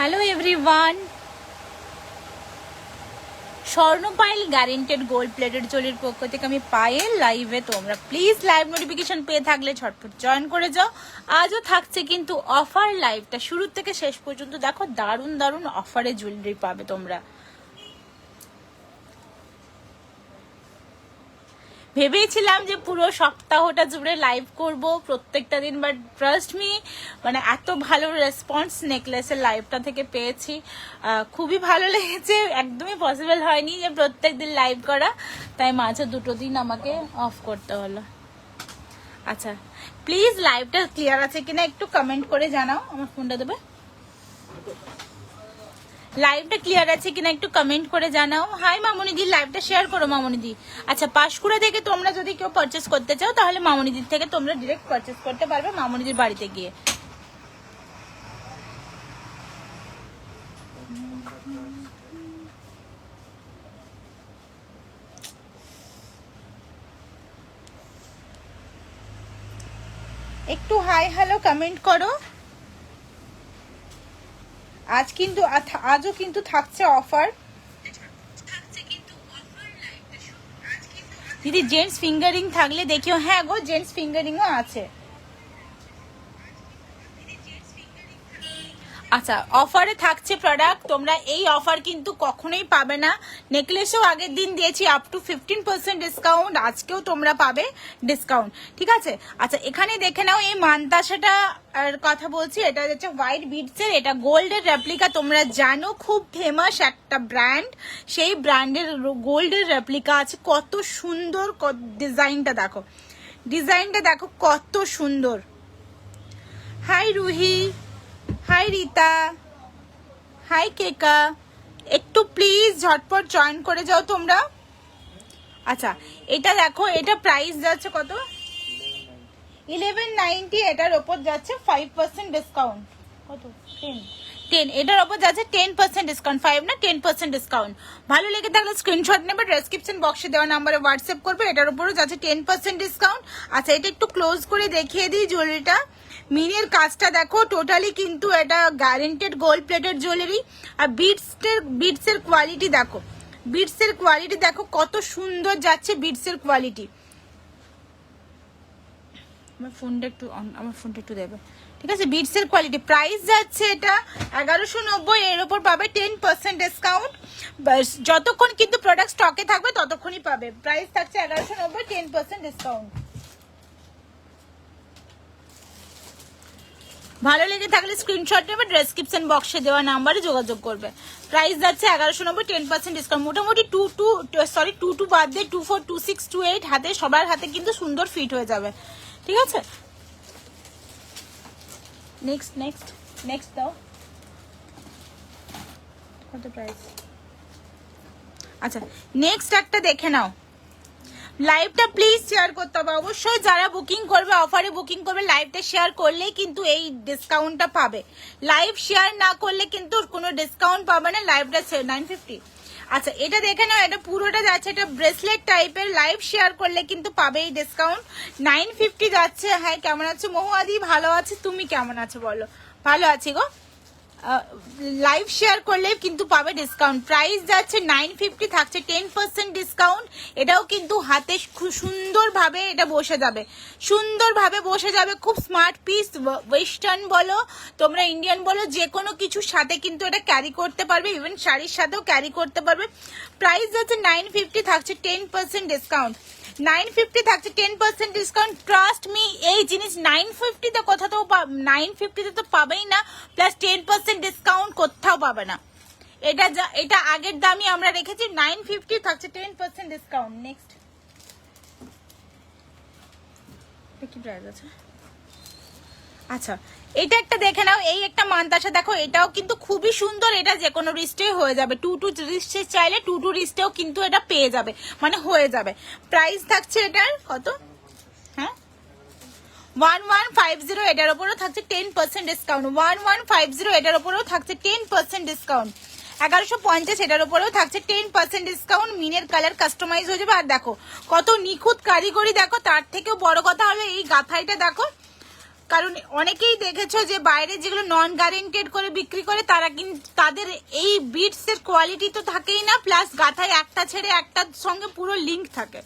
Hello everyone, Swarnapail guaranteed gold plated জুয়েলারির পক্ষ থেকে আমি পায়েল লাইভে। তোমরা প্লিজ লাইভ নোটিফিকেশন পেয়ে থাকলে ঝটপট জয়েন করে যাও। আজও থাকছে কিন্তু অফার, লাইভটা শুরু থেকে শেষ পর্যন্ত দেখো, দারুণ দারুণ অফারে জুয়েলারি পাবে তোমরা। ভেবেছিলাম যে পুরো সপ্তাহটা জুড়ে লাইভ করব প্রত্যেকটা দিন, বাট ট্রাস্ট মি, মানে এত ভালো রেসপন্স নেকলেসের লাইভটা থেকে পেয়েছি, খুবই ভালো লেগেছে। একদমই পসিবল হয়নি যে প্রত্যেক দিন লাইভ করা, তাই মাঝে দুটো দিন আমাকে অফ করতে হলো। আচ্ছা, প্লিজ লাইভটা ক্লিয়ার আছে কিনা একটু কমেন্ট করে জানাও। আমার ফোনটা দেবে। লাইভটা ক্লিয়ার আছে কিনা একটু কমেন্ট করে জানাও। হাই মামুনিদি, লাইভটা শেয়ার করো মামুনিদি। আচ্ছা, পাঁশকুড়া থেকে তোমরা যদি কেউ পারচেস করতে চাও তাহলে মামুনিদির থেকে তোমরা ডিরেক্ট পারচেস করতে পারবে মামুনিদির বাড়িতে গিয়ে। একটু হাই হ্যালো কমেন্ট করো। আজও কিন্তু থাকছে অফার। দিদি জেন্টস ফিঙ্গারিং থাকলে দেখিও। হ্যাঁ গো, জেন্টস ফিঙ্গারিংও আছে। আচ্ছা, অফারে থাকছে প্রোডাক্ট, তোমরা এই অফার কিন্তু কখনোই পাবে না। নেকলেসও আগের দিন দিয়েছি আপ টু 15% ডিসকাউন্ট, আজকেও তোমরা পাবে ডিসকাউন্ট, ঠিক আছে। আচ্ছা, এখানে দেখে নাও, এই মানতাসাটা কথা বলছি, এটা হচ্ছে হোয়াইট বিডসের, এটা গোল্ডের রেপ্লিকা। তোমরা জানো খুব ফেমাস একটা ব্র্যান্ড, সেই ব্র্যান্ডের গোল্ডের রেপ্লিকা আছে। কত সুন্দর ডিজাইনটা দেখো, ডিজাইনটা দেখো কত সুন্দর। Hi Ruhi, hi Rita, hi Keka, একটু প্লিজ ঝটপট জয়েন করে যাও তোমরা। আচ্ছা, এটা দেখো, এটা প্রাইস যাচ্ছে কত? 1190। এটার ওপর যাচ্ছে 5% ডিসকাউন্ট। কত? 10। এটার ওপর যাচ্ছে 10% ডিসকাউন্ট, 5 না 10% ডিসকাউন্ট। ভালো লেগে থাকলে স্ক্রিনশট নেবে, ডেসক্রিপশন বক্সে দেওয়া নাম্বারে হোয়াটসঅ্যাপ করবে। এটার উপরও যাচ্ছে 10% ডিসকাউন্ট। আচ্ছা, এটা একটু ক্লোজ করে দেখিয়ে দিই জুয়েলারিটা। মিনের কাজটা দেখো, টোটালি কিন্তু এটা গ্যারেন্টেড গোল্ড প্লেটেড জুয়েলারি। আর বিটসের কোয়ালিটি দেখো, বিটসের কোয়ালিটি দেখো কত সুন্দর যাচ্ছে বিটসের কোয়ালিটি। আমার ফোনটা একটু দেবে, ঠিক আছে। বিটসের কোয়ালিটি, প্রাইস যাচ্ছে এটা 1190। এর উপর পাবে 10% ডিসকাউন্ট। যতক্ষণ কিন্তু প্রোডাক্ট স্টকে থাকবে ততক্ষণই পাবে। প্রাইস থাকছে 1190, 10% ডিসকাউন্ট। ভালো লেগে থাকলে স্ক্রিনশট নেবে, ডেসক্রিপশন বক্সে দেওয়া নাম্বারে যোগাযোগ করবে। প্রাইস যাচ্ছে 1190, 10% ডিসকাউন্ট। মোটামুটি 2 বাদ দিয়ে 24, 26, 28 হাতে, সবার হাতে কিন্তু সুন্দর ফিট হয়ে যাবে, ঠিক আছে। নেক্সট দাও। কত প্রাইস? আচ্ছা, নেক্সট একটা দেখে নাও। লাইভটা প্লিজ শেয়ার করতে হবে অবশ্যই। যারা বুকিং করবে, অফারে বুকিং করবে, লাইভটা শেয়ার করলেই কিন্তু এই ডিসকাউন্টটা পাবে। লাইভ শেয়ার না করলে কিন্তু কোনো ডিসকাউন্ট পাবে না। লাইভটা 950। আচ্ছা, এটা দেখে নাও, এটা পুরোটা যাচ্ছে, এটা ব্রেসলেট টাইপের। লাইভ শেয়ার করলে কিন্তু পাবে এই ডিসকাউন্ট। 950 যাচ্ছে। হ্যাঁ, কেমন আছো মহুয়াদি? ভালো আছে, তুমি কেমন আছো বলো? ভালো আছি গো। লাইভ শেয়ার করলে কিন্তু পাবে ডিসকাউন্ট। প্রাইস যাচ্ছে 950, থাকছে 10% ডিসকাউন্ট। এটাও কিন্তু হাতে খুব সুন্দরভাবে এটা বসে যাবে, সুন্দরভাবে বসে যাবে। খুব স্মার্ট পিস, ওয়েস্টার্ন বলো তোমরা, ইন্ডিয়ান বলো, যে কোনো কিছুর সাথে কিন্তু এটা ক্যারি করতে পারবে, ইভেন শাড়ির সাথেও ক্যারি করতে পারবে। প্রাইস যাচ্ছে 950, থাকছে 10% ডিসকাউন্ট। 950 থাকছে 10% ডিসকাউন্ট। ট্রাস্ট মি, এই জিনিস 950 কোথাও 950 তো পাবেই না, প্লাস 10% ডিসকাউন্ট কোথাও পাবে না। এটা আগের দামই আমরা রেখেছি 950, থাকছে 10% ডিসকাউন্ট। নেক্সট কি প্রাইস আছে? আচ্ছা, এটা একটা দেখে নাও, এই একটা মানতাসা দেখো, এটাও কিন্তু খুবই সুন্দর। এটা যে কোনো রিস্টে হয়ে যাবে, 2 রিস্টে চাইলে 2 রিস্টেও কিন্তু এটা পেয়ে যাবে, মানে হয়ে যাবে। প্রাইস থাকছে এটার কত? হ্যাঁ, 1150। এটার উপরেও থাকছে 10% ডিসকাউন্ট। 1150, এটার উপরেও থাকছে 10% ডিসকাউন্ট। 1150, এটার উপরেও থাকছে 10% ডিসকাউন্ট। মিনের কালার কাস্টমাইজ হয়ে যাবে। আর দেখো কত নিখুঁত কারিগরি, দেখো তার থেকেও বড় কথা হলো এই গাথাইটা দেখো, কারণ অনেকেই দেখেছো যে বাইরে যেগুলো নন গ্যারেন্টেড করে বিক্রি করে তারা কিন্তু তাদের এই বিটস এর কোয়ালিটি তো থাকেই না, প্লাস গাথায় একটা ছেড়ে একটার সঙ্গে পুরো লিংক থাকে।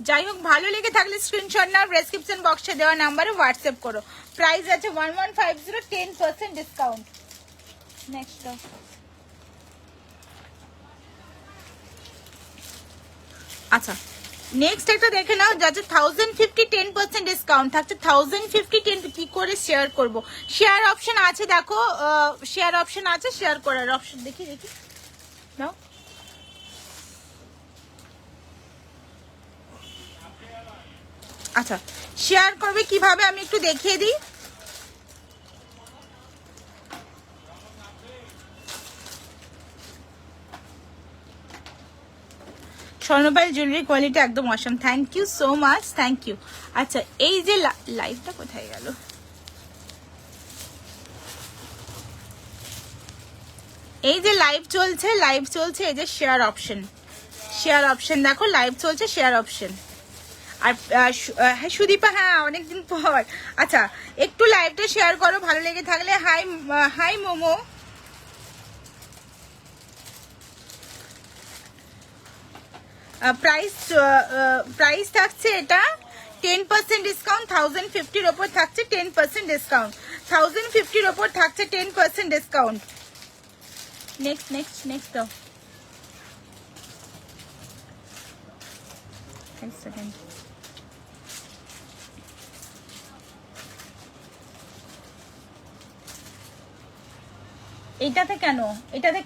যাই হোক, ভালো লেগে থাকলে স্ক্রিনশট নাও, ডেসক্রিপশন বক্সে দেওয়া নাম্বারে হোয়াটসঅ্যাপ করো। প্রাইস আছে 1150, 10% ডিসকাউন্ট। নেক্সট আচ্ছা, নেক্সট একটা দেখে নাও, যাচ্ছে 1050 10% ডিসকাউন্ট থাকছে। 1050 10 কি করে শেয়ার করব? শেয়ার অপশন আছে, দেখো শেয়ার অপশন আছে, শেয়ার করার অপশন দেখি নাও। আচ্ছা, শেয়ার করবে কিভাবে আমি একটু দেখিয়ে দিই। স্বর্ণপাইল জুয়েলারি কোয়ালিটি একদম awesome, thank you so much, thank you. আচ্ছা, এই যে লাইভটা কোথায় গেল? এই যে লাইভ চলছে এই যে শেয়ার অপশন দেখো, লাইভ চলছে, শেয়ার অপশন। আর হ্যাঁ সুদীপা, হ্যাঁ অনেকদিন পর। আচ্ছা, একটু লাইভটা শেয়ার করো ভালো লেগে থাকলে। হাই মোমো। প্রাইস থাকছে এটা 10% ডিসকাউন্ট। 1050 ওপর থাকছে 10% ডিসকাউন্ট। 1050 ওপর থাকছে 10% ডিসকাউন্ট। নেক্সট দাও। এক সেকেন্ড। এটাতে কেন এটাতে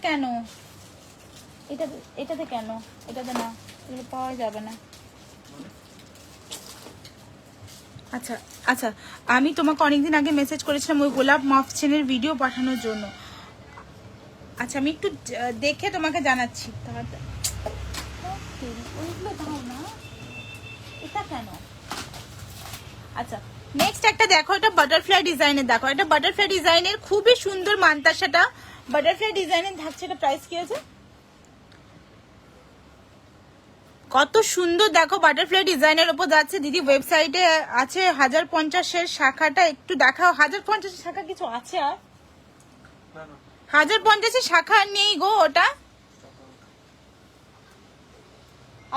না, এটাতে না, এগুলো পাওয়া যাবে না। আচ্ছা আচ্ছা, আমি তোমাকে অনেকদিন আগে মেসেজ করেছিলাম ওই গোলাপ মফ চেনের ভিডিও পাঠানোর জন্য। আচ্ছা, আমি একটু দেখে তোমাকে জানাচ্ছি। ওইগুলো দাও না, এটা কেন? আচ্ছা, নেক্সট একটা দেখো, এটা বাটারফ্লাই ডিজাইনের। দেখো, এটা বাটারফ্লাই ডিজাইনের, খুবই সুন্দর মানতাসাটা বাটারফ্লাই ডিজাইনের থাকছে। এটা প্রাইস কি আছে? কত সুন্দর দেখো, বাটারফ্লাই ডিজাইনের উপর যাচ্ছে। দিদি ওয়েবসাইটে আছে 1050 শাখাটা একটু দেখাও। 1050 শাখা কিছু আছে? আর 1050 শাখা নেই গো ওটা।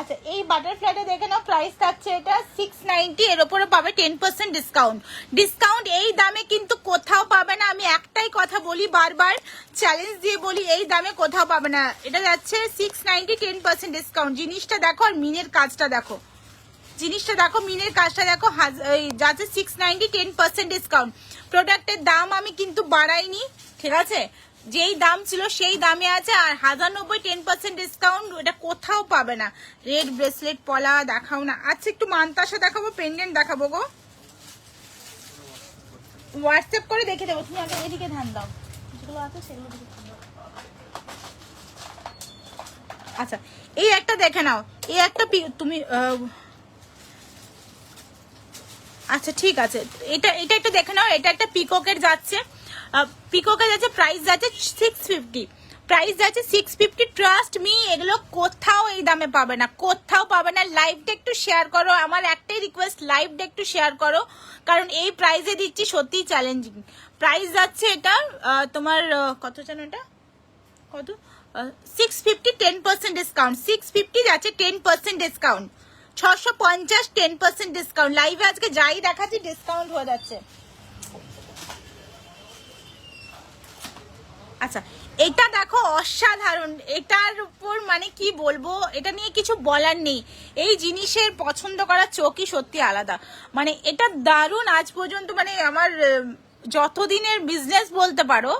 আচ্ছা, এই বাটারফ্লাইটা দেখে নাও, প্রাইস থাকছে এটা 690, এর উপরে পাবে 10% ডিসকাউন্ট। এই দামে কিন্তু কোথাও পাবে না। আমি একটাই কথা বলি, বারবার চ্যালেঞ্জ দিয়ে বলি, এই দামে কোথাও পাবে না। এটা যাচ্ছে 690, 10% ডিসকাউন্ট। জিনিসটা দেখো, আর মিনের কাজটা দেখো, মিনের কাজটা দেখো। যাচ্ছে 690, 10% ডিসকাউন্ট। প্রোডাক্টের দাম আমি কিন্তু বাড়াইনি, ঠিক আছে? যেই দাম ছিল সেই দামে আছে। আর 1090, 10% ডিসকাউন্ট, এটা কোথাও পাবে না। রেড ব্রেসলেট পলা দেখাও না। আচ্ছা, একটু মানতাসা দেখাবো, পেন্ডেন্ট দেখাবো গো। হোয়াটসঅ্যাপ করে দেখে দেবো, তুমি আগে এদিকে ধ্যান দাও, যেগুলো আছে সেগুলো দেখে দাও। আচ্ছা, এই একটা দেখে নাও, এই একটা তুমি আচ্ছা ঠিক আছে, এটা একটু দেখে নাও। এটা একটা পিককের যাচ্ছে, প্রাইস যাচ্ছে 650, ট্রাস্ট মি, এগুলো কোথাও এই দামে পাবে না, কোথাও পাবে না। লাইভটা একটু শেয়ার করো, আমার একটাই রিকোয়েস্ট, লাইভটা একটু শেয়ার করো, কারণ এই প্রাইসে দিচ্ছি, সত্যি চ্যালেঞ্জিং প্রাইস যাচ্ছে। এটা তোমার কত জানো, এটা কত? 650, 10% ডিসকাউন্ট। 650 যাচ্ছে 10% ডিসকাউন্ট। 650, 10% ডিসকাউন্ট। লাইভে আজকে যাই দেখাচ্ছি ডিসকাউন্ট হয়ে যাচ্ছে। আচ্ছা, এটা দেখো, অসাধারণ। এটার উপর মানে কি বলবো, এটা নিয়ে কিছু বলার নেই। এই জিনিসের পছন্দ করার চোখই সত্যি আলাদা। মানে এটা দারুণ। আজ পর্যন্ত মানে আমার যতদিনের বিজনেস বলতে পারো,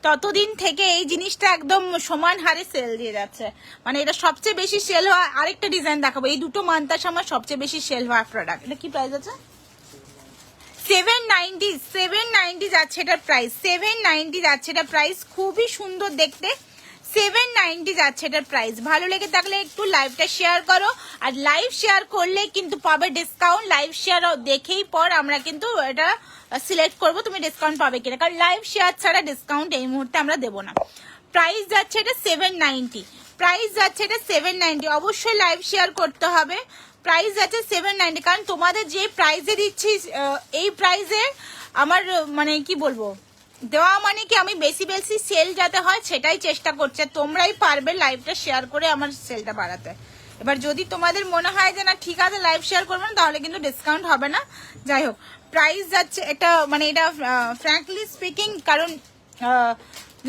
ততদিন থেকে এই জিনিসটা একদম সমান হারে সেল দিয়ে যাচ্ছে। মানে এটা সবচেয়ে বেশি সেল হওয়া। আরেকটা ডিজাইন দেখাবো, এই দুটো মানতাস আমার সবচেয়ে বেশি সেল হওয়া প্রোডাক্ট। এটা কি প্রাইস আছে? 790 যাচ্ছে এটার প্রাইস। 790 যাচ্ছে এটা প্রাইস, খুবই সুন্দর দেখতে। 790 যাচ্ছে এটার প্রাইস। ভালো লেগে থাকলে একটু লাইভটা শেয়ার করো, আর লাইভ শেয়ার করলে কিন্তু পাবে ডিসকাউন্ট। লাইভ শেয়ার দেখেই পর আমরা কিন্তু এটা সিলেক্ট করবো তুমি ডিসকাউন্ট পাবে কিনা, কারণ লাইভ শেয়ার ছাড়া ডিসকাউন্ট এই মুহূর্তে আমরা দেবো না। প্রাইস যাচ্ছে এটা 790, অবশ্যই লাইভ শেয়ার করতে হবে। প্রাইস আছে 790, কারণ তোমাদের যে প্রাইসে দিচ্ছি এই প্রাইসে আমার মানে কি বলবো দেওয়া মানে কি আমি বেশি বেশি সেল যাতে হয় সেটাই চেষ্টা করছি। তোমরাই পারবে লাইভটা শেয়ার করে আমার সেলটা বাড়াতে। এবার যদি তোমাদের মনে হয় যে না ঠিক আছে লাইভ শেয়ার করবে না, তাহলে কিন্তু ডিসকাউন্ট হবে না। যাই হোক, প্রাইস যাচ্ছে এটা মানে এটা ফ্র্যাঙ্কলি স্পিকিং, কারণ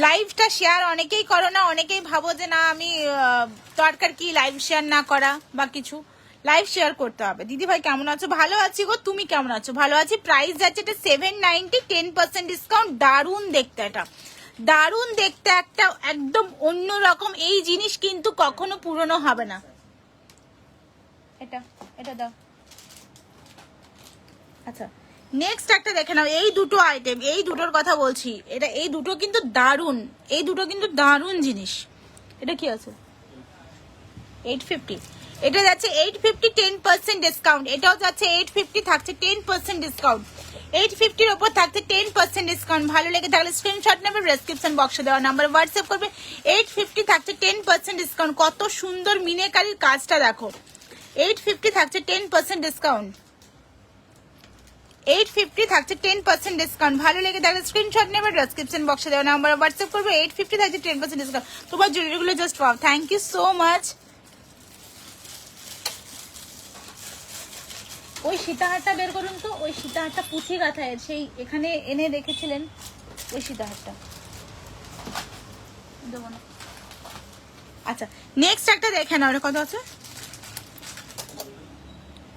লাইভটা শেয়ার অনেকেই করো না, অনেকেই ভাবো যে না আমি দরকার কি লাইভ শেয়ার না করা বা কিছু, লাইভ শেয়ার করতে হবে। দিদি ভাই কেমন আছো? ভালো আছি গো, তুমি কেমন আছো? ভালো আছি। প্রাইস যাচ্ছে এটা 790, 10% ডিসকাউন্ট। দারুণ দেখতে, এটা দারুণ দেখতে, একটা একদম অন্যরকম। এই জিনিস কিন্তু কখনো পুরনো হবে না। এটা এটা দাও। আচ্ছা, নেক্সট একটা দেখে নাও। এই দুটো আইটেম, এই দুটোর কথা বলছি, এটা এই দুটো কিন্তু দারুণ, এই দুটো কিন্তু দারুণ জিনিস। এটা কি আছে? 850, এটা যাচ্ছে 850, 10% ডিসকাউন্ট। এটাও যাচ্ছে 850, থাকছে 10% ডিসকাউন্ট। 850 এর উপর থাকছে 10% ডিসকাউন্ট। ভালো লেগে থাকলে স্ক্রিনশট নেবে, ডেসক্রিপশন বক্সে দেওয়া নাম্বার হোয়াটসঅ্যাপ করবে। 850 থাকছে 10% ডিসকাউন্ট। কত সুন্দর মিনেকারির কাজটা দেখো। 850 থাকছে 10% ডিসকাউন্ট। 850 থাকছে 10% ডিসকাউন্ট। ভালো লেগে থাকলে স্ক্রিনশট নেবে, ডেসক্রিপশন বক্সে দেওয়া নাম্বার হোয়াটসঅ্যাপ করবে। 850 থাকছে 10% ডিসকাউন্ট। তোমার জুয়েলারিগুলো just wow, thank you so much. ওই সীতাহারটা বের করুন তো, ওই সীতাহারটা পুঁথি গাঁথায় সেই এখানে এনে রেখেছিলেন, ওই সীতাহারটা দেবো না। আচ্ছা, নেক্সট একটা দেখে নাও। ওটা কত আছে?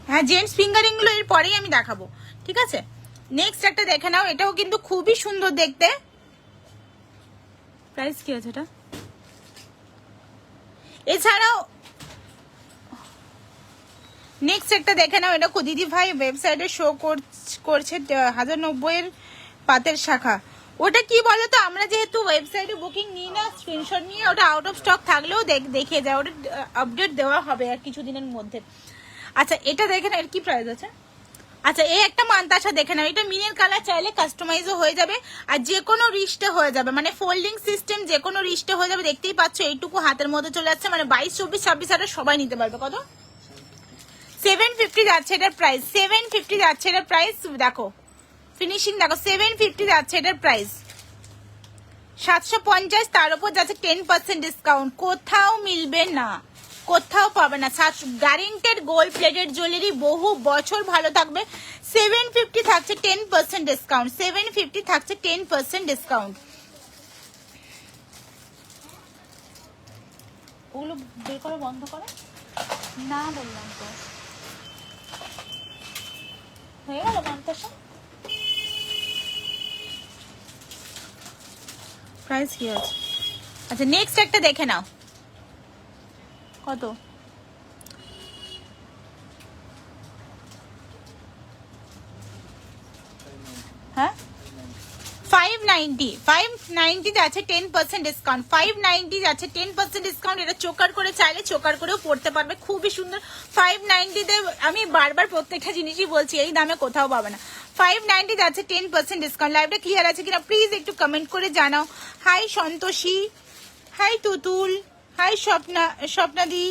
হ্যাঁ, জেন্টস ফিঙ্গারিং গুলো এর পরেই আমি দেখাবো, ঠিক আছে? নেক্সট একটা দেখে নাও, এটাও কিন্তু খুবই সুন্দর দেখতে। প্রাইস কি আছে এটা? এছাড়াও নেক্সট একটা দেখে নাও, এটা দিদি ভাই ওয়েবসাইটে শো করছে 1090 এর পাতের শাখা। ওটা কি বলো তো, আমরা যেহেতু ওয়েবসাইটে বুকিং নিই না, স্ক্রিনশট নিয়ে ওটা আউট অফ স্টক থাকলেও দেখিয়ে যায়, ওটা আপডেট দেওয়া হবে আর কিছুদিনের মধ্যে। আচ্ছা, এটা দেখে না, এর কি প্রাইস আছে? আচ্ছা, এই একটা মান্তাসা দেখে নাও, এটা মিনের কালার, চাইলে কাস্টমাইজও হয়ে যাবে আর যে কোনো রিস্টে হয়ে যাবে, মানে ফোল্ডিং সিস্টেম, যে কোনো রিস্টে হয়ে যাবে। দেখতেই পাচ্ছ এইটুকু হাতের মধ্যে চলে যাচ্ছে, মানে 22, 24, 26 হাজার সবাই নিতে পারবে। কত? 750 যাচ্ছে এটার প্রাইস। 750 যাচ্ছে এটার প্রাইস। দেখো ফিনিশিং দেখো, 750 যাচ্ছে এটার প্রাইস। 750, তার উপর যাচ্ছে 10% ডিসকাউন্ট। কোথাও মিলবে না, কোথাও পাবে না। গ্যারেন্টেড গোল্ড প্লেটেড জুয়েলারি, বহু বছর ভালো থাকবে। 750 থাকছে 10% ডিসকাউন্ট। 750 থাকছে 10% ডিসকাউন্ট। ওগুলো বের করে বন্ধ করো না, বললাম তো। হয়ে গেল মান্তাসা? প্রাইস কি আছে? আচ্ছা, নেক্সট একটা দেখে নাও। কত? হ্যাঁ, 590 যাচ্ছে 10% ডিসকাউন্ট। 590 যাচ্ছে 10% ডিসকাউন্ট। এটা চোকার করে চাইলে চোকার করেও পড়তে পারবে, খুবই সুন্দর। 590 তে আমি বারবার প্রত্যেকটা জিনিসই বলছি, এই দামে কোথাও পাবে না। 590 যাচ্ছে 10% ডিসকাউন্ট। লাইভটা ক্লিয়ার আছে কিনা প্লিজ একটু কমেন্ট করে জানাও। Hi Santoshi, hi Tutul, hi স্বপ্নাদি,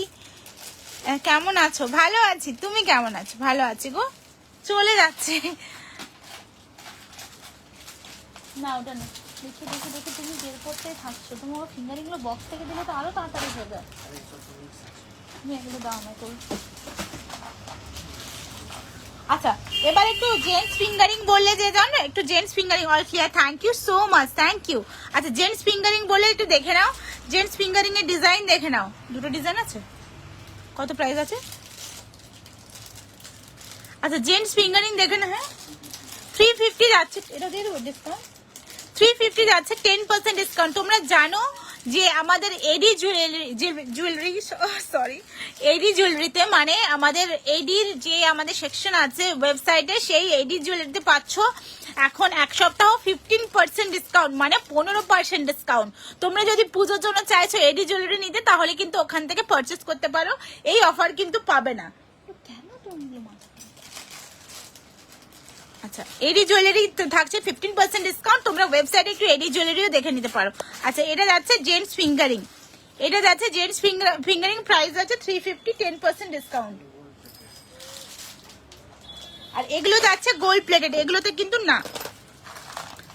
কেমন আছো? ভালো আছি, তুমি কেমন আছো? ভালো আছি গো, চলে যাচ্ছে না। ওটা না, দেখে দেখে দেখে তুমি বের করতে থাকছো। তোমার ফিঙ্গারিং গুলো বক্স থেকে দিলে তো আরো তাড়াতাড়ি হয়ে যায়। তুমি এগুলো দাও না তো। আচ্ছা, এবার একটু জেন্টস ফিঙ্গারিং বললে যে জানো, একটু gents finger ring. All clear, thank you so much, thank you. আচ্ছা, জেন্টস ফিঙ্গারিং বলে একটু দেখে নাও। জেন্টস ফিঙ্গারিং এর ডিজাইন দেখে নাও, দুটো ডিজাইন আছে। কত প্রাইস আছে? আচ্ছা, জেন্টস ফিঙ্গারিং দেখে না। হ্যাঁ, 350 যাচ্ছে, এটা দিয়ে দেবো ডিসকাউন্ট। 350 যাচ্ছে 10% ডিসকাউন্ট। তোমরা জানো যে আমাদের এডি জুয়েলারি সরি এডি জুয়েলারিতে, মানে আমাদের এডির যে আমাদের সেকশন আছে ওয়েবসাইটে, সেই এডি জুয়েলারিতে পাচ্ছ এখন এক সপ্তাহ 15% ডিসকাউন্ট, মানে 15% ডিসকাউন্ট। তোমরা যদি পুজোর জন্য চাইছো এডি জুয়েলারি নিতে, তাহলে কিন্তু ওখান থেকে পারচেস করতে পারো। এই অফার কিন্তু পাবে না। কেন তুমি? আচ্ছা, এডি জুয়েলারি থাকছে 15% ডিসকাউন্ট। তোমরা ওয়েবসাইটে একটু এডি জুয়েলারিও দেখে নিতে পারো। আচ্ছা, এটা যাচ্ছে জেন্টস ফিঙ্গারিং, এটা যাচ্ছে জেন্টস ফিঙ্গারিং, প্রাইস আছে 350, 10% ডিসকাউন্ট। আর এগুলো যাচ্ছে গোল্ড প্লেটেড, এগুলোতে কিন্তু না।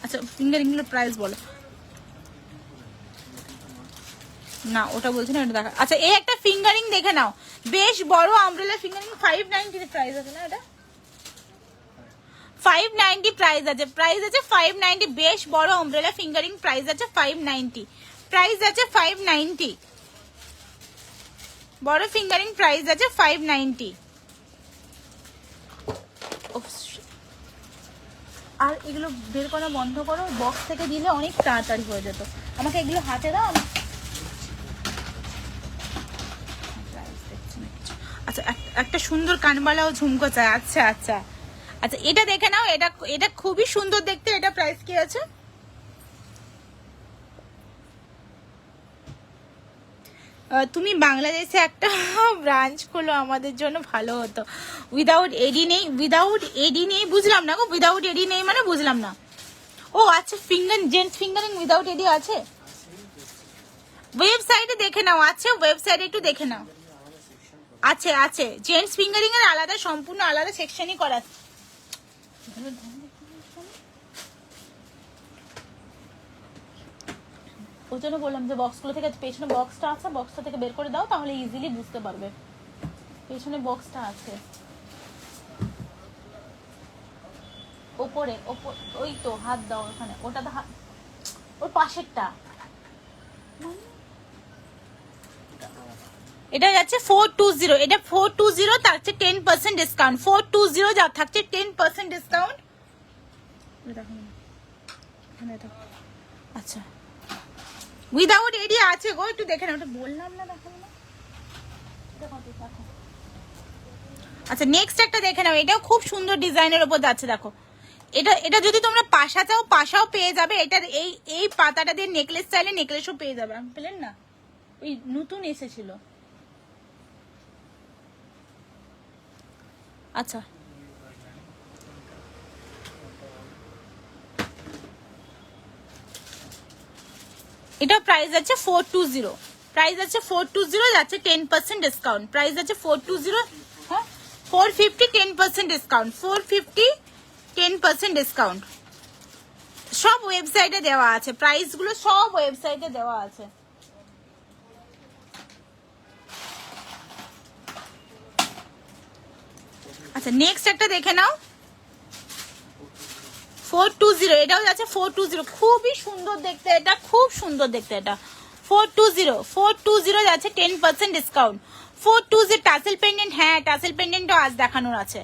আচ্ছা ফিঙ্গারিং গুলোর প্রাইস বলো না, ওটা বলছি না, ওটা দেখা। আচ্ছা এই একটা ফিঙ্গারিং দেখে নাও, বেশ বড় আমব্রেলা ফিঙ্গারিং, 590 এর প্রাইস আছে না, এটা 590 প্রাইস আছে, প্রাইস আছে 590, বেশ বড় আমব্রেলা ফিঙ্গারিং, প্রাইস আছে 590, প্রাইস আছে 590, বড় ফিঙ্গারিং প্রাইস আছে 590। আর এগুলো বের করা বন্ধ করো, বক্স থেকে দিলে অনেক তাড়াতাড়ি হয়ে যেত। আমাকে এগুলো হাতে দাও। আচ্ছা একটা সুন্দর কানবালা ও ঝুমকো চাই। আচ্ছা আচ্ছা আচ্ছা এটা দেখে নাও, এটা এটা খুবই সুন্দর দেখতে। এটা প্রাইস কি আছে? তুমি বাংলাদেশে একটা ব্রাঞ্চ খোলো, আমাদের জন্য ভালো হতো। উইদাউট এডি নেই, উইদাউট এডি নেই বুঝলাম না গো, উইদাউট এডি নেই মানে বুঝলাম না। ও আচ্ছা ফিঙ্গার জেন্টস ফিঙ্গারিং উইদাউট এডি আছে, ওয়েবসাইটে দেখে নাও। আছে ওয়েবসাইটে একটু দেখে নাও, আছে আছে জেন্টস ফিঙ্গারিং এর আলাদা, সম্পূর্ণ আলাদা সেকশনই করা। ওই জন্য বললাম যে বক্সগুলো থেকে, পেছনে বক্সটা আছে, বক্সটা থেকে বের করে দাও, তাহলে ইজিলি বুঝতে পারবে। পেছনে বক্সটা আছে, ওপরে ওই তো হাত দাও ওখানে, ওটা তো হাত, ওর পাশেরটা। এটা যাচ্ছে 420, এটা 420, তার হচ্ছে 10% ডিসকাউন্ট। 420 যা থাকছে 10% ডিসকাউন্ট। আচ্ছা উইদাউট এডি আছে গো, একটু দেখে নাও, ওটা বললাম না দেখাবো না। আচ্ছা নেক্সট একটা দেখে নাও, এটাও খুব সুন্দর ডিজাইনের উপর যাচ্ছে। দেখো এটা এটা যদি তোমরা পাশা চাও, পাশাও পেয়ে যাবে। এটার এই এই পাতাটা দিয়ে নেকলেস চাইলে নেকলেসও পেয়ে যাবে। আমি পেলেন না, ওই নতুন এসেছিল। আচ্ছা এটা প্রাইস আছে 420, প্রাইস আছে 420, যাচ্ছে 10% ডিসকাউন্ট। প্রাইস আছে 420, হ্যাঁ 450, 10% ডিসকাউন্ট, 450, 10% ডিসকাউন্ট। সব ওয়েবসাইটে দেওয়া আছে, প্রাইস গুলো সব ওয়েবসাইটে দেওয়া আছে। আচ্ছা নেক্সট একটা দেখে নাও, 420, এটাও যাচ্ছে 420, খুবই সুন্দর দেখতে, এটা খুব সুন্দর দেখতে। এটা 420 যাচ্ছে 10% ডিসকাউন্ট। 420 টাসেল পেন্ডেন্ট, হ্যাঁ টাসেল পেন্ডেন্টও আজ দেখানোর আছে।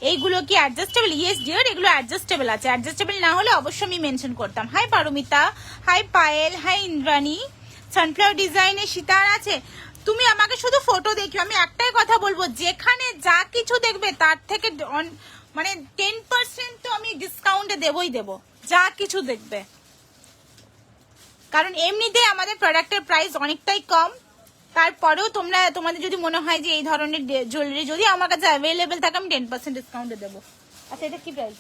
এইগুলো কি অ্যাডজাস্টেবল? ইয়েস ডিয়ার, এগুলো অ্যাডজাস্টেবল আছে। অ্যাডজাস্টেবল না হলে অবশ্যই আমি মেনশন করতাম। Hi Paromita, hi Payel, hi Indrani. Sunflower ডিজাইনের সীতার আছে। তুমি আমাকে শুধু ফটো দেখিও, আমি একটাই কথা বলবো, যেখানে যা কিছু দেখবে তার থেকে মানে 10% তো আমি ডিসকাউন্টে দেবই দেব, যা কিছু দেখবে। কারণ এমনিতে আমাদের প্রোডাক্টের প্রাইস অনেকটাই কম। তারপরেও তোমাদের যদি মনে হয় যে এই ধরনের জুয়েলারি যদি আমার কাছে অ্যাভেলেবেল থাকে, আমি 10% ডিসকাউন্টে দেবো। আচ্ছা এটা কি প্রাইস?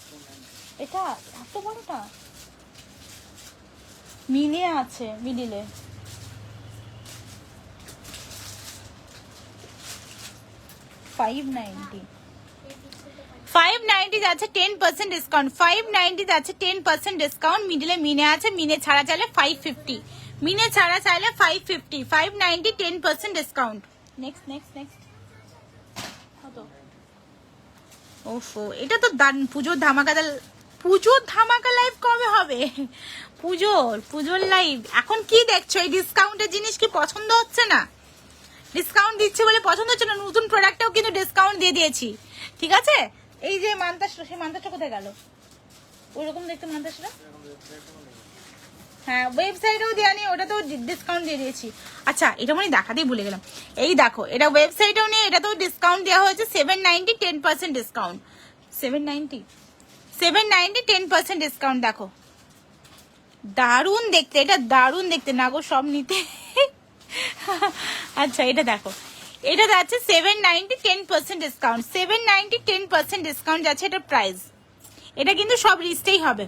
এটা এত বড়টা মিলে আছে, মিডিলে 590 যাচ্ছে 10% ডিসকাউন্ট। 590 যাচ্ছে 10% ডিসকাউন্ট। মিডিলে মিনে আছে, মিনে ছাড়া চাইলে 550, মিনে ছাড়া চাইলে 550, 590, 10% ডিসকাউন্ট। নেক্সট নেক্সট নেক্সট কত? ওফো এটা তো দারুন। পুজোর ধামাকা লাইভ কবে হবে? পুজোর লাইভ এখন কি দেখছো? এই ডিসকাউন্টের জিনিস কি পছন্দ হচ্ছে না? ডিসকাউন্ট দিচ্ছে বলে পছন্দ হচ্ছে না? নতুন প্রোডাক্টেও কিন্তু ডিসকাউন্ট দিয়ে দিয়েছি, ঠিক আছে? এই যে মান্তাসটা, সেই মান্তাসটা কোথায় গেল? ওইরকম দেখতে মান্তাসটা, হ্যাঁ ওয়েবসাইটেও দেওয়া নেই, ওটাতেও ডিসকাউন্ট দিয়ে দিয়েছি। আচ্ছা এটা মানে দেখাতেই ভুলে গেলাম, এই দেখো এটা ওয়েবসাইটেও নেই, এটাতেও ডিসকাউন্ট দেওয়া হয়েছে 790, 10% ডিসকাউন্ট। 790, 10% ডিসকাউন্ট। দেখো দারুণ দেখতে, এটা দারুণ দেখতে না গো, সব নিতে। আচ্ছা এটা দেখো, এটা যাচ্ছে 790, 10% ডিসকাউন্ট। 790, 10% ডিসকাউন্ট যাচ্ছে এটা প্রাইস। এটা কিন্তু সব লিস্টেই হবে।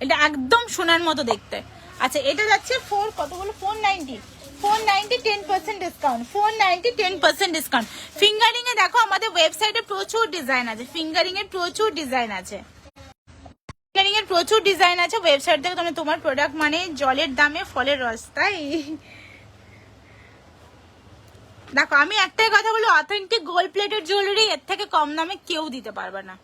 এটা একদম সোনার মতো দেখতে। আচ্ছা এটা যাচ্ছে কত বলো 490, 490 10% ডিসকাউন্ট, 490 10% ডিসকাউন্ট। ফিঙ্গারিং এ দেখো আমাদের ওয়েবসাইটে প্রচুর ডিজাইন আছে, ফিঙ্গারিং এর প্রচুর ডিজাইন আছে, ফিঙ্গারিং এর প্রচুর ডিজাইন আছে। ওয়েবসাইট থেকে তুমি তোমার প্রোডাক্ট মানে জলের দামে ফলের রস, তাই দেখো আমি একটাই কথা বলি, অথেন্টিক গোল্ড প্লেটেড জুয়েলারি এর থেকে কম দামে কেউ দিতে পারবে না,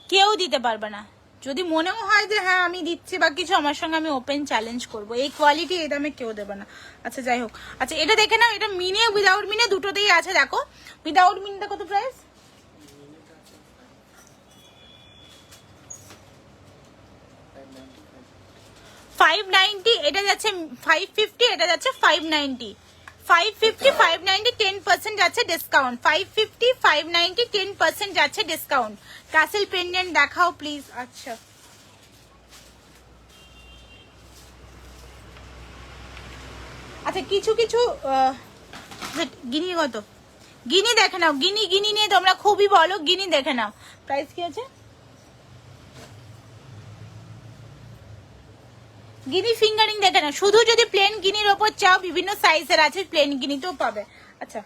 কেউ দিতে পারবে না। যদি মনেও হয় যে হ্যাঁ আমি দিচ্ছি বা কিছু, আমার সঙ্গে আমি ওপেন চ্যালেঞ্জ করবো, এই কোয়ালিটি এই দামে কেউ দেবে না। আচ্ছা যাই হোক, আচ্ছা এটা দেখে নাও, এটা মিনে উইদাউট মিনে দুটোতেই আছে। দেখো উইদাউট মিনটা কত প্রাইস? 590, এটা যাচ্ছে 550, এটা যাচ্ছে 590, 550 590 10% যাচ্ছে ডিসকাউন্ট, 550 590 10% যাচ্ছে ডিসকাউন্ট। টাসেল পেন্ডেন্ট দেখাও প্লিজ। আচ্ছা আচ্ছা কিছু কিছু গিনি কত, গিনি দেখে নাও, গিনি গিনি নিয়ে তোমরা খুবই বলো, গিনি দেখে নাও প্রাইস কি আছে। গিনি ফিঙ্গারিং দেখে নাও, শুধু যদি প্লেন গিনির ওপর চাও বিভিন্ন সাইজের আছে, প্লেন গিনিতেও পাবে। আচ্ছা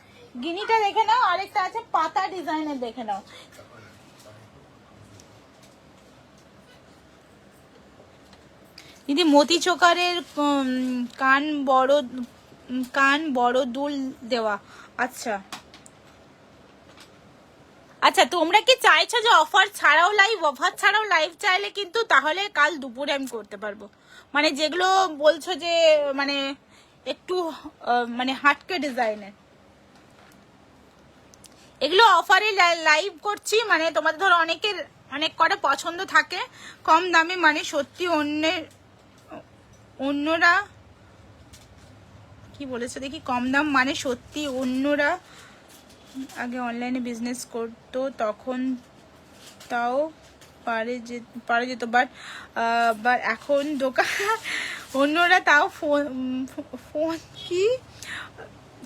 গিনিটা দেখে নাও, আরেকটা আছে পাতা ডিজাইনের দেখে নাও। দিদি মতি চোকারের কান বড় দুল দেওয়া। আচ্ছা আচ্ছা তোমরা কি চাইছো যে অফার ছাড়াও লাইভ? অফার ছাড়াও লাইভ চাইলে কিন্তু তাহলে কাল দুপুরে আমি করতে পারবো, মানে যেগুলো বলছো যে মানে একটু মানে হাটকে ডিজাইনের, এগুলো অফারে লাইভ করছি। মানে তোমাদের ধরো অনেকের অনেক কটা পছন্দ থাকে কম দামে, মানে সত্যি অন্যরা কি বলেছে দেখি, কম দাম মানে সত্যি অন্যরা আগে অনলাইনে বিজনেস করতো তখন তাও পারে যেত, বাট এখন দোকান অন্যরা তাও ফোন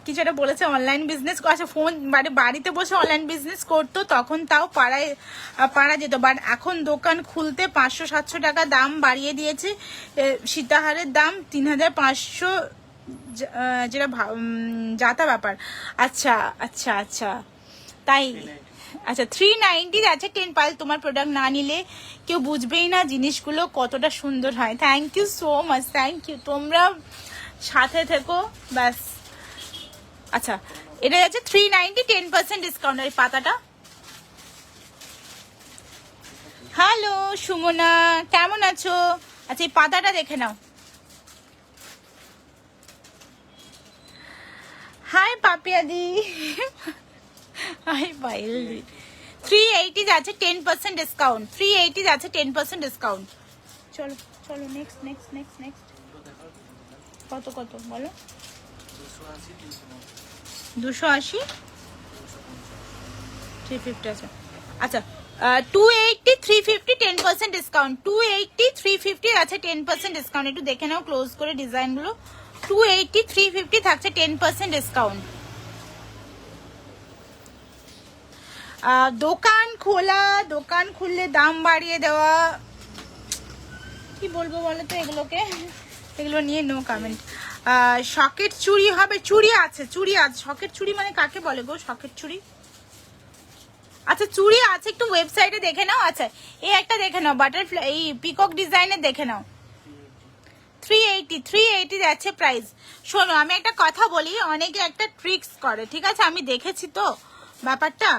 কিছু একটা বলেছে অনলাইন বিজনেস, আচ্ছা ফোন মানে বাড়িতে বসে অনলাইন বিজনেস করতো তখন তাও পারা যেত, বাট এখন দোকান খুলতে 500-700 টাকা দাম বাড়িয়ে দিয়েছে। সীতাহারের দাম 3500, যেটা যাতা ব্যাপার। আচ্ছা আচ্ছা আচ্ছা তাই, আচ্ছা 390 আছে 10 তোমার প্রোডাক্ট না নিলে কেউ বুঝবেই না জিনিসগুলো কতটা সুন্দর হয়। Thank you so much, thank you, তোমরা সাথে থেকো ব্যাস। আচ্ছা এটা যাচ্ছে 390 10% ডিসকাউন্ট। এই পাতাটা, হ্যালো সুমনা কেমন আছো? আচ্ছা এই পাতাটা দেখে নাও। High পাপিয়াদি, high পাইলদি। 380 যাচ্ছে 10% ডিসকাউন্ট, 380 যাচ্ছে 10% ডিসকাউন্ট। চলো চলো নেক্সট নেক্সট নেক্সট নেক্সট কত কত বলো? 280 350 আছে। আচ্ছা 280 350 10% ডিসকাউন্ট, 280 350 আছে 10% ডিসকাউন্ট। একটু দেখে নাও ক্লোজ করে ডিজাইনগুলো। 280 350 থাকছে 10% ডিসকাউন্ট। দোকান খোলা, দোকান খুললে দাম বাড়িয়ে দেওয়া, কি বলবো বলো তো এগুলোকে, এগুলো নিয়ে নো কমেন্ট। শকেট চুড়ি হবে, চুড়ি আছে, চুড়ি আছে। শকেট চুড়ি মানে কাকে বলে গো শকেট চুড়ি? আচ্ছা চুড়ি আছে, একটু ওয়েবসাইটে দেখে নাও। আচ্ছা এই একটা দেখে নাও, বাটারফ্লাই এই পিকক ডিজাইনের দেখে নাও। 380 যাচ্ছে প্রাইস। শোনো আমি একটা কথা বলি, অনেকে একটা ট্রিক্স করে, ঠিক আছে আমি দেখেছি তো ব্যাপারটা।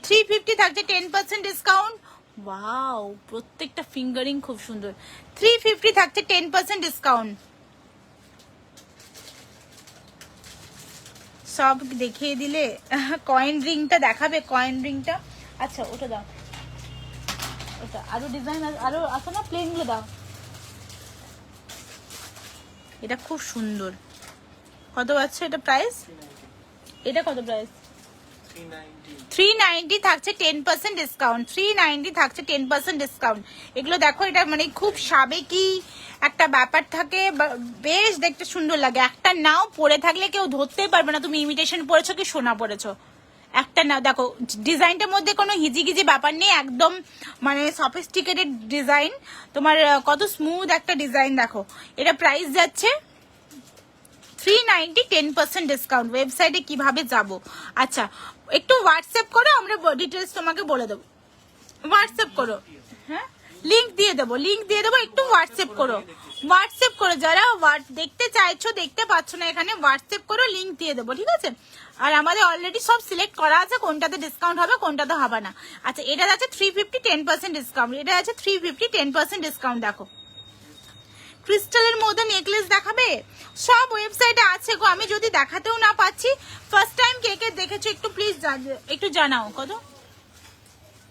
থ্রি ফিফটি থাকছে 10% ডিসকাউন্ট। ওয়াও প্রত্যেকটা ফিঙ্গারিং খুব সুন্দর। 350 থাকছে 10% ডিসকাউন্ট। সব দেখিয়ে দিলে, কয়েন রিংটা দেখাবে, কয়েন রিংটা। আচ্ছা ওটা দাও, ওটা আরো ডিজাইন আরো আছে না, প্লেনগুলো দাও। এটা খুব সুন্দর। কত পাচ্ছে এটা প্রাইস? এটা কত প্রাইস? 390 থাকছে 10% ডিসকাউন্ট, 390 থাকছে 10% ডিসকাউন্ট। এগুলো দেখো, এটা মানে খুব সাবেকি একটা ব্যাপার থাকে, বেশ দেখতে সুন্দর লাগে। একটা নাও পরে থাকলে কেউ ধরতেই পারবে না তুমি ইমিটেশন পরেছো কি সোনা পরেছো, একটা না, দেখো ডিজাইনটার মধ্যে কোনো হিজিগিজি ব্যাপার নেই, একদম মানে সফিস্টিকেটেড ডিজাইন, তোমার কত স্মুথ একটা ডিজাইন। দেখো এটা প্রাইস যাচ্ছে 390, 10% ডিসকাউন্ট। ওয়েবসাইটে কিভাবে যাব? আচ্ছা একটু হোয়াটসঅ্যাপ করো, আমরা ডিটেলস তোমাকে বলে দেবো। হোয়াটসঅ্যাপ করো, হ্যাঁ লিংক দিয়ে দেবো, একটু হোয়াটসঅ্যাপ করো, যারা দেখতে চাইছো দেখতে পাচ্ছ না এখানে, হোয়াটসঅ্যাপ করো, লিংক দিয়ে দেবো, ঠিক আছে? আর আমাদের অলরেডি সব সিলেক্ট করা আছে কোনটাতে ডিসকাউন্ট হবে কোনটাতে হবে না। আচ্ছা এটা আছে 350, 10% ডিসকাউন্ট, এটা আছে 350, 10% ডিসকাউন্ট। দেখো ক্রিস্টালের মধ্যে নেকলেস দেখাবে, সব ওয়েবসাইটে আছে গো, আমি যদি দেখাতেও না পাচ্ছি। ফার্স্ট টাইম কে কে দেখেছো একটু প্লিজ একটু জানাও। কত?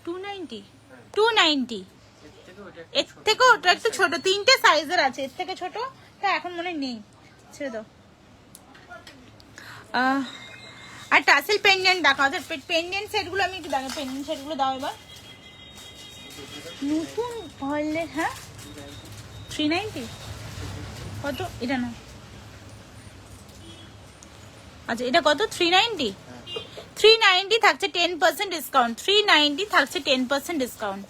290, 290। এর থেকে ওটা একটু ছোট, 3টে সাইজের আছে, এর থেকে ছোট তা এখন মনে নেই, ছেড়ে দাও। আর টাসেল পেন্ডেন্ট দেখাও, পেন্ডেন্ট সেটগুলো আমি একটু দেখো, পেন্ডেন্ট সেটগুলো দাও এবার। নতুন হলে হ্যাঁ 390 কত? এটা না, আচ্ছা এটা কত? 390, 390 থাকছে 10% ডিসকাউন্ট, 390 থাকছে 10% ডিসকাউন্ট।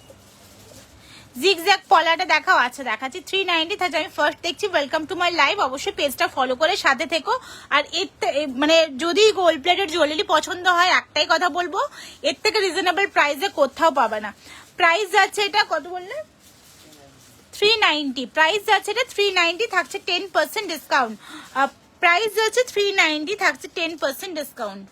জিগজ্যাগ পলাটা দেখাও, আচ্ছা দেখাচ্ছি, 390 থাকছে। আমি ফার্স্ট দেখছি, ওয়েলকাম টু মাই লাইভ, অবশ্যই পেজটা ফলো করে সাথে থেকো। আর এর মানে যদি গোল্ড প্লেটেড জুয়েলারি পছন্দ হয় একটাই কথা বলবো, এর থেকে রিজনেবল প্রাইসে কোথাও পাবে না। প্রাইস যাচ্ছে এটা কত বললে? 390 প্রাইস যাচ্ছে, এটা 390 থাকছে 10% ডিসকাউন্ট। প্রাইস যাচ্ছে 390 থাকছে 10% ডিসকাউন্ট।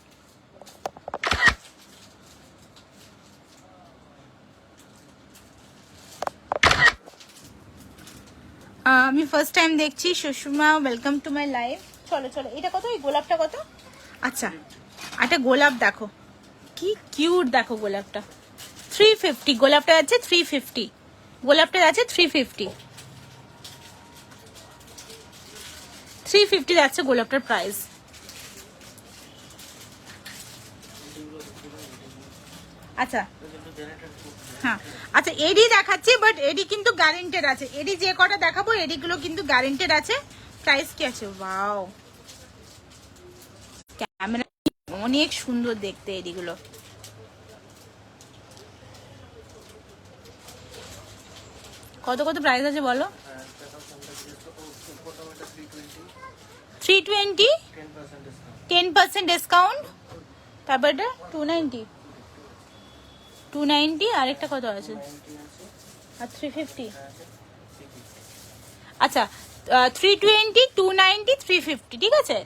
আমি ফার্স্ট টাইম দেখছি। Sushma welcome to my live. চলো চলো, এটা কত? এই গোলাপটা কত? আচ্ছা একটা গোলাপ দেখো কি কিউট, দেখো গোলাপটা 350, গোলাপটা আছে 350, গোলাপটা আছে 350, 350 যাচ্ছে গোলাপটার প্রাইস। আচ্ছা হ্যাঁ আচ্ছা এডি দেখাচ্ছি, বাট এডি কিন্তু গ্যারেন্টেড আছে, এডি যে কটা দেখাবো এডিগুলো কিন্তু গ্যারেন্টেড আছে। প্রাইস কি আছে? ওয়াও ক্যামেরা অনেক সুন্দর দেখতে এডিগুলো। কত কত প্রাইস আছে বলো? 320, 10% ডিসকাউন্ট। তারপর এটা 290, 290, আরেকটা কত আছে? আর 350। আচ্ছা 320, 290, 350, ঠিক আছে।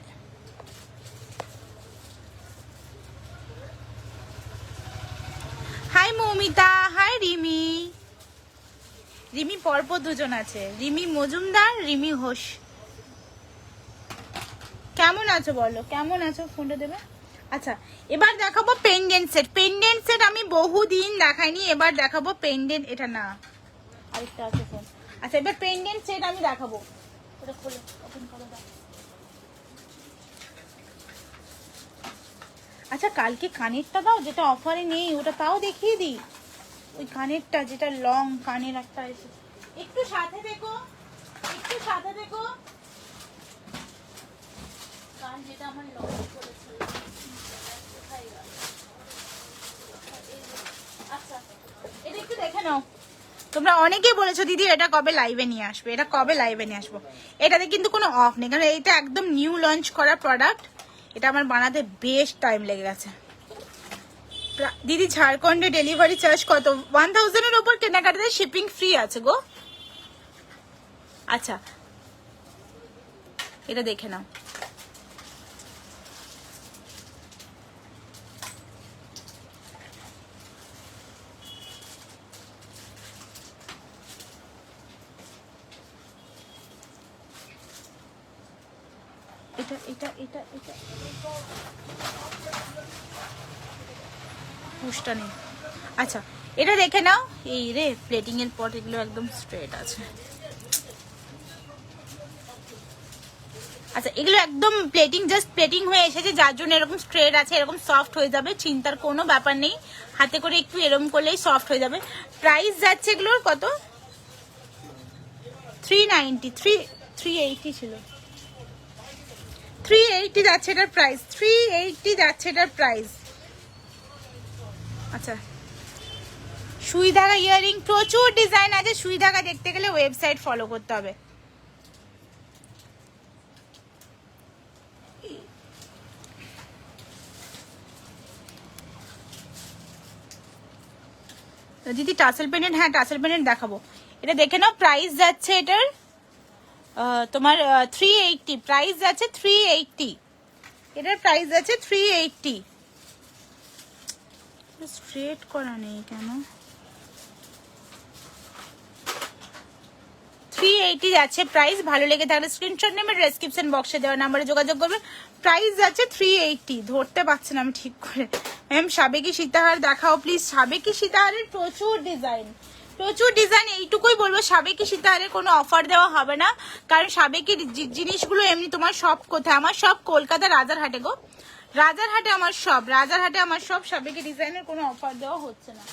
Hi Moumita, hi Rimi. রিমি পরপর দুজন আছে, রিমি মজুমদার, রিমি ঘোষ। কেমন আছো বলো, কেমন আছো? ফোনটা দেবে। আচ্ছা এবার দেখাবো পেন্ডেন্ট সেট। পেন্ডেন্ট সেট আমি বহুদিন দেখাইনি, এবার দেখাবো পেন্ডেন্ট। এটা না, আরেকটা আছে ফোন। আচ্ছা এবার পেন্ডেন্ট সেট আমি দেখাবো। ওটা খোলো, ওপেন করো দাও। আচ্ছা কালকে কানেরটা দাও, যেটা অফারে নেই ওটা তাও দেখিয়ে দিই। ওই কানেরটা যেটা লং কানের একটা এসে, একটু সাথে দেখো, একটু সাথে দেখো। কান যেটা আমার লং করেছিল। আচ্ছা এটা একটু দেখে নাও। তোমরা অনেকেই বলেছো দিদি এটা কবে লাইভে নিয়ে আসবে, এটা কবে লাইভে নিয়ে আসবো। এটাতে কিন্তু কোনো অফ নেই, কারণ এটা একদম নিউ লঞ্চ করা প্রোডাক্ট। এটা আমার বানাতে বেশ টাইম লেগে গেছে। দিদি ঝাড়খণ্ডে ডেলিভারি চার্জ কত? 1000 এর উপর কেনাকাটাতে শিপিং ফ্রি আছে গো। আচ্ছা এটা দেখে নাও। এটা এটা এটা এটা পুষটা নেই। আচ্ছা এটা দেখে নাও। এই রে প্লেটিং এর পর এগুলো একদম স্ট্রেট আছে। আচ্ছা এগুলো একদম প্লেটিং, জাস্ট প্লেটিং হয়ে এসেছে, যার জন্য এরকম স্ট্রেট আছে, এরকম সফট হয়ে যাবে, চিন্তার কোনো ব্যাপার নেই। হাতে করে একটু এরকম করলেই সফট হয়ে যাবে। প্রাইস যাচ্ছে এগুলোর কত? 390, 380 ছিল, 380 যাচ্ছে এটার প্রাইস, 380 যাচ্ছে এটার প্রাইস। আচ্ছা, সুই ধাগা ইয়ারিং প্রচুর ডিজাইন আছে। সুই ধাগা দেখতে গেলে ওয়েবসাইট ফলো করতে হবে। দিদি টাসেল পেন্ডেন্ট, হ্যাঁ টাসেল পেন্ডেন্ট দেখাবো। এটা দেখে নাও, প্রাইস যাচ্ছে এটার তোমার 380, প্রাইস যাচ্ছে 380, এটার প্রাইস যাচ্ছে 380। স্ট্রেট করা নেই কেন? 380 যাচ্ছে প্রাইস। ভালো লেগে থাকলে স্ক্রিনশট নেবে, ডেসক্রিপশন বক্সে দেওয়া নাম্বারে যোগাযোগ করবে। প্রাইস যাচ্ছে 380। ধরতে পারছি না আমি ঠিক করে। ম্যাম সাবেকি সীতাহার দেখাও প্লিজ। সাবেকি সীতাহারের প্রচুর ডিজাইন, প্রচুর ডিজাইন। এইটুকুই বলবো, সাবেকি সীতাহারের কোনো অফার দেওয়া হবে না, কারণ সাবেকি জিনিসগুলো এমনি তোমার সব কোথায়? আমার সব কলকাতা রাজারহাটে গো, রাজারহাটে আমার সব, রাজারহাটে আমার সব। সাবেকি ডিজাইনের কোনো অফার দেওয়া হচ্ছে না।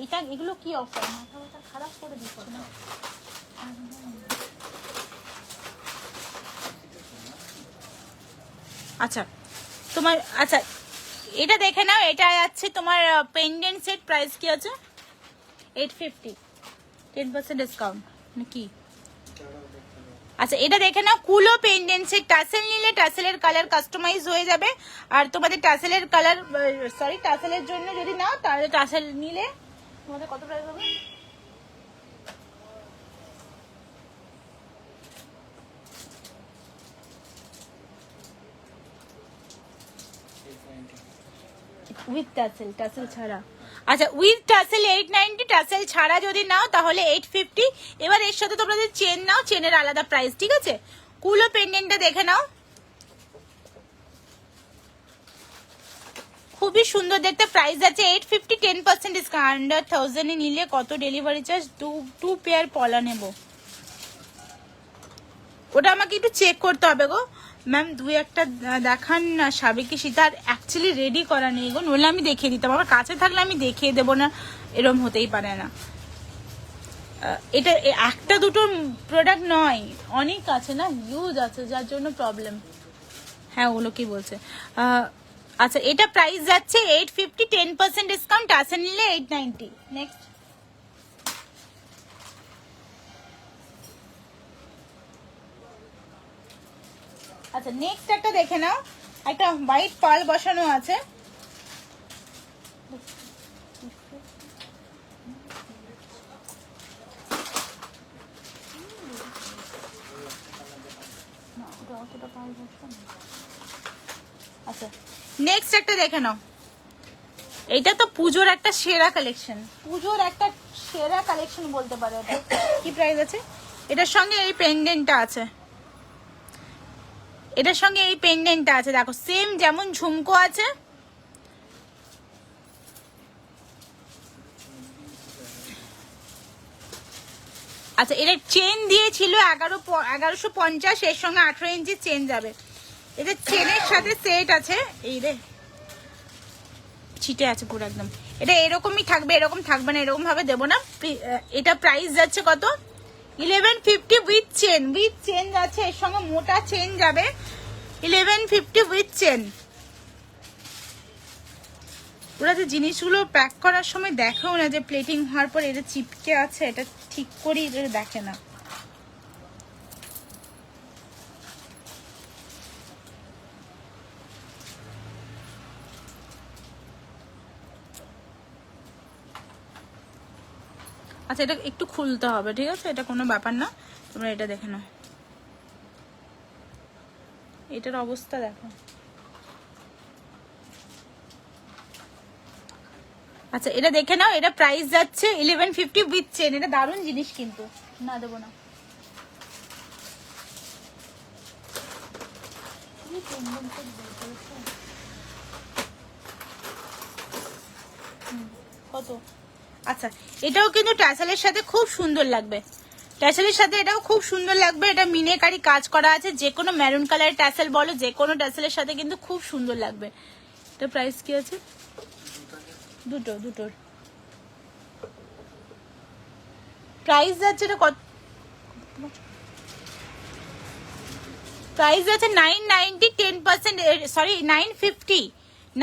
এটা এগুলো কি অফার? মাথা ব্যথা খারাপ করে দিচ্ছে না। আচ্ছা তোমার, আচ্ছা এটা দেখে নাও, এটা যাচ্ছে তোমার পেন্ডেন্ট সেট। প্রাইস কি আছে? 850, 10% ডিসকাউন্ট নাকি? আচ্ছা এটা দেখে নাও, কুলো পেন্ডেন্ট সেট। টাসেল নিলে টাসেলের কালার কাস্টমাইজ হয়ে যাবে। আর তোমাদের টাসেলের কালার, সরি টাসেলের জন্য যদি নাও তাহলে টাসেল নিলে তোমাদের কত প্রাইস হবে? উইথ টাসেল, টাসেল ছাড়া। আচ্ছা উইথ টাসেল 890, টাসেল ছাড়া যদি নাও তাহলে 850। এবার এর সাথে তোমরা যদি চেন নাও, চেনের আলাদা প্রাইস, ঠিক আছে? কুলো পেন্ডেন্টটা দেখে নাও, খুবই সুন্দর দেখতে। প্রাইস আছে 850, 10% ডিসকাউন্ট। আন্ডার 1000 নিলে কত ডেলিভারি চার্জ? টু পেয়ার পলা নেব। ওটা আমাকে একটু চেক করতে হবে গো ম্যাম। দুই একটা দেখান না সাবেকি সীতার। অ্যাকচুয়ালি রেডি করা নেই গো, নইলে আমি দেখিয়ে দিতাম। আমার কাছে থাকলে আমি দেখিয়ে দেবো না, এরম হতেই পারে না। এটা একটা দুটো প্রোডাক্ট নয়, অনেক আছে না, হিউজ আছে, যার জন্য প্রবলেম। হ্যাঁ ওগুলো কি বলছে? আচ্ছা এটা প্রাইস যাচ্ছে 850, 10% ডিসকাউন্ট। টাসেল নিলে 890। নেক্সট, আচ্ছা নেক্সট একটা দেখে নাও, একটা হোয়াইট পার্ল বসানো আছে। আচ্ছা নেক্সট একটা দেখে নাও, এটা তো পুজোর একটা সেরা কালেকশন, পুজোর একটা সেরা কালেকশন বলতে পারো। এটা কি প্রাইস আছে? এটার সঙ্গে এই পেন্ডেন্টটা আছে, এটার সঙ্গে এই পেন্ডেন্টটা আছে। দেখো সেম যেমন ঝুমকো আছে, আচ্ছা এটা চেন দিয়েছিল 1150, এর সঙ্গে 18 ইঞ্চি চেন যাবে। এটা চেনের সাথে সেট আছে। এই রে ছিটে আছে পুরো একদম। এটা এরকমই থাকবে, এরকম থাকবে না, এরকম ভাবে দেবো না। এটা প্রাইস যাচ্ছে কত? 1150 উইথ চেন, উইথ চেন যাচ্ছে, এর সঙ্গে মোটা চেন যাবে। 1150 উইথ চেন। ওরা যে জিনিসগুলো প্যাক করার সময় দেখেও না যে প্লেটিং হওয়ার পর এটা চিপকে আছে, এটা ঠিক করে এটা দেখে না। আচ্ছা এটা একটু খুলতে হবে, ঠিক আছে? এটা কোনো ব্যাপার না, তোমরা এটা দেখে নাও। এটার অবস্থা দেখো। আচ্ছা এটা দেখে নাও, এটা প্রাইস যাচ্ছে 1150 উইথ চেন। এটা দারুণ জিনিস কিন্তু, না দেবো না। কত? আচ্ছা এটাও কিন্তু ট্যাসেলের সাথে খুব সুন্দর লাগবে, ট্যাসেলের সাথে এটাও খুব সুন্দর লাগবে। এটা মিনেকারি কাজ করা আছে, যে কোনো মেরুন কালারের ট্যাসেল বলো, যে কোনো ট্যাসেলের সাথে কিন্তু খুব সুন্দর লাগবে। এটা প্রাইস কি আছে? দুটোর প্রাইস যাচ্ছে, এটা কত প্রাইস যাচ্ছে? 990, 10%, সরি 950,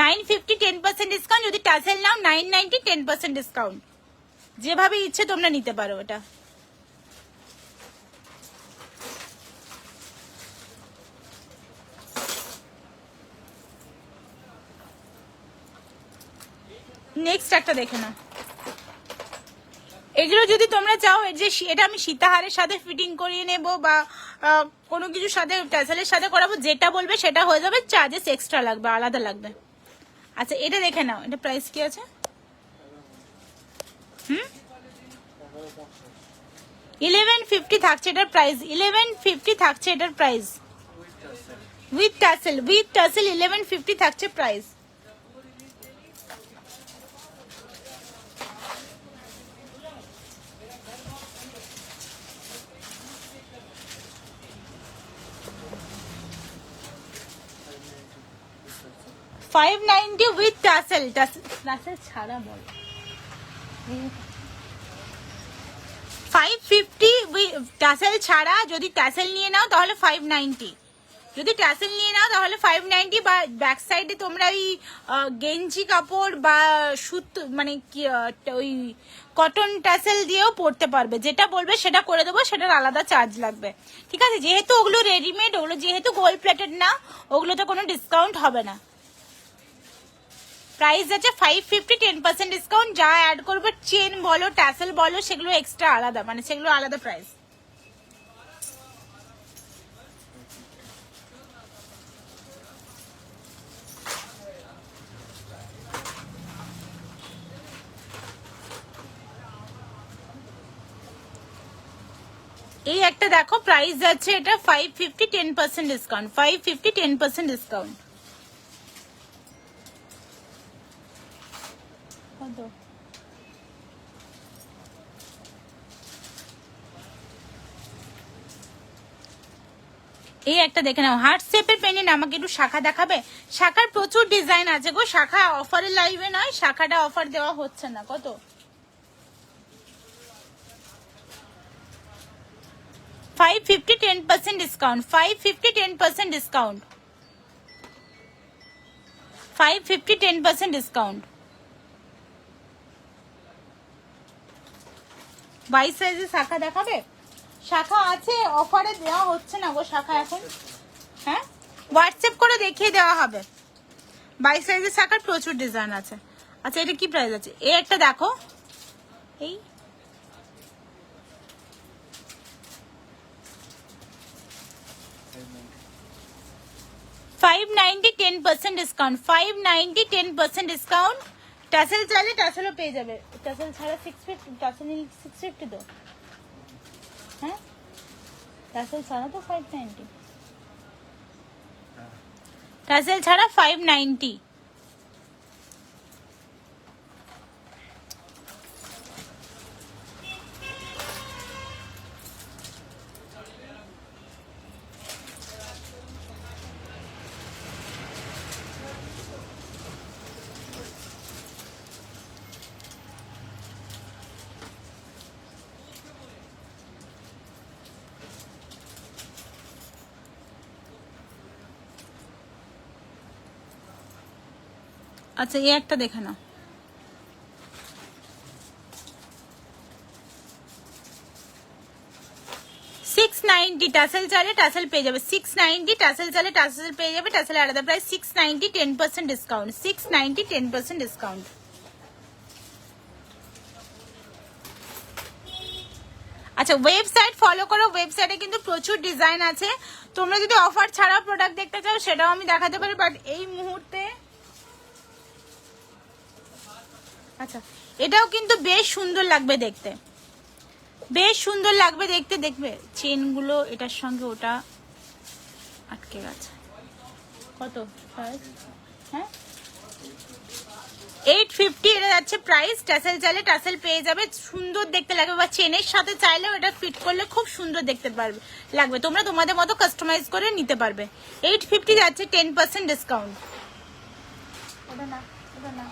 950 10% ডিসকাউন্ট, যদি টাসেল নাও 990 10% ডিসকাউন্ট। যেভাবে ইচ্ছে তোমরা নিতে পারো এটা। নেক্সট একটা দেখে নাও। এগুলো যদি তোমরা চাও যে এটা আমি সীতাহারের সাথে ফিটিং করিয়ে নেব বা কোনো কিছুর সাথে ট্যাসেলের সাথে করাবো, যেটা বলবে সেটা হয়ে যাবে, চার্জেস এক্সট্রা লাগবে, আলাদা লাগবে। আচ্ছা এটা দেখে নাও, এটা প্রাইস কি আছে? 1150 থাকছে এটার প্রাইস, 1150 থাকছে এটার প্রাইস উইথ টাসেল, 1150 থাকছে প্রাইস। $590 উইথ টাসেল, টাসেল ছাড়া বল। 550 টাসেল ছাড়া, যদি টাসেল নিয়ে নাও তাহলে 590, যদি টাসেল নিয়ে নাও তাহলে 590, বা ব্যাক সাইডে তোমরা ওই গেঞ্জি কাপড় বা সুতো মানে কি ওই কটন টাসেল দিয়েও পরতে পারবে, যেটা বলবে সেটা করে দেবো, সেটার আলাদা চার্জ লাগবে, ঠিক আছে? যেহেতু ওগুলো রেডিমেড, ওগুলো যেহেতু গোল্ড প্লেটেড না, ওগুলোতে কোনো ডিসকাউন্ট হবে না। প্রাইস আছে 550 10% ডিসকাউন্ট, যা অ্যাড করবে চেন বলো ট্যাসেল বলো সেগুলো এক্সট্রা আলাদা, মানে সেগুলো আলাদা প্রাইস। এই একটা দেখো, প্রাইস আছে এটা 550 10% ডিসকাউন্ট, 550 10% ডিসকাউন্ট। এই একটা দেখে নাও, হার্ট শেপের পেন্ডেন্ট। আমাকে একটু শাখা দেখাবে? শাখার প্রচুর ডিজাইন আছে গো, শাখা অফারের লাইভে নয়, শাখাটা অফার দেওয়া হচ্ছে না। কত? 550 10% ডিসকাউন্ট, 550 10% ডিসকাউন্ট, 550 10% ডিসকাউন্ট। 22 সাইজের শাখা দেখাবে? শাখা আছে, অফারে দেওয়া হচ্ছে না গো শাখা এখন। হ্যাঁ, হোয়াটসঅ্যাপ করে দেখিয়ে দেওয়া হবে। 22 সাইজের শাখার প্রচুর ডিজাইন আছে। আচ্ছা এটা কি প্রাইস আছে? এই একটা দেখো, এই $590 10% ডিসকাউন্ট, 590 10% ডিসকাউন্ট। টাসেল চাইলে টাসেলও পেয়ে যাবে, টাসেল ছাড়া 650, টাসেল 650 তো। হ্যাঁ, টাসেল ছাড়া তো 590, টাসেল ছাড়া 590। আচ্ছা এই একটা দেখে নাও, 690, টাসেল চাইলে টাসেল পেয়ে যাবে, 690, টাসেল চাইলে টাসেল পেয়ে যাবে, টাসেল আলাদা প্রাইস 690 10% ডিসকাউন্ট, 690 10% ডিসকাউন্ট। আচ্ছা ওয়েবসাইট ফলো করো, ওয়েবসাইটে কিন্তু প্রচুর ডিজাইন আছে। তোমরা যদি অফার ছাড়া প্রোডাক্ট দেখতে চাও সেটাও আমি দেখাতে পারি, বাট এই মুহূর্তে আচ্ছা এটাও কিন্তু বেশ সুন্দর লাগবে দেখতে, বেশ সুন্দর লাগবে দেখতে। দেখবে চেনগুলো এটার সঙ্গে ওটা আটকে গেছে। কত প্রাইস? হ্যাঁ 850 এটা যাচ্ছে প্রাইস। টাসেল চাইলে টাসেল পেয়ে যাবে, সুন্দর দেখতে লাগবে, বা চেনের সাথে চাইলেও এটা ফিট করলে খুব সুন্দর দেখতে পারবে লাগবে। তোমরা তোমাদের মতো কাস্টমাইজ করে নিতে পারবে। 850 যাচ্ছে 10% ডিসকাউন্ট। ওটা না, ওটা না,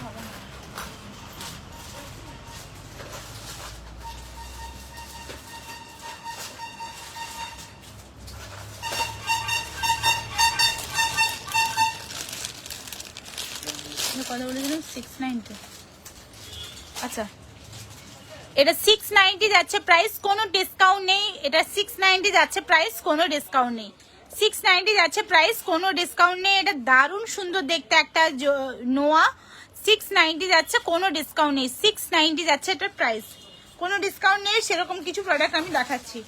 হবে না। কথা বলেছিলাম 690। আচ্ছা এটা 690 যাচ্ছে প্রাইস, কোনো ডিসকাউন্ট নেই। এটা 690 যাচ্ছে প্রাইস, কোনো ডিসকাউন্ট নেই। 690 যাচ্ছে প্রাইস, কোনো ডিসকাউন্ট নেই। এটা দারুণ সুন্দর দেখতে একটা নোয়া। 690 যাচ্ছে, কোনো ডিসকাউন্ট নেই। 690 যাচ্ছে এটার প্রাইস, কোনো ডিসকাউন্ট নেই। সেরকম কিছু প্রোডাক্ট আমি দেখাচ্ছি।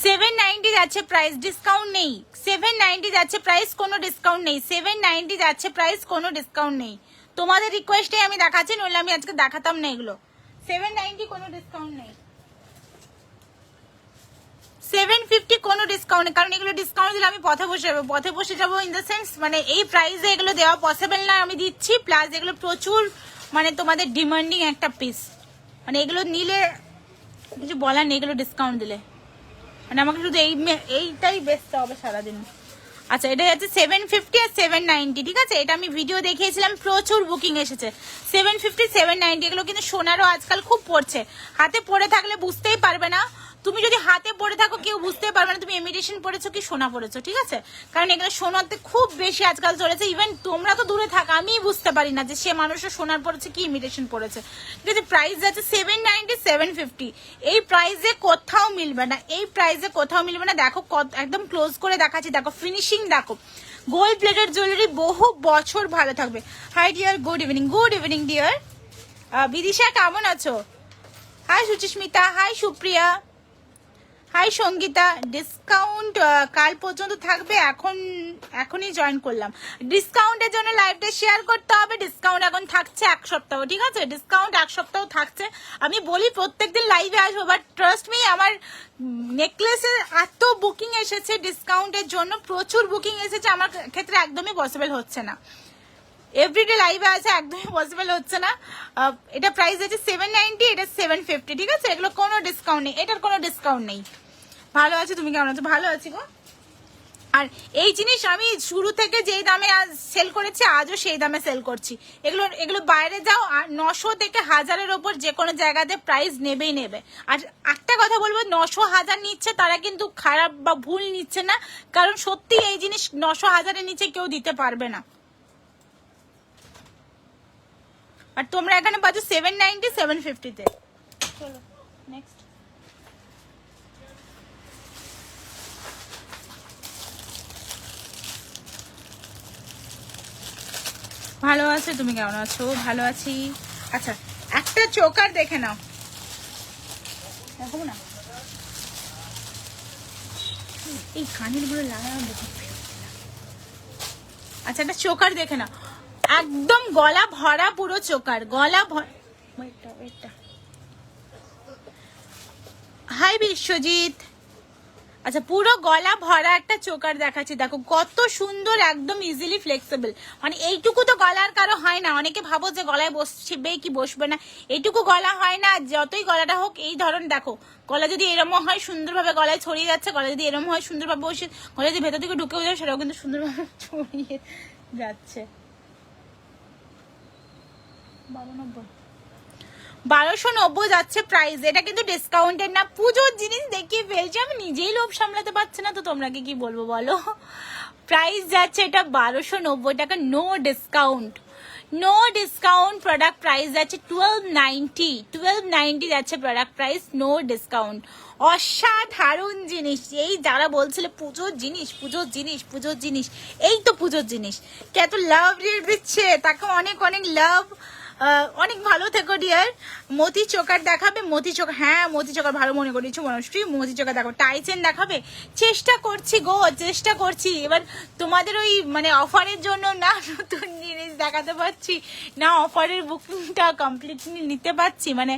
790 যাচ্ছে প্রাইস, ডিসকাউন্ট নেই। 790 যাচ্ছে প্রাইস, কোনো ডিসকাউন্ট নেই। 790 যাচ্ছে প্রাইস, কোনো ডিসকাউন্ট নেই। তোমাদের রিকোয়েস্টে আমি দেখাচ্ছি, নইলে আমি আজকে দেখাতাম না এগুলো। 790 কোনো ডিসকাউন্ট নেই। 750 কোনো ডিসকাউন্ট নেই, কারণ এগুলো ডিসকাউন্ট দিলে আমি পথে বসে যাবো। পথে বসে যাবো ইন দ্য সেন্স মানে এই প্রাইসে এগুলো দেওয়া পসিবল না, আমি দিচ্ছি। প্লাস এগুলো প্রচুর মানে তোমাদের ডিমান্ডিং একটা পিস, মানে এগুলো নিলে কিছু বলার নেই, এগুলো ডিসকাউন্ট দিলে মানে আমাকে শুধু এইটাই বেচতে হবে সারাদিন। আচ্ছা এটা হচ্ছে 750 আর 790, ঠিক আছে? এটা আমি ভিডিও দেখিয়েছিলাম, প্রচুর বুকিং এসেছে। 750 790 এগুলো কিন্তু সোনারও আজকাল খুব পড়ছে। হাতে পরে থাকলে বুঝতেই পারবে না। তুমি যদি হাতে পরে থাকো কেউ বুঝতেই পারবে না তুমি ইমিটেশন পরেছো কি সোনা পরেছো, ঠিক আছে? কারণ এগুলো সোনাতে খুব বেশি আজকাল চলেছে। ইভেন তোমরা তো দূরে থাকো, আমিই বুঝতে পারি না যে সে মানুষও সোনার পরেছে কি ইমিটেশন পরেছে, ঠিক আছে? প্রাইস যাচ্ছে 790 750। এই প্রাইসে কোথাও মিলবে না, এই প্রাইসে কোথাও মিলবে না। দেখো একদম ক্লোজ করে দেখাচ্ছি, দেখো ফিনিশিং দেখো। গোল্ড প্লেটেড জুয়েলারি বহু বছর ভালো থাকবে। Hi dear, good evening. Good evening dear. Bidisha কেমন আছো? Hi Suchismita, hi Supriya, hi Sangeeta. Discount কাল পর্যন্ত থাকবে, এখনই জয়েন করলাম। ডিসকাউন্টের জন্য লাইভটা শেয়ার করতে হবে। ডিসকাউন্ট এখন থাকছে 1 সপ্তাহ, ঠিক আছে? ডিসকাউন্ট 1 সপ্তাহ থাকছে। আমি বলি প্রত্যেকদিন লাইভে আসবো, বাট ট্রাস্ট মি আমার নেকলেসের এত বুকিং এসেছে ডিসকাউন্টের জন্য, প্রচুর বুকিং এসেছে, আমার ক্ষেত্রে একদমই পসিবল হচ্ছে না। এভরিডে লাইভে আছে, একদমই পসিবল হচ্ছে না। এটা প্রাইস আছে 790, এটা 750, ঠিক আছে? এগুলো কোনো ডিসকাউন্ট নেই, এটার কোনো ডিসকাউন্ট নেই। ভালো আছো, তুমি কেমন আছো? ভালো আছি গো। আর এই জিনিস আমি শুরু থেকে যেই দামে সেল করেছি আজও সেই দামে সেল করছি। এগুলো বাইরে যাও আর 900 থেকে 1000-এর ওপর যে কোনো জায়গাতে প্রাইস নেবেই নেবে। আর একটা কথা বলবো, 900 1000 নিচ্ছে তারা কিন্তু খারাপ বা ভুল নিচ্ছে না, কারণ সত্যি এই জিনিস 900 1000-এর নিচে কেউ দিতে পারবে না। আর তোমরা এখানে পাচ্ছ 790 750-তে। চলো নেক্সট। ভালো আছে, তুমি কেমন আছো? ভালো আছি। আচ্ছা একটা চোকার দেখে নাও, দেখো না এই কানের গুলো লাগানো। আচ্ছা একটা চোকার দেখে নাও, একদম গলা ভরা, পুরো চোকার গলা ভরা। হাই বিশ্বজিৎ। আচ্ছা পুরো গলা ভরা একটা চোকার দেখাচ্ছি, দেখো কত সুন্দর, একদম ইজিলি ফ্লেক্সিবল। মানে এইটুকু তো গলার কারো হয় না, অনেকে ভাবো যে গলায় বসবে কি বসবে না, এইটুকু গলা হয় না। যতই গলাটা হোক এই ধরন দেখো, গলা যদি এরম হয় সুন্দরভাবে গলায় ছড়িয়ে যাচ্ছে, গলা যদি এরম হয় সুন্দরভাবে বসে, গলা যদি ভেতর থেকে ঢুকেও যায় সেটাও কিন্তু সুন্দরভাবে ছড়িয়ে যাচ্ছে। 1290 যাচ্ছে প্রাইস। এটা কিন্তু ডিসকাউন্টের না, পুজোর জিনিস দেখিয়ে ফেলছি, আমি নিজেই লোভ সামলাতে পারছি না, তো তোমরাকে কি বলবো বলো। প্রাইস যাচ্ছে এটা 1290 টাকা, no discount. No discount product price যাচ্ছে 1290 যাচ্ছে প্রোডাক্ট প্রাইস, নো ডিসকাউন্ট। অসাধারণ জিনিস। এই যারা বলছিল পুজোর জিনিস পুজোর জিনিস পুজোর জিনিস, এই তো পুজোর জিনিস। কে এত লাভ রেট দিচ্ছে তাকে অনেক অনেক লাভ। অনেক ভালো থেকো ডিয়ার। মতি চোকার দেখাবে? মতি চোকার, হ্যাঁ মতি চোকার ভালো মনে করেছো মনশ্রী, মতি চোকার দেখো। টাইচেন দেখাবে? চেষ্টা করছি গো, চেষ্টা করছি। এবার তোমাদের ওই মানে অফারের জন্য না নতুন জিনিস দেখাতে পারছি না, অফারের বুকিংটা কমপ্লিটলি নিতে পারছি, মানে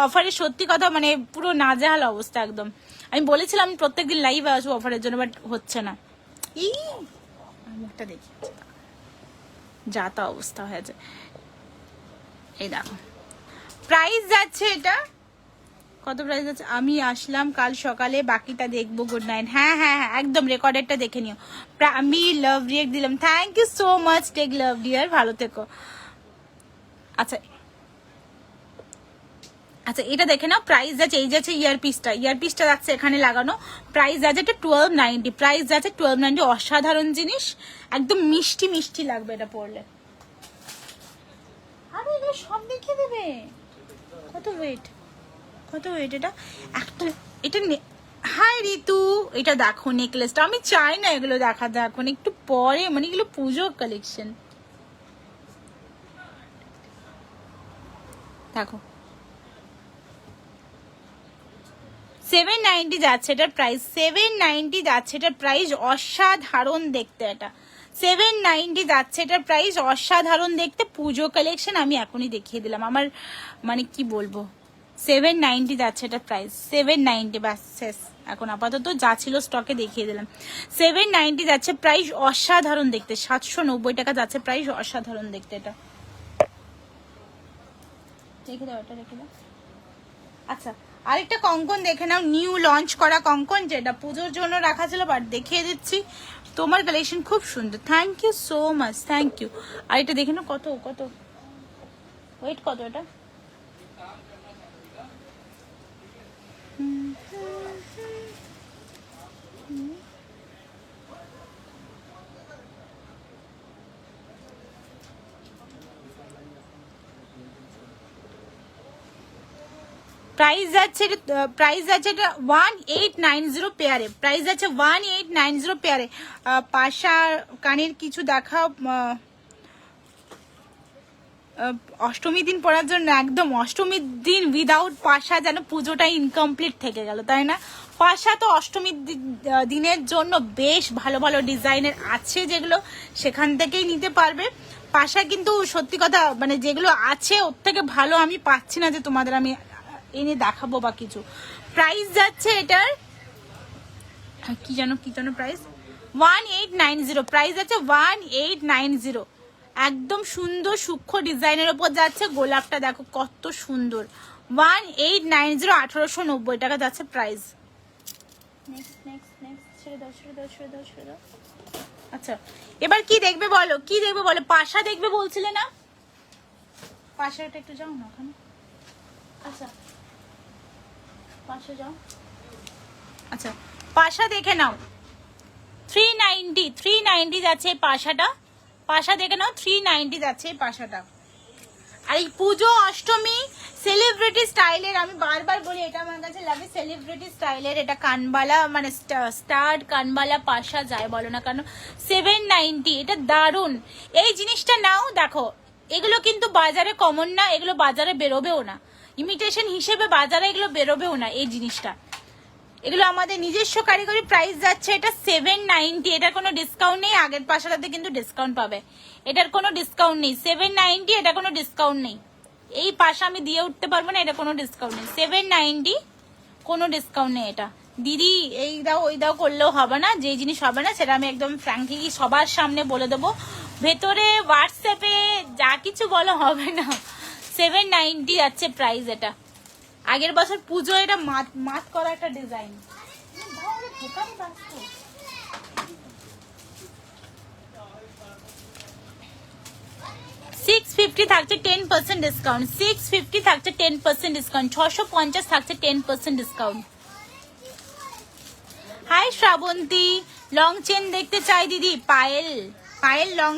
অফারের সত্যি কথা মানে পুরো নাজেহাল অবস্থা একদম। আমি বলেছিলাম প্রত্যেকদিন লাইভে আসবো অফারের জন্য, বাট হচ্ছে না। এই মুখটা দেখি যা তা অবস্থা হয়েছে। এই দেখো প্রাইস যাচ্ছে এটা কত প্রাইস যাচ্ছে, আমি আসলাম কাল সকালে, বাকিটা দেখবো। Good night. হ্যাঁ হ্যাঁ হ্যাঁ একদম রেকর্ডেরটা দেখে নিও। আমি লাভ রিয়েক্ট দিলাম, thank you so much, take love dear, ভালো থেকো। আচ্ছা আচ্ছা এটা দেখে নাও, প্রাইস যাচ্ছে এই যাচ্ছে ইয়ারপিসটা যাচ্ছে এখানে লাগানো, প্রাইস আছে এটা 1290, প্রাইস আছে 1290। অসাধারণ জিনিস, একদম মিষ্টি মিষ্টি লাগবে এটা পরলে। আরে এগুলো সব দেখিয়ে দেবে। কত ওয়েট এটা একটা, এটা হাই ঋতু, এটা দেখো নেকলেসটা, আমি চাই না এগুলো দেখাতে এখন, একটু পরে, মানে এগুলো পুজোর কালেকশন। দেখো 790 যাচ্ছে এটার প্রাইস, 790 যাচ্ছে এটার প্রাইস, অসাধারণ দেখতে এটা। 790 যাচ্ছে এটার প্রাইস, অসাধারণ দেখতে, পুজো কালেকশন আমি এখনই দেখিয়ে দিলাম। আমার মানে কি বলবো, 790 যাচ্ছে এটার প্রাইস, 790 ব্যাস শেষ। এখন আপাতত যা ছিল স্টকে দেখিয়ে দিলাম। 790 যাচ্ছে প্রাইস, অসাধারণ দেখতে। 790 টাকা যাচ্ছে প্রাইস, অসাধারণ দেখতে এটা। রেখে দাও, এটা রেখে দাও। আচ্ছা আরেকটা কঙ্কন দেখে নাও, নিউ লঞ্চ করা কঙ্কন, যেটা পুজোর জন্য রাখা ছিল, বাট দেখিয়ে দিচ্ছি। তোমার কালেকশন খুব সুন্দর, thank you so much, thank you. আর এটা দেখে নাও, কত ওয়েট কত এটা, প্রাইস যাচ্ছে এটা 1890 পেয়ারে, প্রাইস আছে 1890 পেয়ারে। পাশা কানের কিছু দেখাও, অষ্টমী দিন পড়ার জন্য একদম, অষ্টমীর দিন উইদাউট পাশা যেন পুজোটা ইনকমপ্লিট থেকে গেল, তাই না? পাশা তো অষ্টমীর দিনের জন্য বেশ ভালো ভালো ডিজাইনের আছে, যেগুলো সেখান থেকেই নিতে পারবে। পাশা কিন্তু সত্যি কথা, মানে যেগুলো আছে ওর থেকে ভালো আমি পাচ্ছি না যে তোমাদের আমি এনে দেখাবো বা কিছু। প্রাইস যাচ্ছে এটার কি জানো প্রাইস 1890, প্রাইস আছে 1890। একদম সুন্দর সূক্ষ্ম ডিজাইনের উপর যাচ্ছে, গোলাপটা দেখো কত সুন্দর। 1890, 1890 টাকা যাচ্ছে প্রাইস। নেক্সট ছেড়ে দাও। আচ্ছা এবার কি দেখবে বলো, পাশা দেখবে বলছিলে না, পাশাটা একটু যাও না ওখানে। আচ্ছা পাশা যাও। আচ্ছা পাশা দেখে নাও, 390 যাচ্ছে এই পাশাটা। পাশা দেখে নাও, 390 যাচ্ছে এই পাশাটা। আর এই পুজো অষ্টমী সেলিব্রিটি স্টাইলের, আমি বারবার বলি এটা আমার কাছে লাগে সেলিব্রিটি স্টাইলের। এটা কানবালা, মানে স্টার্ট কানবালা পাশা যায় বলো না কেন, 790, এটা দারুণ। এই জিনিসটা নাও, দেখো এগুলো কিন্তু বাজারে কমন না, এগুলো বাজারে বেরোবেও না, ইমিটেশন হিসেবে বাজারে এগুলো বেরোবেও না এই জিনিসটা। এগুলো আমাদের নিজস্ব কারিগরি। প্রাইস যাচ্ছে এটা 790, এটার কোনো ডিসকাউন্ট নেই। আগের পাশাটাতে কিন্তু ডিসকাউন্ট পাবে, এটার কোনো ডিসকাউন্ট নেই। 790, এটা কোনো ডিসকাউন্ট নেই। এই পাশা আমি দিয়ে উঠতে পারবো না, এটা কোনো ডিসকাউন্ট নেই। 790, কোনো ডিসকাউন্ট নেই এটা। দিদি এই দাও ওই দাও করলেও হবে না, যে জিনিস হবে না সেটা আমি একদম ফ্র্যাঙ্কলি সবার সামনে বলে দেবো, ভেতরে হোয়াটসঅ্যাপে যা কিছু বলো হবে না। 790 যাচ্ছে প্রাইস এটা। আগের বছর পুজো এটা মাত করা একটা ডিজাইন। 650 থাকছে 10% ডিসকাউন্ট, 650 থাকছে 10% ডিসকাউন্ট, 650 থাকছে 10% discount. Hi Shrabanti, long chain দেখতে চাই দিদি। পায়েল লং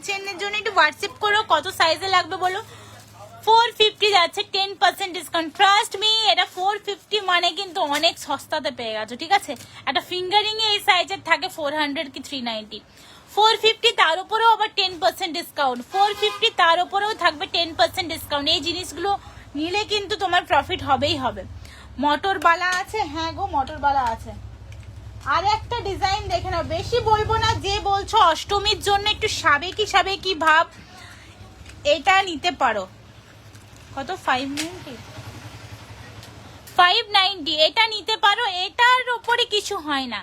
চেনের জন্য একটু হোয়াটসঅ্যাপ করো, কত সাইজে লাগবে বলো। 450 যাচ্ছে 10% ডিসকাউন্ট। ট্রাস্ট মি, এটা 450 মানে কিন্তু অনেক সস্তাতে পেয়ে গেছো, ঠিক আছে? একটা ফিঙ্গারিং এ এই সাইজের থাকে 400 কি 390, 450 তার উপরেও আবার 10% ডিসকাউন্ট, 450 তার উপরেও থাকবে 10% ডিসকাউন্ট। এই জিনিসগুলো নিলে কিন্তু তোমার প্রফিট হবেই হবে। মটর বালা আছে, হ্যাঁ গো মটর বালা আছে। আর একটা ডিজাইন দেখে নাও, বেশি বলবো না, যে বলছো অষ্টমীর জন্য একটু সাবেকি ভাব, এটা নিতে পারো। কত 590, এটা নিতে পারো। এটার ওপরে কিছু হয় না,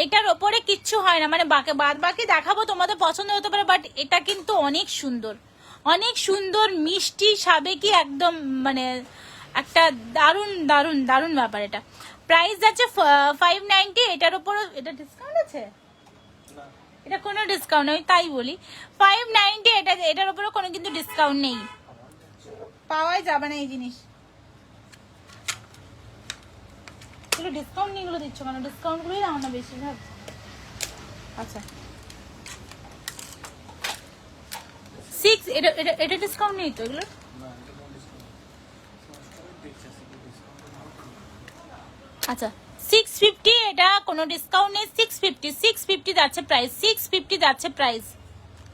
এটার ওপরে কিচ্ছু হয় না, মানে বাদ বাকি দেখাবো তোমাদের পছন্দ হতে পারে, বাট এটা কিন্তু অনেক সুন্দর মিষ্টি সাবেকি একদম, মানে একটা দারুণ ব্যাপার এটা। প্রাইস যাচ্ছে 590, এটার উপরও এটা ডিসকাউন্ট আছে, এটা কোনো ডিসকাউন্ট নেই, তাই বলি 590, এটার উপরও কোনো কিন্তু ডিসকাউন্ট নেই, পাওয়াই যাবে না এই জিনিস। এগুলো ডিসকাউন্ট নিয়ে এগুলো দিচ্ছ কেন? ডিসকাউন্টগুলোই দাও না বেশিরভাগ। আচ্ছা 6 এটা এটা এটা ডিসকাউন্ট নেই তো এগুলো? আচ্ছা 650, এটা কোনো ডিসকাউন্ট নেই। 650 যাচ্ছে প্রাইস, 650 যাচ্ছে প্রাইস।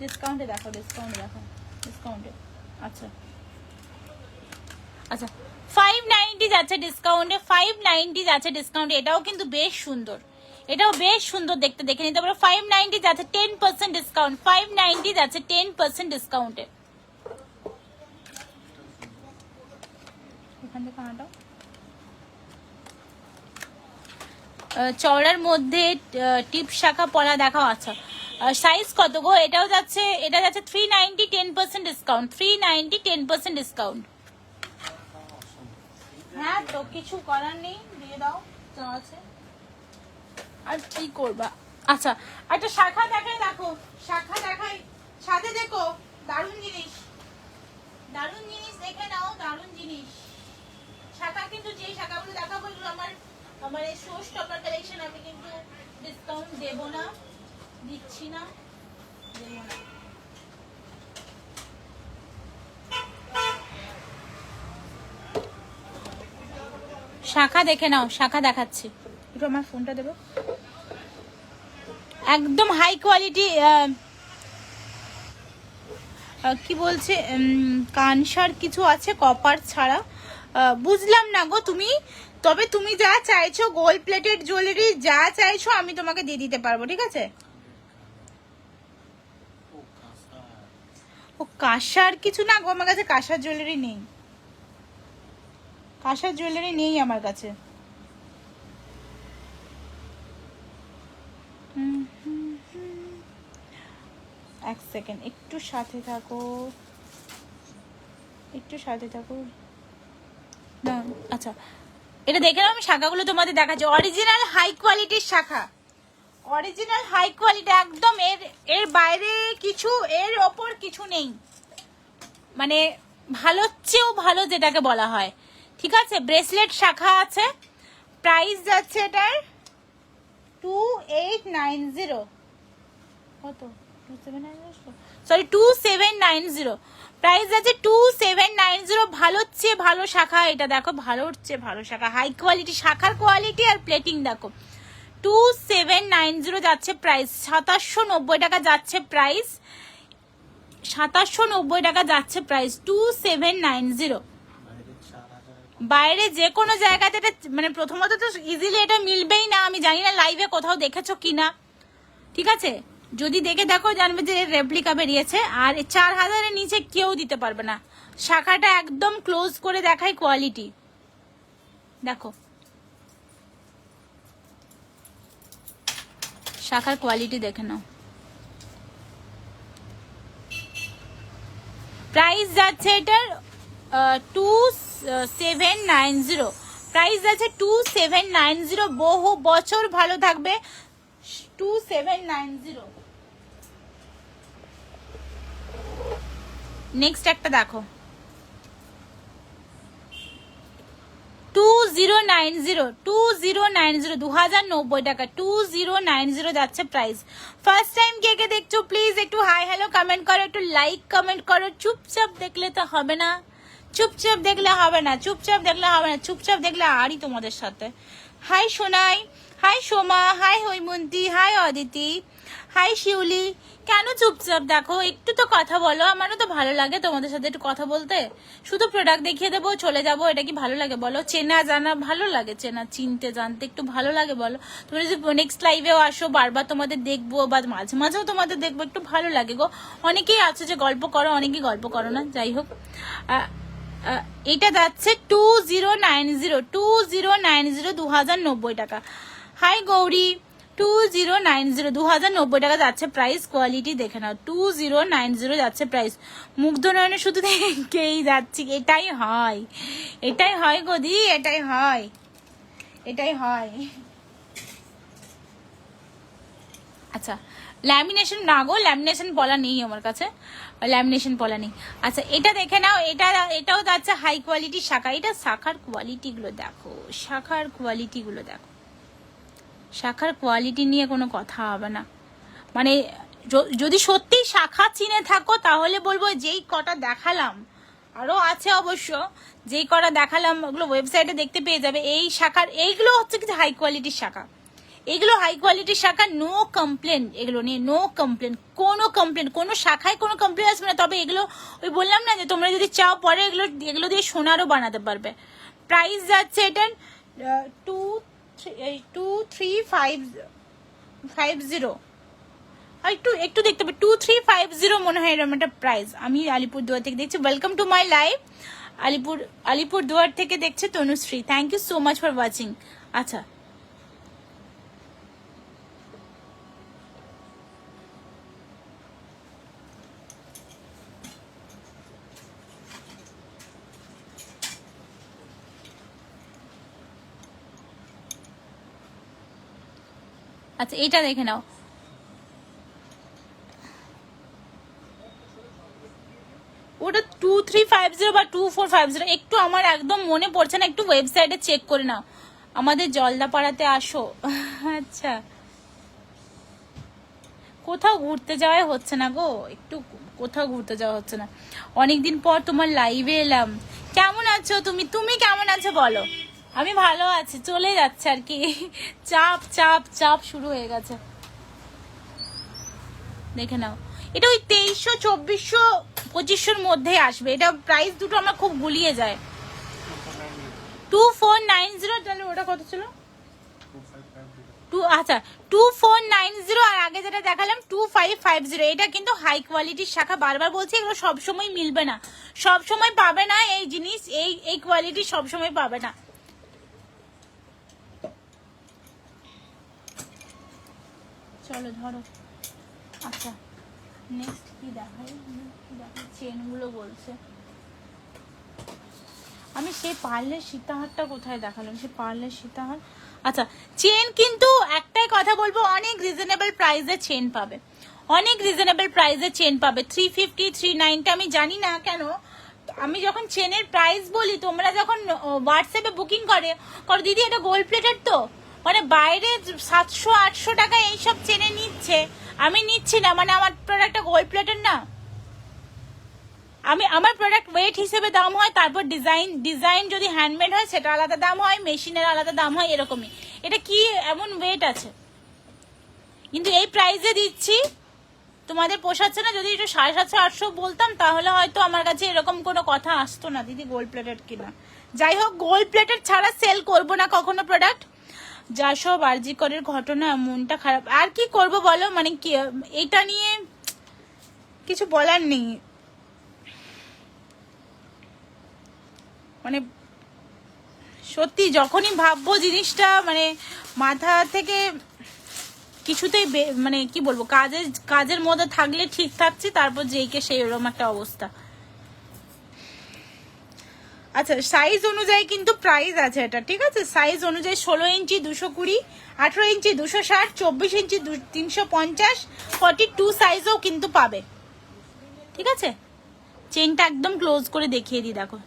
ডিসকাউন্টে দেখো, ডিসকাউন্টে দেখো, ডিসকাউন্টে। আচ্ছা আচ্ছা 590 যাচ্ছে ডিসকাউন্টে, 590 যাচ্ছে ডিসকাউন্টে। এটাও কিন্তু বেশ সুন্দর, এটাও বেশ সুন্দর দেখতে, দেখে নিতে পারো। 590 যাচ্ছে 10% ডিসকাউন্ট, 590 যাচ্ছে 10% ডিসকাউন্টে। এখান থেকে কানাটাও চওড়ার মধ্যে টিপ শাখা পলা দেখাও। আচ্ছা সাইজ কত গো? এটাও যাচ্ছে, এটা যাচ্ছে 390, 10% ডিসকাউন্ট, 390 10% ডিসকাউন্ট। হ্যাঁ তো কিছু করার নেই, দিয়ে দাও যা আছে, আর কি করবা। আচ্ছা একটা শাখা দেখাই, দেখো শাখা দেখাই, সাথে দেখো দারুণ জিনিস, দারুণ জিনিস দেখে নাও, দারুণ জিনিস। শাখা কিন্তু যে শাখাগুলো দেখাবো এগুলো আমার এই শো স্টপার কালেকশন, আমি কিন্তু ডিসকাউন্ট দেব না, দিচ্ছি না, দেব না। শাখা দেখে নাও, শাখা দেখাচ্ছি, একটু আমার ফোনটা দেবো। একদম হাই কোয়ালিটি, কি বলছে কানসার কিছু আছে কপার ছাড়া, বুঝলাম না গো তুমি। তবে তুমি যা চাইছো গোল্ড প্লেটেড জুয়েলারি যা চাইছো আমি তোমাকে দিয়ে দিতে পারবো, ঠিক আছে? ও কাঁসার কিছু না গো, আমার কাছে কাঁসার জুয়েলারি নেই, কাঁসার জুয়েলারি নেই আমার কাছে। এক সেকেন্ড, একটু সাথে থাকো, একটু সাথে থাকো না। আচ্ছা এটা দেখে নাও, আমি শাখাগুলো তোমাদের দেখাচ্ছি। অরিজিনাল হাই কোয়ালিটির শাখা, অরিজিনাল হাই কোয়ালিটি একদম, এর বাইরে কিছু, এর ওপর কিছু নেই, মানে ভালোর চেয়েও ভালো যেটাকে বলা হয়, ঠিক আছে? ব্রেসলেট শাখা আছে, প্রাইস যাচ্ছে এটার 2890, কত 2790, প্রাইস আছে 2790। ভালোর চেয়ে ভালো শাখা এটা, দেখো ভালোর চেয়ে ভালো শাখা, হাই কোয়ালিটি শাখার কোয়ালিটি আর প্লেটিং দেখো। 2790 যাচ্ছে প্রাইস, 2790 টাকা যাচ্ছে প্রাইস, 2790 টাকা যাচ্ছে প্রাইস, 2790। বাইরে যে কোনো জায়গাতে এটা, মানে প্রথমত তো ইজিলি এটা মিলবেই না, আমি জানি না লাইভে কোথাও দেখেছো কিনা, ঠিক আছে? যদি দেখে দেখো জানবে যে রেপ্লিকা বেরিয়েছে, আর 4000-এর নিচে কেউ দিতে পারবে না। শাখাটা একদম ক্লোজ করে দেখাই কোয়ালিটি, দেখো শাখার কোয়ালিটি দেখে নাও। প্রাইস যাচ্ছে এটার 2790, প্রাইস যাচ্ছে 2790, বহু বছর ভালো থাকবে। 2790। নেক্সট একটা দেখো 2090, 2090 টাকা, 2090 যাচ্ছে প্রাইস। ফার্স্ট টাইম কে কে দেখছো প্লিজ একটু হাই হ্যালো কমেন্ট করো, একটু লাইক কমেন্ট করো। চুপচাপ দেখলে তো হবে না, চুপচাপ দেখলে হবে না, চুপচাপ দেখলে হবে না, চুপচাপ দেখলে আরই তোমাদের সাথে। Hi Sonai, hi Soma, hi Haimanti, hi Aditi, hi Shiuli. কেন চুপচাপ দেখো, একটু তো কথা বলো, আমারও তো ভালো লাগে তোমাদের সাথে একটু কথা বলতে। শুধু প্রোডাক্ট দেখিয়ে দেবো চলে যাবো, এটা কি ভালো লাগে বলো? চেনা জানা ভালো লাগে, চেনা চিনতে জানতে একটু ভালো লাগে বলো? তুমি যদি নেক্সট লাইভেও আসো বারবার তোমাদের দেখবো, বা মাঝে মাঝেও তোমাদের দেখবো, একটু ভালো লাগে গো। অনেকেই আছে যে গল্প করো, অনেকেই গল্প করো না, যাই হোক। এটা যাচ্ছে 2090, 2090 টাকা। হাই গৌরী, 2090, 2090 টাকা যাচ্ছে প্রাইস। কোয়ালিটি দেখে নাও, 2090 যাচ্ছে প্রাইস। মুগ্ধ নয়নে শুধু দেখেই যাচ্ছি, এটাই হয়, এটাই হয় গো দি, এটাই হয়, এটাই হয়। আচ্ছা ল্যামিনেশন না গো, ল্যামিনেশন বলা নেই আমার কাছে। ল্যামিনেশন পলা নেই। আচ্ছা এটা দেখে নাও, এটাও যাচ্ছে হাই কোয়ালিটি শাখা। এটা শাখার কোয়ালিটিগুলো দেখো, শাখার কোয়ালিটিগুলো দেখো, শাখার কোয়ালিটি নিয়ে কোনো কথা হবে না। মানে যদি সত্যি শাখা চিনে থাকো তাহলে বলবো যেই কটা দেখালাম, আরও আছে অবশ্য, যেই কটা দেখালাম ওগুলো ওয়েবসাইটে দেখতে পেয়ে যাবে। এই শাখার এইগুলো হচ্ছে কিছু হাই কোয়ালিটির শাখা, এগুলো হাই কোয়ালিটির শাখা, নো কমপ্লেন এগুলো নিয়ে, নো কমপ্লেন, কোনো শাখায় কোনো কমপ্লেন আসবে না। তবে এগুলো ওই বললাম না যে তোমরা যদি চাও পরে এগুলো দিয়ে সোনারও বানাতে পারবে। প্রাইস যাচ্ছে এটার 2350, একটু দেখতে পাবে 2350 মনে হয় এরকম একটা প্রাইস। আমি আলিপুরদুয়ার থেকে দেখছি, welcome to my live. Alipurduar থেকে দেখছে Tanushree, thank you so much for watching. আচ্ছা আচ্ছা এটা দেখে নাও, ওটা 2350 বা 2450, একটু আমার একদম মনে পড়ছে না, একটু ওয়েবসাইটে চেক করে নাও। আমাদের জলদাপাড়াতে আসো। আচ্ছা কোথাও ঘুরতে যাওয়াই হচ্ছে না গো, একটু কোথাও ঘুরতে যাওয়া হচ্ছে না। অনেকদিন পর তোমার লাইভে এলাম। কেমন আছো তুমি? তুমি কেমন আছো বলো? আমি ভালো আছি, চলে যাচ্ছে আর কি, চাপ চাপ চাপ শুরু হয়ে গেছে। দেখে নাও, এটা ওই 2300, 2400, 2500 মধ্যে আসবে। এটা প্রাইস দুটো আমার খুব গুলিয়ে যায়। 2490, তাহলে ওটা কত ছিল? আচ্ছা 2490, আর আগে যেটা দেখালাম 2550। এটা কিন্তু হাই কোয়ালিটির শাখা, বারবার বলছি এগুলো সবসময় মিলবে না, সবসময় পাবে না এই জিনিস, এই কোয়ালিটি সবসময় পাবে না। চলো ধরো। আচ্ছা নেক্সট কি দেখাই, চেনগুলো বলছে। আমি সেই পার্লের সীতাহারটা কোথায় দেখালাম, সেই পার্লের সীতাহার। আচ্ছা চেন কিন্তু একটাই কথা বলবো, অনেক রিজনেবল প্রাইসে চেন পাবে, অনেক রিজনেবল প্রাইসে চেন পাবে। 350, 390, আমি জানি না কেন আমি যখন চেনের প্রাইস বলি তোমরা যখন হোয়াটসঅ্যাপে বুকিং করো দিদি এটা গোল্ড প্লেটেড তো, মানে বাইরে 700-800 টাকা এইসব চেনে নিচ্ছে, আমি নিচ্ছি না, মানে আমার প্রোডাক্টটা গোল্ড প্লেটেড না। আমার প্রোডাক্ট ওয়েট হিসেবে দাম হয়, তারপর ডিজাইন যদি হ্যান্ডমেড হয় সেটা আলাদা দাম হয়, মেশিনের আলাদা দাম হয়, এরকমই। এটা কি এমন ওয়েট আছে, কিন্তু এই প্রাইসে দিচ্ছি, তোমাদের পোষাচ্ছে না। যদি একটু 750-800 বলতাম তাহলে হয়তো আমার কাছে এরকম কোনো কথা আসতো না দিদি গোল্ড প্লেটেড কিনা। যাই হোক, গোল্ড প্লেটেড ছাড়া সেল করব না কখনো প্রোডাক্ট। যা সব আরজি করের ঘটনা, মনটা খারাপ, আর কি করব বলো, মানে কি এটা নিয়ে কিছু বলার নেই। মানে সত্যি যখনই ভাববো জিনিসটা, মানে মাথা থেকে কিছুতেই মানে কি বলবো, কাজের মধ্যে থাকলে ঠিক থাকছি, তারপর যেইকে সেই ওরকম একটা অবস্থা। আচ্ছা সাইজ অনুযায়ী কিন্তু প্রাইস আছে এটা, ঠিক আছে? সাইজ অনুযায়ী 16 ইঞ্চি 220, 18 ইঞ্চি 260, 24 ইঞ্চি 350, 42 সাইজও কিন্তু পাবে, ঠিক আছে? চেনটা একদম ক্লোজ করে দেখিয়ে দিই, দেখো।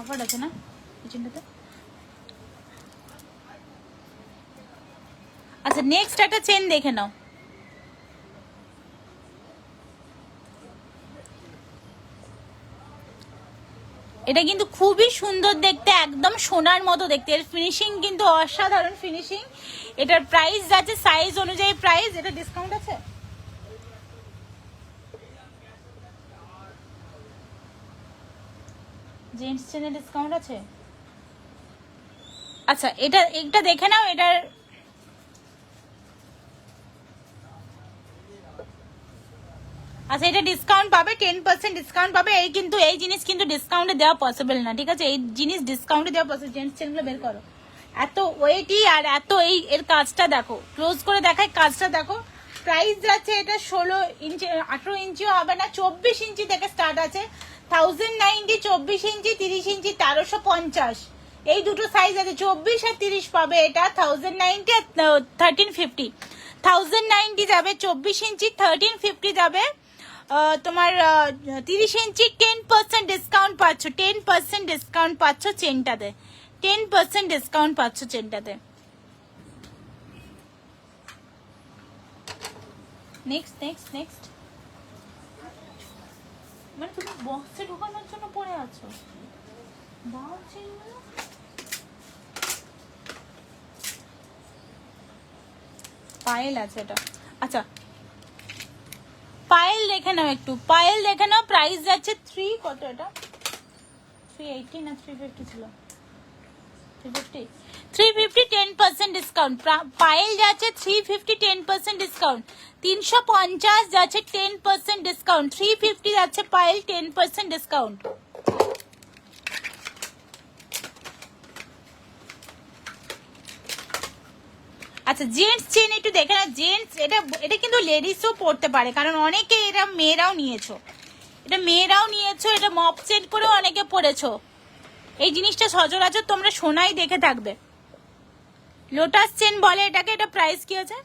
অফার আছে না কিচেনটাতে। আচ্ছা নেক্সট একটা চেন দেখে নাও, এটা কিন্তু খুবই সুন্দর দেখতে, একদম সোনার মতো দেখতে, এর ফিনিশিং কিন্তু অসাধারণ ফিনিশিং। এটার প্রাইস আছে সাইজ অনুযায়ী প্রাইস। এটা ডিসকাউন্ট আছে? জেন্টস চেনে ডিসকাউন্ট আছে? আচ্ছা এটা দেখে নাও, এটার আচ্ছা এটা ডিসকাউন্ট পাবে, 10% ডিসকাউন্ট পাবে। এই জিনিস কিন্তু ডিসকাউন্টে দেওয়া পসিবল না, ঠিক আছে? এই জিনিস ডিসকাউন্টে দেওয়া পসিবল। জেন্টস চেনগুলো বের করো, এত ওয়েটই আর এত এর কাজটা দেখো, ক্লোজ করে দেখায় কাজটা দেখো। প্রাইস যাচ্ছে এটা 16 ইঞ্চি, 18 ইঞ্চিও হবে না, 24 ইঞ্চি থেকে স্টার্ট আছে। 1090, 24 ইঞ্চি, 30 ইঞ্চি 1350, এই দুটো সাইজ আছে। 24 আর 30 পাবে এটা 1090 আর 1350। 1090 যাবে 24 ইঞ্চি, 1350 যাবে তোমার 30 ইঞ্চি। 10% ডিসকাউন্ট পাচ্ছ, 10% ডিসকাউন্ট পাচ্ছ চেনটাতে, 10% ডিসকাউন্ট পাচ্ছ চেনটাতে। নেক্সট নেক্সট নেক্সট, মানে তুমি বক্সে ঢোকানোর জন্য পড়ে আছো। পায়েল আছে এটা। আচ্ছা পায়েল দেখে নাও, একটু পায়েল দেখে নাও। প্রাইস যাচ্ছে 3 কত, এটা 380 না 350 ছিল, 350, 350 10% ডিসকাউন্ট। পায়েল যাচ্ছে 350 10% ডিসকাউন্ট। 350 যাচ্ছে 10% ডিসকাউন্ট। 350 যাচ্ছে পায়েল 10% ডিসকাউন্ট। আচ্ছা জেন্টস চেন একটু দেখে না। জেন্টস এটা এটা কিন্তু লেডিসও পড়তে পারে, কারণ অনেকে এটা মেয়েরাও নিয়েছো, এটা মেয়েরাও নিয়েছো, এটা মপ চেন করেও অনেকে পড়েছো। এই জিনিসটা সচরাচর তোমরা সোনাই দেখে থাকবে। লোটাস চেন বলে এটাকে। এটা প্রাইস কি আছে?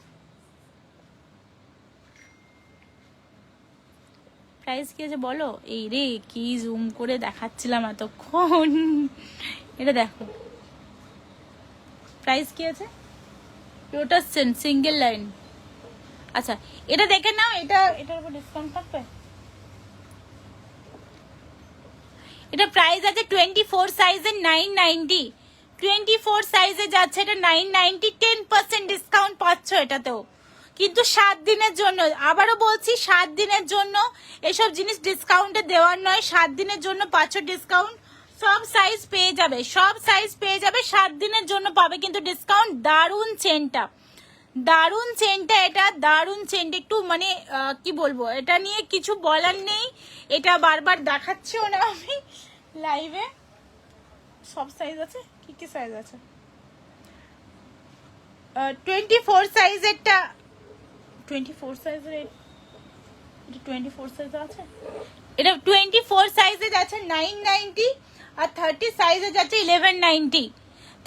প্রাইস কি আছে বলো। এই রে কি জুম করে দেখাচ্ছিলাম এতক্ষণ, এটা দেখো প্রাইস কি আছে। Lotus chain single line. আচ্ছা এটা দেখে নাও, এটার উপর ডিসকাউন্ট থাকবে। এটা প্রাইস আছে 24 সাইজের 990, 24 সাইজে যাচ্ছে এটা 990, 10% ডিসকাউন্ট পাচ্ছ এটাতেও। কিন্তু 7 দিনের জন্য, আবারও বলছি 7 দিনের জন্য এসব জিনিস ডিসকাউন্টে দেওয়ার নয়। 7 দিনের জন্য পাচ্ছ ডিসকাউন্ট। সব সাইজ পেয়ে যাবে, সব সাইজ পেয়ে যাবে, 7 দিনের জন্য পাবে কিন্তু ডিসকাউন্ট। দারুণ চেনটা, দারুণ চেনটা, এটা দারুণ চেনটা। একটু মানে কি বলবো, এটা নিয়ে কিছু বলার নেই। এটা বারবার দেখাচ্ছিও না আমি লাইভে। সব সাইজ আছে, কি কি সাইজ আছে? 24 সাইজেরটা, 24 সাইজের, এটা 24 সাইজে আছে। এটা 24 সাইজে যাচ্ছে 990, আর 30 সাইজে যাচ্ছে 1190।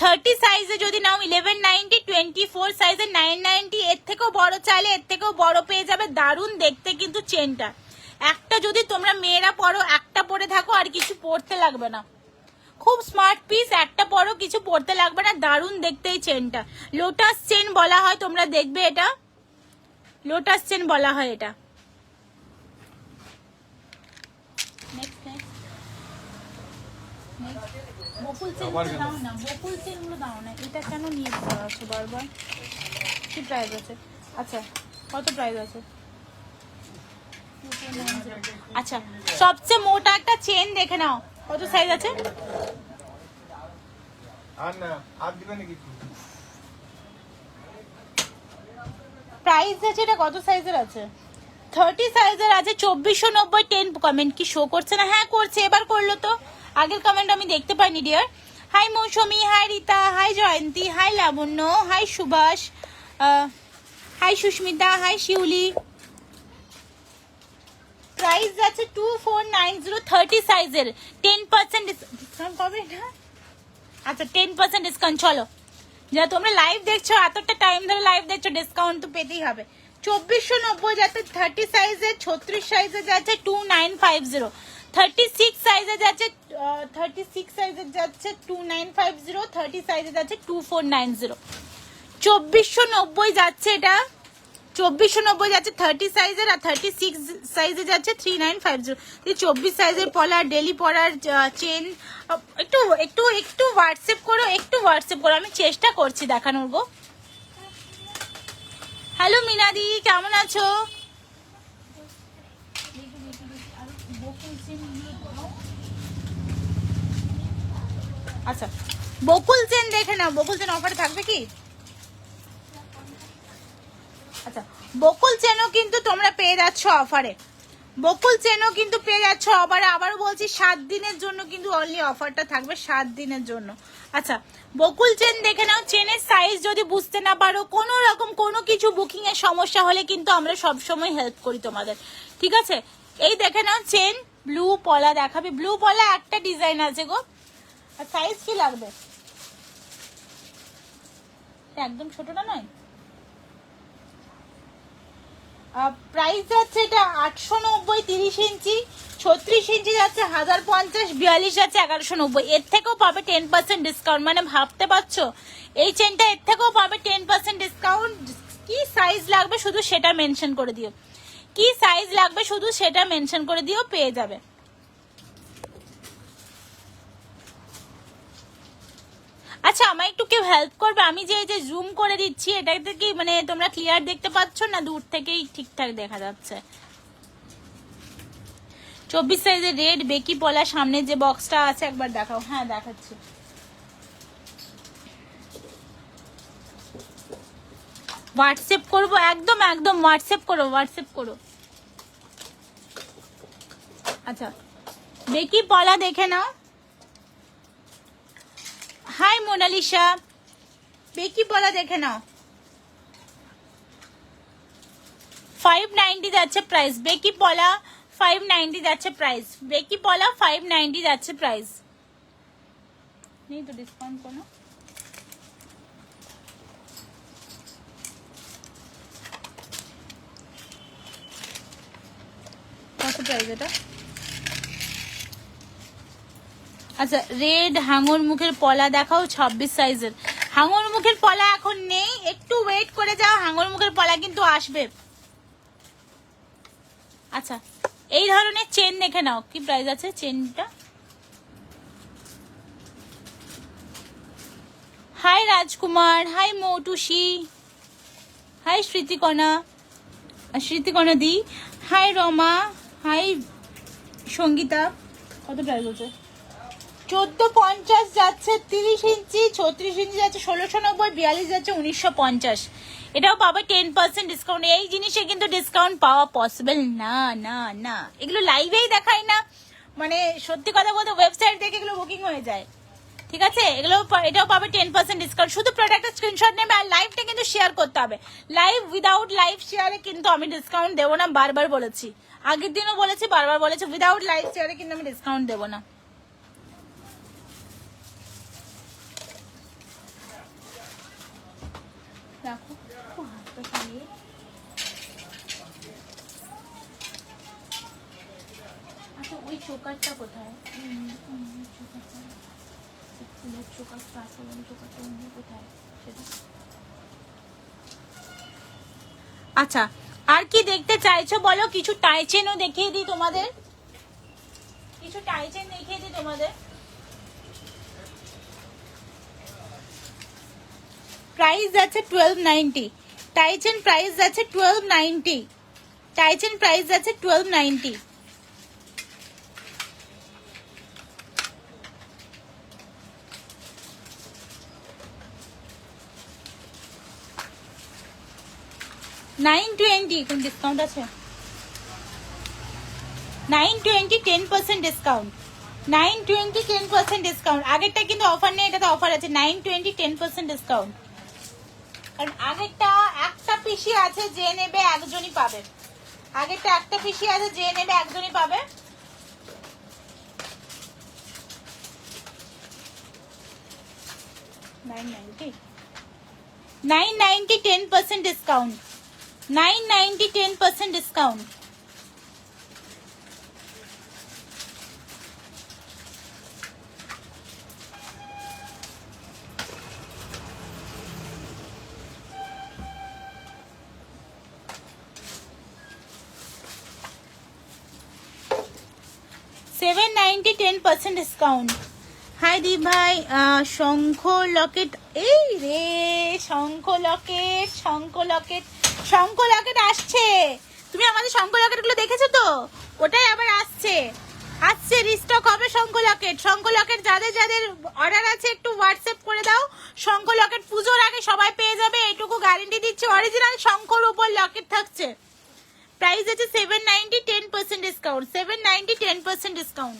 30 সাইজে যদি নাও 1190, 24 সাইজে 990। এর থেকেও বড় চাইলে এর থেকেও বড় পেয়ে যাবে। দারুণ দেখতে কিন্তু চেনটা। একটা যদি তোমরা মেয়েরা পরো, একটা পরে থাকো, আর কিছু পরতে লাগবে না। খুব স্মার্ট পিস, একটা পরো, কিছু পরতে লাগবে না। দারুণ দেখতে এই চেনটা। লোটাস চেন বলা হয়, তোমরা দেখবে এটা লোটাস চেন বলা হয় এটা। বকুল চেন দাও না, বকুল চেন গুলো দাও না। এটা কেন নিয়ে পড়া আছে বারবার? কি প্রাইস আছে? আচ্ছা কত প্রাইস আছে? আচ্ছা সবচেয়ে মোটা একটা চেন দেখে নাও, কত সাইজ আছে? প্রাইস আছে এটা কত সাইজের আছে? 30 সাইজের আছে 2490। 10 কমেন্ট কি শো করছে না? হ্যাঁ করছে, এবার করলো তো। আগের কমেন্ট আমি দেখতে পাইনি dear. Hi Mousumi, hi Rita, hi Jayanti, hi Labanya, hi Subhash, hi Susmita, hi Shiuli. Price আছে 2490, 30 সাইজের। 10% ডিসকাউন্ট পাবে না? আচ্ছা 10% ডিসকাউন্ট। চলো যা তোমরা লাইভ দেখছো, এতটা টাইম ধরে লাইভ দেখছো, ডিসকাউন্ট তো পেতেই হবে। 2490 যাচ্ছে 30 সাইজে, 36 সাইজে যাচ্ছে 2950, 36 সাইজে যাচ্ছে 36 সাইজে যাচ্ছে 2950, 30 সাইজে যাচ্ছে 2490। 2490 যাচ্ছে এটা, 2490 যাচ্ছে 30 সাইজের, আর 36 সাইজে যাচ্ছে 3950। 24 সাইজের পলার, ডেলি পরার চেন। একটু একটু একটু হোয়াটসঅ্যাপ করো, একটু হোয়াটসঅ্যাপ করো, আমি চেষ্টা করছি দেখানোর গো। হ্যালো মিনাদি, কেমন আছো? আচ্ছা বকুল চেন দেখে নাও, বকুল চেন অফারে থাকবে কি? আচ্ছা বকুল চেনও কিন্তু তোমরা পেয়ে যাচ্ছ অফারে। বকুল চেনও কিন্তু পেয়ে যাচ্ছ। আবার বলছি 7 দিনের জন্য কিন্তু অনলি অফারটা থাকবে, 7 দিনের জন্য। আচ্ছা বকুল চেন দেখে নাও। চেনের সাইজ যদি বুঝতে না পারো, কোনো রকম কোনো কিছু বুকিং এর সমস্যা হলে কিন্তু আমরা সব সময় হেল্প করি তোমাদের, ঠিক আছে? এই দেখে নাও চেন, ব্লু পলা দেখাবে, ব্লু পলা একটা ডিজাইন আছে গো। আর সাইজ কি লাগবে? একদম ছোটটা নয়। প্রাইস যাচ্ছে এটা 890, 30 ইঞ্চি, 36 ইঞ্চি যাচ্ছে 1050, 42 যাচ্ছে 1190। এর থেকেও পাবে 10% ডিসকাউন্ট, মানে ভাবতে পারছো এই চেনটা এর থেকেও পাবে 10% ডিসকাউন্ট। কি সাইজ লাগবে শুধু সেটা মেনশন করে দিও, কি সাইজ লাগবে শুধু সেটা মেনশন করে দিও, পেয়ে যাবে। আচ্ছা আমায় একটু কেউ হেল্প করবে, আমি যে এই যে জুম করে দিচ্ছি এটাতে কি মানে তোমরা ক্লিয়ার দেখতে পাচ্ছ না দূর থেকেই ঠিকঠাক দেখা যাচ্ছে? 24 সাইজের রেড বেকি পলা সামনে যে বক্সটা আছে একবার দেখাও। হ্যাঁ দেখাচ্ছি। হোয়াটসঅ্যাপ করবো, একদম একদম হোয়াটসঅ্যাপ করো, হোয়াটসঅ্যাপ করো। আচ্ছা বেকি পলা দেখে নাও। হাই মোনালিসা, বেকি পলা দেখে নাও। 590 যাচ্ছে প্রাইস, বেকি পলা 590 যাচ্ছে প্রাইস, বেকি পলা 590 যাচ্ছে প্রাইস। নেই তো ডিসকাউন্ট কোনো? কত প্রাইস এটা? আচ্ছা রেড হাঙর মুখের পলা দেখাও 26 সাইজের। হাঙর মুখের পলা এখন নেই, একটু ওয়েট করে যাও, হাঙর মুখের পলা কিন্তু আসবে। আচ্ছা এই ধরনের চেন দেখে নাও, কি প্রাইস আছে চেনটা? হাই রাজকুমার, হাই মৌটুসি, হাই স্মৃতিকণা দি, হাই রমা, হাই সঙ্গীতা। কত প্রাইস আছে? 1450 যাচ্ছে 30 ইঞ্চি, 36 ইঞ্চি যাচ্ছে 1690, 42 যাচ্ছে 1950। এটাও পাবে 10% ডিসকাউন্ট। এই জিনিসে কিন্তু ডিসকাউন্ট পাওয়া পসিবল না না না, এগুলো লাইভেই দেখায় না, মানে সত্যি কথা বলতে ওয়েবসাইট থেকে এগুলো বুকিং হয়ে যায়, ঠিক আছে? এটাও পাবে 10% ডিসকাউন্ট। শুধু প্রোডাক্টের স্ক্রিনশট নেবে আর লাইভটা কিন্তু শেয়ার করতে হবে। লাইভ উইদাউট লাইভ শেয়ারে কিন্তু আমি ডিসকাউন্ট দেবো না, বারবার বলেছি, আগের দিনও বলেছি, বারবার বলেছি, উইদাউট লাইভ শেয়ারে কিন্তু আমি ডিসকাউন্ট দেবো না। রাখো হাতটা চালিয়ে। আচ্ছা ওই চোকারটা কোথায়? চোকারটা অন্য কোথায় সেটা? আচ্ছা আর কি দেখতে চাইছো বলো? কিছু টাই চেনও দেখিয়ে দিই তোমাদের, কিছু টাই চেন দেখিয়ে দিই তোমাদের। প্রাইস আছে 1290, টাইচেন প্রাইস আছে 1290, টাইচেন প্রাইস আছে 1290। $920 কোন ডিসকাউন্ট আছে? 920 10% ডিসকাউন্ট, 920 10% ডিসকাউন্ট। আগেরটা কিন্তু অফার নেই, এটাতে অফার আছে 920 10% ডিসকাউন্ট। কারণ আগেরটা একটা পিসি আছে, যে নেবে একজনই পাবে। আগেরটা একটা পিসি আছে, যে নেবে একজনই পাবে। $990 10% ডিসকাউন্ট, 990 10% ডিসকাউন্ট। $790 10% ডিসকাউন্ট। হাই দি ভাই, শঙ্খ লকেট, এই রে শঙ্খ লকেট, শঙ্খ লকেট, শঙ্খ লকেট আসছে। তুমি আমাদের শঙ্খ লকেট গুলো দেখেছো তো? ওটাই আবার আসছে, আসছে রিস্টক হবে শঙ্খ লকেট। শঙ্খ লকেট যাদের যাদের অর্ডার আছে একটু হোয়াটসঅ্যাপ করে দাও। শঙ্খ লকেট পুজোর আগে সবাই পেয়ে যাবে, এটুকু গ্যারেন্টি দিচ্ছি। অরিজিনাল শঙ্খর উপর লকেট থাকছে, প্রাইস আছে 790, 10% ডিসকাউন্ট, 790, 10% ডিসকাউন্ট।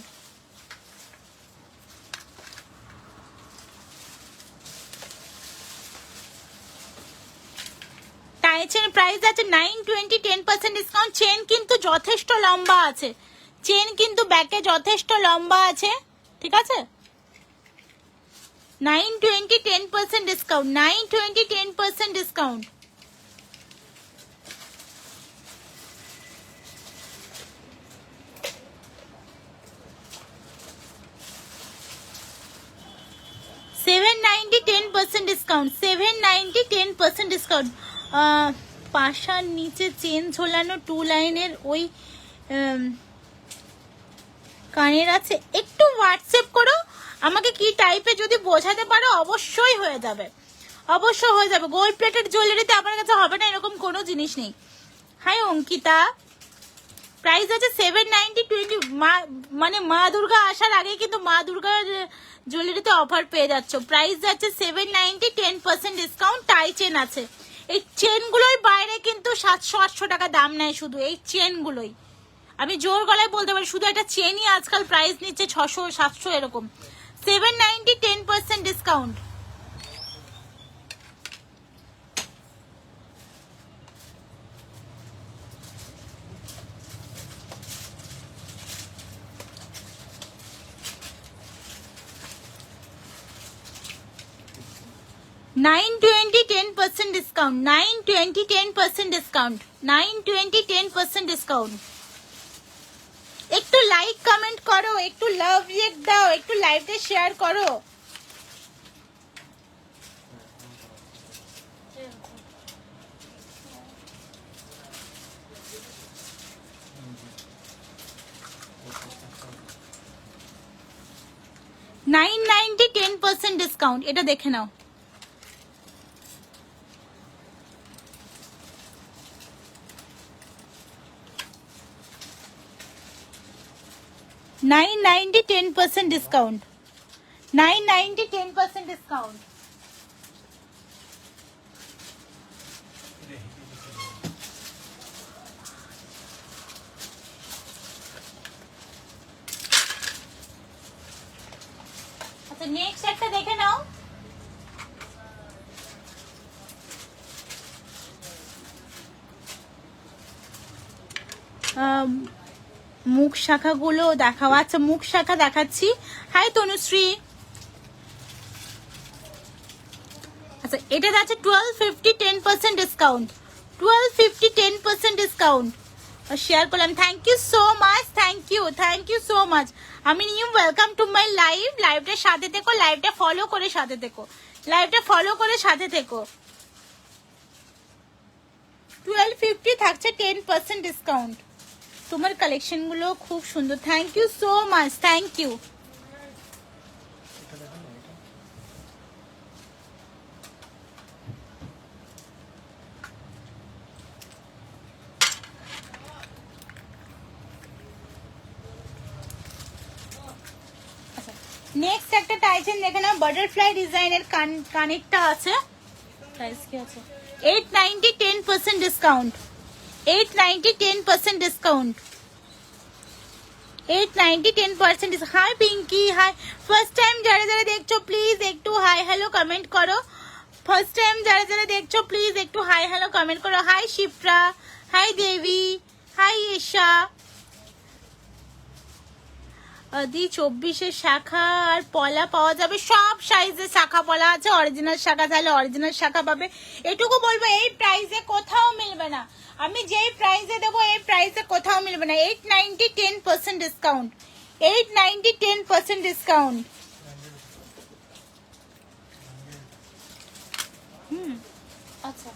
টাইচের প্রাইস আছে 920, 10% ডিসকাউন্ট। চেন কিন্তু যথেষ্ট লম্বা আছে, চেন কিন্তু ব্যাকে যথেষ্ট লম্বা আছে, ঠিক আছে। 920, 10% ডিসকাউন্ট, 920, 10% ডিসকাউন্ট। $790, 10% discount, 790, 10% discount. পাশার নিচে চেন ঝোলানো 2 লাইনের ওই কানের আছে, একটু হোয়াটসঅ্যাপ করো আমাকে কি টাইপে, যদি বোঝাতে পারো অবশ্যই হয়ে যাবে, অবশ্যই হয়ে যাবে। গোল্ড প্লেটেড জুয়েলারিতে আপনার কাছে হবে না এরকম কোনো জিনিস নেই। হাই অঙ্কিতা, প্রাইস আছে 790, 20, মানে মা দুর্গা আসার আগে কিন্তু মা দুর্গার জুয়েলারিতে অফার পেয়ে যাচ্ছ। প্রাইস যাচ্ছে 790, 10% ডিসকাউন্ট। টাই চেন আছে, এই চেনগুলোই বাইরে কিন্তু 700-800 টাকা দাম নেয়, শুধু এই চেনগুলোই আমি জোর গলায় বলতে পারি, শুধু একটা চেনই আজকাল প্রাইস নিচ্ছে 600-700 এরকম। 790, 10% ডিসকাউন্ট। $920, 10% discount, $920, 10% discount, $920, 10% discount. একটু লাইক কমেন্ট করো, একটু লাভ রিয়েক্ট দাও, একটু লাইভটা শেয়ার করো। $990, 10% ডিসকাউন্ট। এটা দেখে নাও। $990, 10% ডিসকাউন্ট, $990, 10% ডিসকাউন্ট। আচ্ছা নেক্সট একটা দেখে নাও। মুখ শাখাগুলো দেখাও। আচ্ছা মুখ শাখা দেখাচ্ছি। হাই তনুশ্রী। আচ্ছা এটা যাচ্ছে 1250, 10% ডিসকাউন্ট, 1250, 10% ডিসকাউন্ট। শেয়ার করলাম, thank you so much, thank you so much. আমি new welcome to my live. লাইভটার সাথে থেকো, লাইভটা ফলো করে সাথে থেকো, লাইভটা ফলো করে সাথে থেকো। 1250 থাকছে 10% ডিসকাউন্ট। তোমার কালেকশন গুলো খুব সুন্দর, thank you so much, thank you. Next একটা টাইচেন দেখে নাও, বাটারফ্লাই ডিজাইনের কানেরটা আছে। প্রাইস কি আছে? 890, 10% discount, 890, 10% discount, 890, 10% discount. Hi Pinki, hi. First time যারা যারা দেখছো প্লিজ একটু হাই হ্যালো কমেন্ট করো। ফার্স্ট টাইম যারা যারা দেখছো প্লিজ একটু হাই হ্যালো কমেন্ট করো। Hi Shipra, hi Debi, hi Isha. দি 24-এর শাখা আর পলা পাওয়া যাবে, সব সাইজের শাখা পলা আছে। অরিজিনাল শাখা চাইলে অরিজিনাল শাখা পাবে। এটুকু বলবো এই প্রাইসে কোথাও মিলবে না, আমি যেই প্রাইসে দেবো এই প্রাইসে কোথাও মিলবে না। 890, 10% ডিসকাউন্ট, 890, 10% ডিসকাউন্ট। আচ্ছা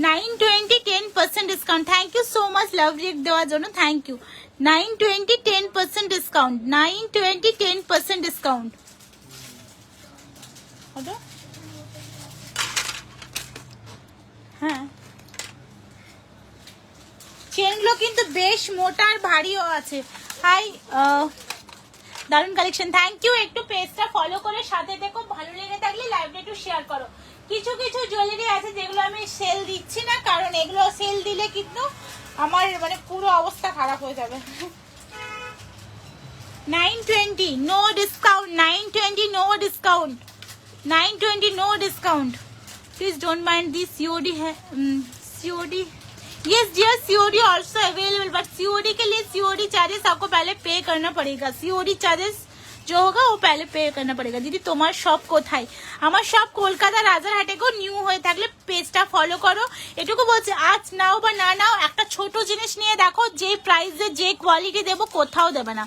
$920, 10% discount. Thank you so much love react দেওয়ার জন্য, থ্যাংক ইউ। 920, 10% discount, 920, 10% discount. হ্যাঁ চেনগুলো কিন্তু বেশ মোটা আর ভারীও আছে। হাই দারুণ কালেকশন, থ্যাংক ইউ। একটু পেজটা ফলো করে সাথে দেখো, ভালো লেগে থাকলে লাইভটা একটু শেয়ার করো। কিছু কিছু জুয়েলারি আছে যেগুলো আমি সেল দিচ্ছি না, কারণ এগুলো সেল দিলে কিন্তু আমার মানে পুরো অবস্থা খারাপ হয়ে যাবে। 920 no discount, 920 no discount, 920 no discount. Please don't mind this COD है, COD yes dear, COD also available, but COD के लिए सीओडी चार्जेस आपको पहले पे करना पड़ेगा। सीओडी चार्जेस जो होगा वो पहले पे करना पड़ेगा। दीदी তোমার শপ কোথায়? আমার শপ কলকাতা রাজারহাটে গো। নিউ হয়ে থাকলে পেজটা ফলো করো। এটুকু বলছি, আজ নাও বা না নাও, একটা ছোট জিনিস নিয়ে দেখো, যে প্রাইসে যে কোয়ালিটি দেবো কোথাও দেবে না।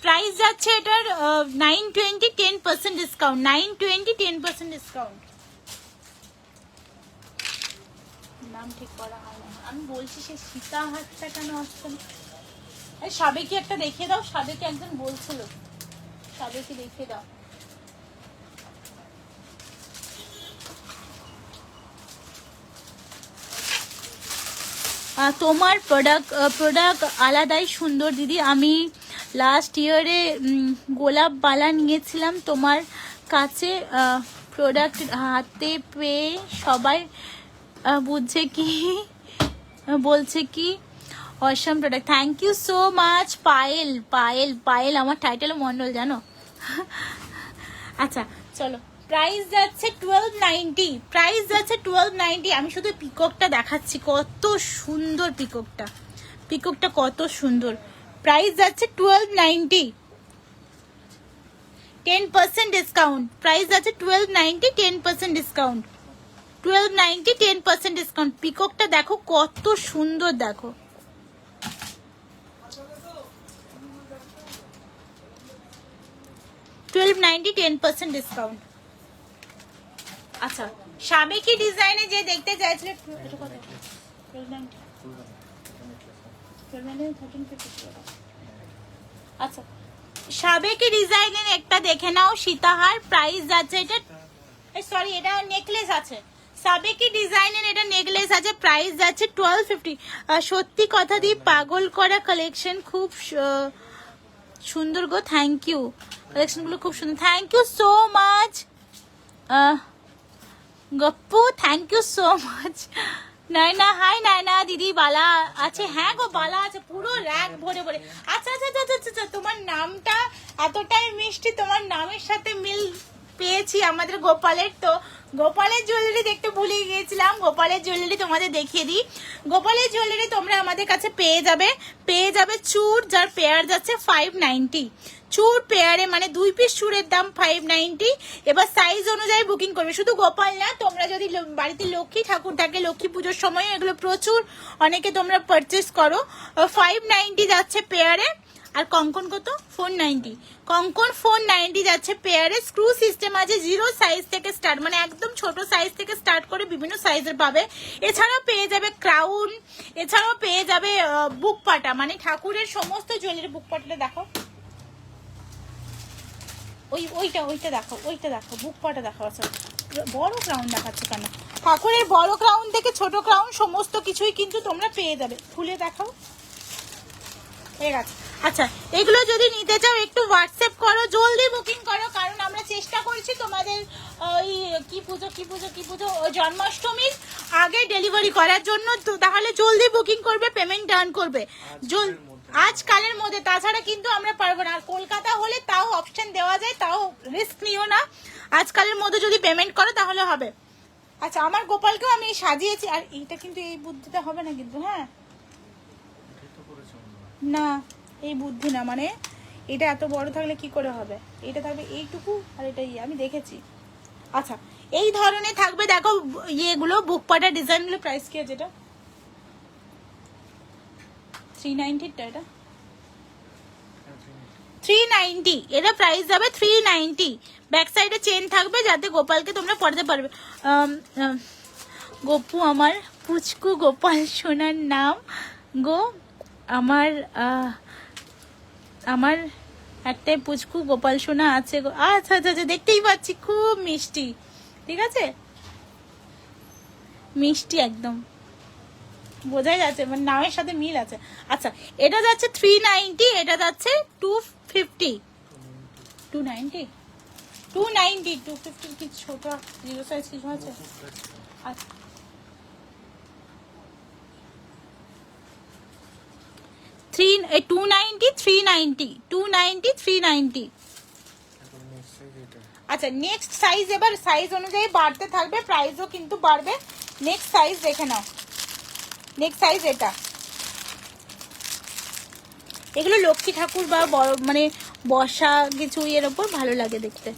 প্রাইস যাচ্ছে এটার 920 10% ডিসকাউন্ট, 920 10% ডিসকাউন্ট। নাম ঠিক করা হয় না, আমি বলছি সে সীতাহারটা কেন আসছে না। এই সাবেকি একটা দেখিয়ে দাও, সাবেকি একজন বলছিল, সাবেকি দেখিয়ে দাও। তোমার প্রোডাক্ট আলাদাই সুন্দর দিদি। আমি লাস্ট ইয়ারে গোলাপ বালা নিয়েছিলাম তোমার কাছে, প্রোডাক্ট হাতে পেয়ে সবাই বুঝছে কি বলছে কি awesome product. Thank you so much Payel. Payel Payel আমার টাইটেল মন্ডল, জানো। আচ্ছা চলো, প্রাইস যাচ্ছে 1290, প্রাইস যাচ্ছে 1290। আমি শুধু পিককটা দেখাচ্ছি, কত সুন্দর পিককটা, পিককটা কত সুন্দর। প্রাইস যাচ্ছে 1290, 10% ডিসকাউন্ট। প্রাইস যাচ্ছে 1290, 10% ডিসকাউন্ট, 1290 10% ডিসকাউন্ট। পিককটা দেখো কত সুন্দর, দেখো। $1290 10% ডিসকাউন্ট। আচ্ছা, সাবেকি ডিজাইনে যে দেখতে চাইছিলে, আচ্ছা সাবেকি ডিজাইনের একটা দেখে নাও, সীতাহার। প্রাইস যাচ্ছে এটা, সরি এটা নেকলেস আছে, সাবেকি ডিজাইনের এটা নেকলেস আছে। প্রাইস যাচ্ছে 1250। সত্যি কথা দিয়ে পাগল করা কালেকশন, খুব সুন্দর গো। থ্যাংক ইউ, কালেকশনগুলো খুব সুন্দর। Thank you so much Gappu, thank you so much. Naina, hi Naina দিদি, বালা আছে? হ্যাঁ গো বালা আছে, পুরো র্যাক ভরে ভরে। আচ্ছা আচ্ছা আচ্ছা আচ্ছা, তোমার নামটা এতটাই মিষ্টি, তোমার নামের সাথে মিল পেয়েছি আমাদের গোপালের। তো গোপালের জুয়েলারি দেখতে ভুলে গিয়েছিলাম, গোপালের জুয়েলারি তোমাদের দেখিয়ে দিই। গোপালের জুয়েলারি তোমরা আমাদের কাছে পেয়ে যাবে চূড়, যার পেয়ার যাচ্ছে 590। চূড় পেয়ারে মানে 2 পিস চূড়ের দাম 590। এবার সাইজ অনুযায়ী বুকিং করবে, শুধু গোপাল না, তোমরা যদি বাড়িতে লক্ষ্মী ঠাকুর থাকে, লক্ষ্মী পুজোর সময় এগুলো প্রচুর অনেকে তোমরা পারচেস করো। 590 যাচ্ছে পেয়ারে। আর কঙ্কন কত? 490। কঙ্কন 490 যাচ্ছে পেয়ারে। স্ক্রু সিস্টেম আছে, 0 সাইজ থেকে স্টার্ট, মানে একদম ছোট সাইজ থেকে স্টার্ট করে বিভিন্ন সাইজের পাবে। এছাড়াও পেয়ে যাবে ক্রাউন, এছাড়াও পেয়ে যাবে বুক পাটা, মানে ঠাকুরের সমস্ত জুয়েলারি। বুক পাটাটা দেখো, ওইটা দেখো, বুক পাটা দেখো। আচ্ছা বড় ক্রাউন দেখাচ্ছে কেন? ঠাকুরের বড় ক্রাউন থেকে ছোট ক্রাউন সমস্ত কিছুই কিন্তু তোমরা পেয়ে যাবে। খুলে দেখাও, হয়ে গেছে। আচ্ছা, এগুলো যদি নিতে চাও একটু হোয়াটসঅ্যাপ করো, জলদি বুকিং করো, কারণ আমরা চেষ্টা করছি তোমাদের ওই কি পুজো জন্মাষ্টমীর আগে ডেলিভারি করার জন্য। তো তাহলে জলদি বুকিং করবে, পেমেন্ট ডান করবে আজকালের মধ্যে, তাছাড়া কিন্তু আমরা পারবো না। আর কলকাতা হলে তাও অপশন দেওয়া যায়, তাও রিস্ক নিও না, আজকালের মধ্যে যদি পেমেন্ট করো তাহলে হবে। আচ্ছা, আমার গোপালকেও আমি সাজিয়েছি। আর এইটা কিন্তু এই বুদ্ধিটা হবে না কিন্তু, হ্যাঁ না এই বুদ্ধি না, মানে এটা এত বড় থাকলে কি করে হবে, এটা থাকবে এইটুকু আর এটা আমি দেখেছি। আচ্ছা, এই ধরনের থাকবে, দেখো ইয়েগুলো বুক পাটা ডিজাইনগুলো। প্রাইস কি আছে এটা? 390 এটা 390, এটা প্রাইস যাবে 390। ব্যাক সাইডে চেন থাকবে যাতে গোপালকে তোমরা পড়তে পারবে। গপু আমার পুচকু গোপাল সোনার নাম গো, আমার একটাই পুচকু গোপাল সোনা আছে গো। আচ্ছা আচ্ছা আচ্ছা, দেখতেই পাচ্ছি, খুব মিষ্টি। ঠিক আছে, মিষ্টি একদম বোঝাই যাচ্ছে, মানে নামের সাথে মিল আছে। আচ্ছা, এটা যাচ্ছে 390, এটা যাচ্ছে 250। 290 290 250 কি ছোট জিরো সাইজ কিছু আছে? আচ্ছা 290 390 290 390। আচ্ছা নেক্সট সাইজ, এবার সাইজ অনুযায়ী বাড়তে থাকবে, প্রাইসও কিন্তু বাড়বে। নেক্সট সাইজ দেখে নাও, নেক্সট সাইজ এটা। এগুলো লক্ষ্মী ঠাকুর বা বড় মানে বসা কিছু এর ওপর ভালো লাগে দেখতে,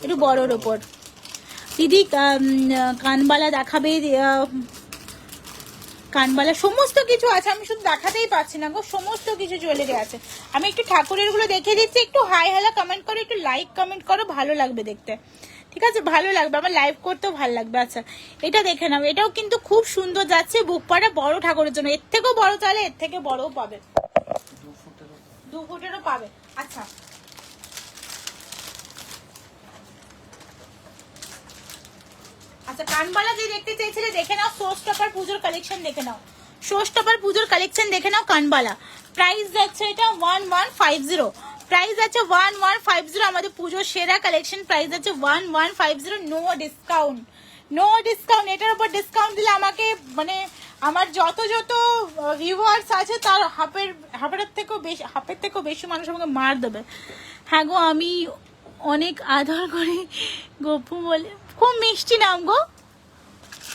একটু বড়োর ওপর। দিদি কানবালা দেখাবে, কানবালা সমস্ত কিছু আছে, আমি শুধু দেখাতেই পাচ্ছি না গো, সমস্ত কিছু জুয়েলারি আছে। আমি একটু ঠাকুরের গুলো দেখিয়ে দিচ্ছি, একটু হাই হ্যালো কমেন্ট করো, একটু লাইক কমেন্ট করো, ভালো লাগবে দেখতে, ঠিক আছে? ভালো লাগবে, আমার লাইভ করতেও ভালো লাগবে। আচ্ছা এটা দেখে নাও, এটাও কিন্তু খুব সুন্দর যাচ্ছে, বুক পাড়া বড় ঠাকুরের জন্য। এর থেকেও বড় চাইলে এর থেকে বড়ও পাবে, 2 ফুটেরও পাবে। আচ্ছা আচ্ছা কানবালা যে দেখতে চাইছিলে দেখে নাও, শোস্টপার পুজোর কালেকশন দেখে নাও, শোস্টপার পুজোর কালেকশন দেখে নাও। কানবালা প্রাইস যাচ্ছে এটা 1150, প্রাইস আছে 1150, আমাদের পুজোর সেরা কালেকশন। প্রাইস আছে 1150, নো ডিসকাউন্ট, নো ডিসকাউন্ট। এটার উপর ডিসকাউন্ট দিলে আমাকে মানে আমার যত ভিউয়ার্স আছে তার হাফের থেকেও বেশি মানুষ আমাকে মার দেবে। হ্যাঁ গো আমি অনেক আদর করি গপু বলে, খুব মিষ্টি নাম গো,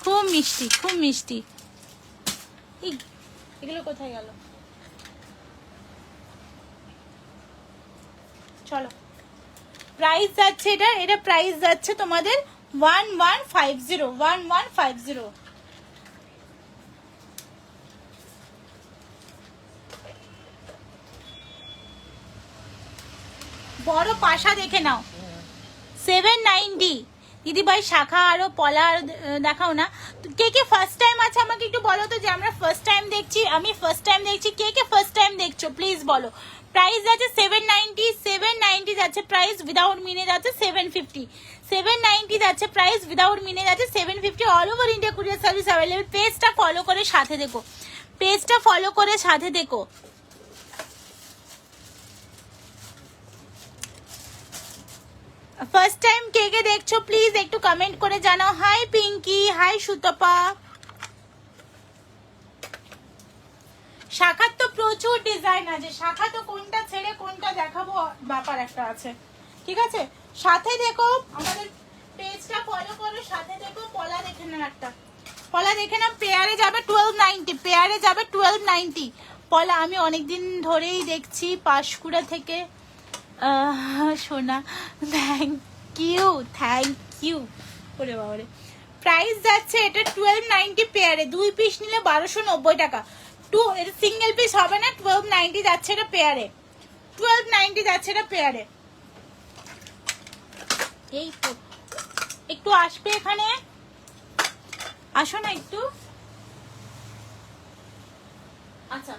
খুব মিষ্টি, খুব মিষ্টি। এগুলো কোথায় গেল? চলো প্রাইস যাচ্ছে এটা প্রাইস যাচ্ছে তোমাদের 1150, 1150। বড় পাশা দেখে নাও 790। দিদি ভাই শাখা আরো পলা দেখাও না। কে কে ফার্স্ট টাইম আছে আমাকে একটু বলো তো, যে আমরা ফার্স্ট টাইম দেখছি, আমি ফার্স্ট টাইম দেখছি, কে কে ফার্স্ট টাইম দেখছো প্লিজ বলো। প্রাইস যাচ্ছে 790 যাচ্ছে, প্রাইস উইদাউট মিনে যাচ্ছে 750, 790 যাচ্ছে প্রাইস, উইদাউট মিনে যাচ্ছে 750। All over India courier service available. পেজটা ফলো করে সাথে দেখো, পেজটা ফলো করে সাথে দেখো। ফার্স্ট টাইম কে কে দেখছো প্লিজ একটু কমেন্ট করে জানাও। Hi Pinki, hi Sutapa. শাখার তো প্রচুর ডিজাইন আছে, শাখা তো কোনটা ছেড়ে কোনটা দেখাবো ব্যাপার একটা আছে, ঠিক আছে? সাথে দেখো, আমাদের পেজটা ফলো করো, সাথে দেখো। পলা দেখে নাও, একটা পলা দেখে নাও, পেয়ারে যাবে 1290, পেয়ারে যাবে 1290 পলা। আমি অনেকদিন ধরেই দেখছি পাঁশকুড়া থেকে সোনা, থ্যাংক ইউ ওরে বাবারে। প্রাইস যাচ্ছে এটা 1290 পেয়ারে, 2 পিস নিলে 1290 টাকা। সিঙ্গেল পিস হবে না, 1290 যাচ্ছে এটা পেয়ারে, 1290 যাচ্ছে এটা পেয়ারে। এই তো একটু আসবে এখানে, আসো না একটু। আচ্ছা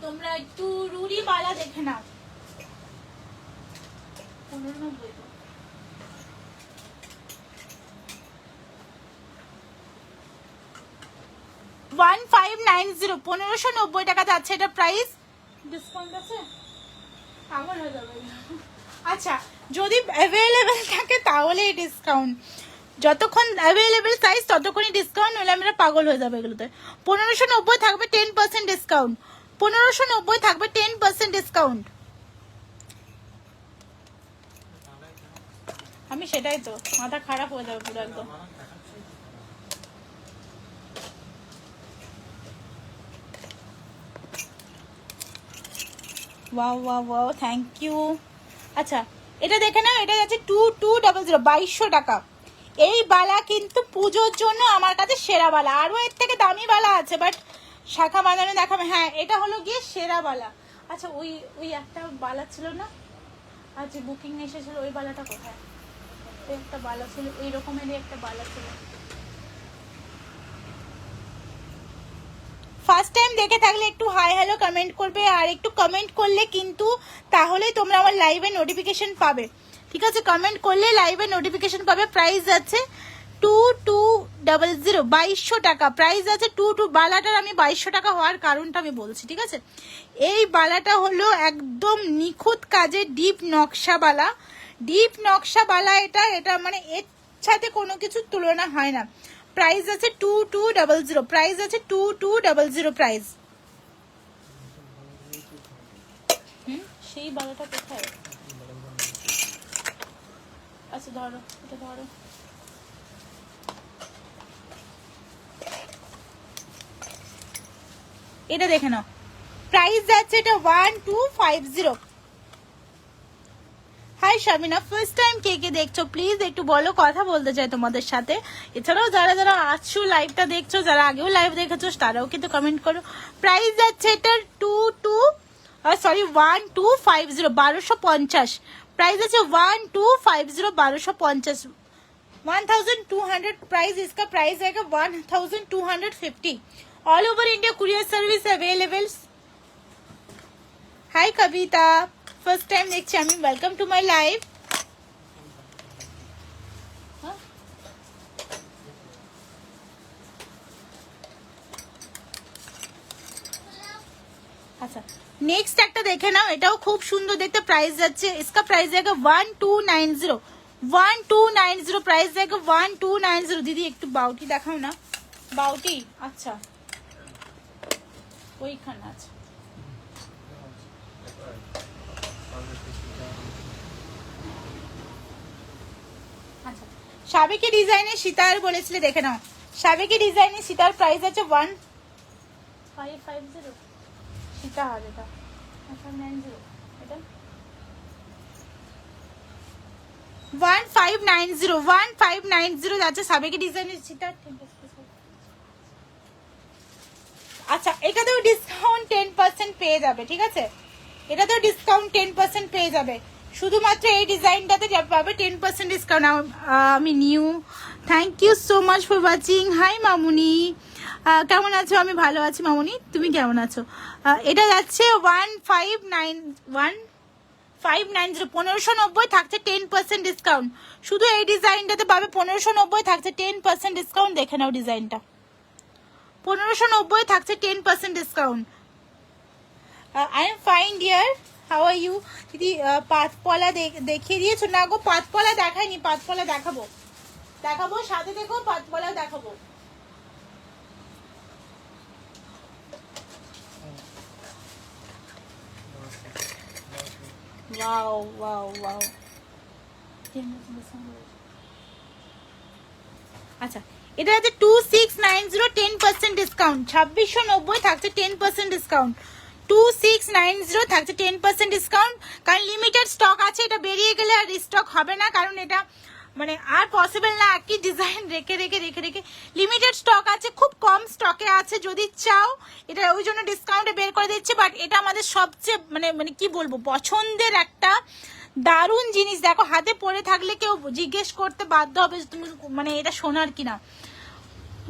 তোমরা একটু রুড়ি বালা দেখে নাও, 1590। 1590, 1590 টাকা যাচ্ছে এটা প্রাইস। ডিসকাউন্ট আছে, পাগল হয়ে যাবে। আচ্ছা যদি অ্যাভেলেবেল থাকে তাহলে ডিসকাউন্ট, যতক্ষণ অ্যাভেলেবেল সাইজ ততক্ষণই ডিসকাউন্ট, নইলে আমরা পাগল হয়ে যাবে এগুলোতে। 1590 থাকবে 10% ডিসকাউন্ট, 1590 থাকবে 10% ডিসকাউন্ট। আমি সেটাই তো, মাথা খারাপ হয়ে যাবে পুরো একদম। Wow wow wow, thank you. আচ্ছা এটা দেখে নাও, এটা যাচ্ছে 2200, 2200 টাকা। এই বালা কিন্তু পুজোর জন্য আমার কাছে সেরা বালা, আরো এর থেকে দামি বালা আছে বাট শাখা বাঁধানো দেখাবে। হ্যাঁ এটা হলো গিয়ে সেরা বালা। আচ্ছা ওই একটা বালা ছিল না, আচ্ছা বুকিং এসেছিল, ওই বালাটা কোথায়? একটা বালা ছিল এই রকমেরই একটা বালা ছিল। ফার্স্ট টাইম দেখে থাকলে একটু হাই হ্যালো কমেন্ট করবে, আর একটু কমেন্ট করলে কিন্তু তাহলেই তোমরা আমার লাইভে নোটিফিকেশন পাবে, ঠিক আছে? কমেন্ট করলে লাইভে নোটিফিকেশন পাবে। প্রাইস আছে 2200 2200 টাকা প্রাইস আছে। 22 বালাটার আমি 2200 টাকা হওয়ার কারণটা আমি বলছি, ঠিক আছে। এই বালাটা হলো একদম নিখুঁত কাজের ডিপ নকশা বালা, ডিপ নকশা বালা। এটা মানে এর সাথে কোনো কিছু তুলনা হয় না। প্রাইস আছে 2200, প্রাইস আছে 2200 প্রাইস। সেই বালাটা কোথায়? আচ্ছা ধরো, এটা ধরো। এটা দেখে নাও, প্রাইস যাচ্ছে এটা 1250। হাই শামিনা, ফার্স্ট টাইম কে কে দেখছো প্লিজ একটু বলো, কথা বলতে চাই তোমাদের সাথে। এছাড়াও যারা যারা আছো লাইভটা দেখছো, যারা আগেও লাইভ দেখেছো তারাও কিন্তু কমেন্ট করো। প্রাইস যাচ্ছে এটা 1250, 1250। প্রাইস আছে 1250, 1250, 1200 प्राइस। इसका प्राइस आएगा 1250। All over India courier service available. Hi Kavita, first time देखছি আমি, वेलकम टू माय लाइव। আচ্ছা নেক্সট একটা দেখে নাও, এটাও খুব সুন্দর দেখতে। প্রাইস যাচ্ছে, इसका प्राइस आएगा 1290, 1290 প্রাইস দেখো 1290। দিদি একটু বাউটি দেখাও না, বাউটি। আচ্ছা ওইখানে আছে। আচ্ছা সাবেকি ডিজাইনের সীতার বলেছিলে, দেখে নাও। সাবেকি ডিজাইনের সীতার প্রাইস আছে 1550। সীতা আর এটা 1590, এটা 1590 যাচ্ছে সাবেকি ডিজাইনের সীতা। আচ্ছা এটাতেও ডিসকাউন্ট 10% পেয়ে যাবে, ঠিক আছে। এটাতেও ডিসকাউন্ট 10% পেয়ে যাবে, শুধুমাত্র এই ডিজাইনটাতে পাবে 10% ডিসকাউন্ট। আমি new, thank you so much for watching. Hi Mamuni, কেমন আছো? আমি ভালো আছি মামুনি, তুমি কেমন আছো? এটা যাচ্ছে 1590, 1590 থাকছে 10% ডিসকাউন্ট। শুধু এই ডিজাইনটাতে পাবে 1590 থাকছে 10% ডিসকাউন্ট। দেখে নাও ডিজাইনটা, 1590 থাকছে 10% discount. I am fine dear, how are you? দিদি পাতপলা দেখিয়ে দিয়েছো না গো? পাতপলা দেখাইনি, পাতপলা দেখাবো, দেখাবো সাথে দেখো, পাতপলা দেখাবো। Wow wow wow. আচ্ছা এটা আছে 2690, 10% ডিসকাউন্ট। 2690 থাকছে 10% ডিসকাউন্ট। 2690 থাকছে 10% ডিসকাউন্ট। কারণ লিমিটেড স্টক আছে, এটা বেরিয়ে গেলে আর রিস্টক হবে না, কারণ এটা মানে আর পসিবল না একই ডিজাইন রেখে রেখে রেখে রেখে। লিমিটেড স্টক আছে, খুব কম স্টকে আছে, যদি চাও এটা ওই জন্য ডিসকাউন্টে বের করে দিচ্ছে। বাট এটা আমাদের সবচেয়ে মানে মানে কি বলবো, পছন্দের একটা দারুণ জিনিস। দেখো হাতে পরে থাকলে কেউ জিজ্ঞেস করতে বাধ্য হবে তুমি মানে এটা সোনার কিনা।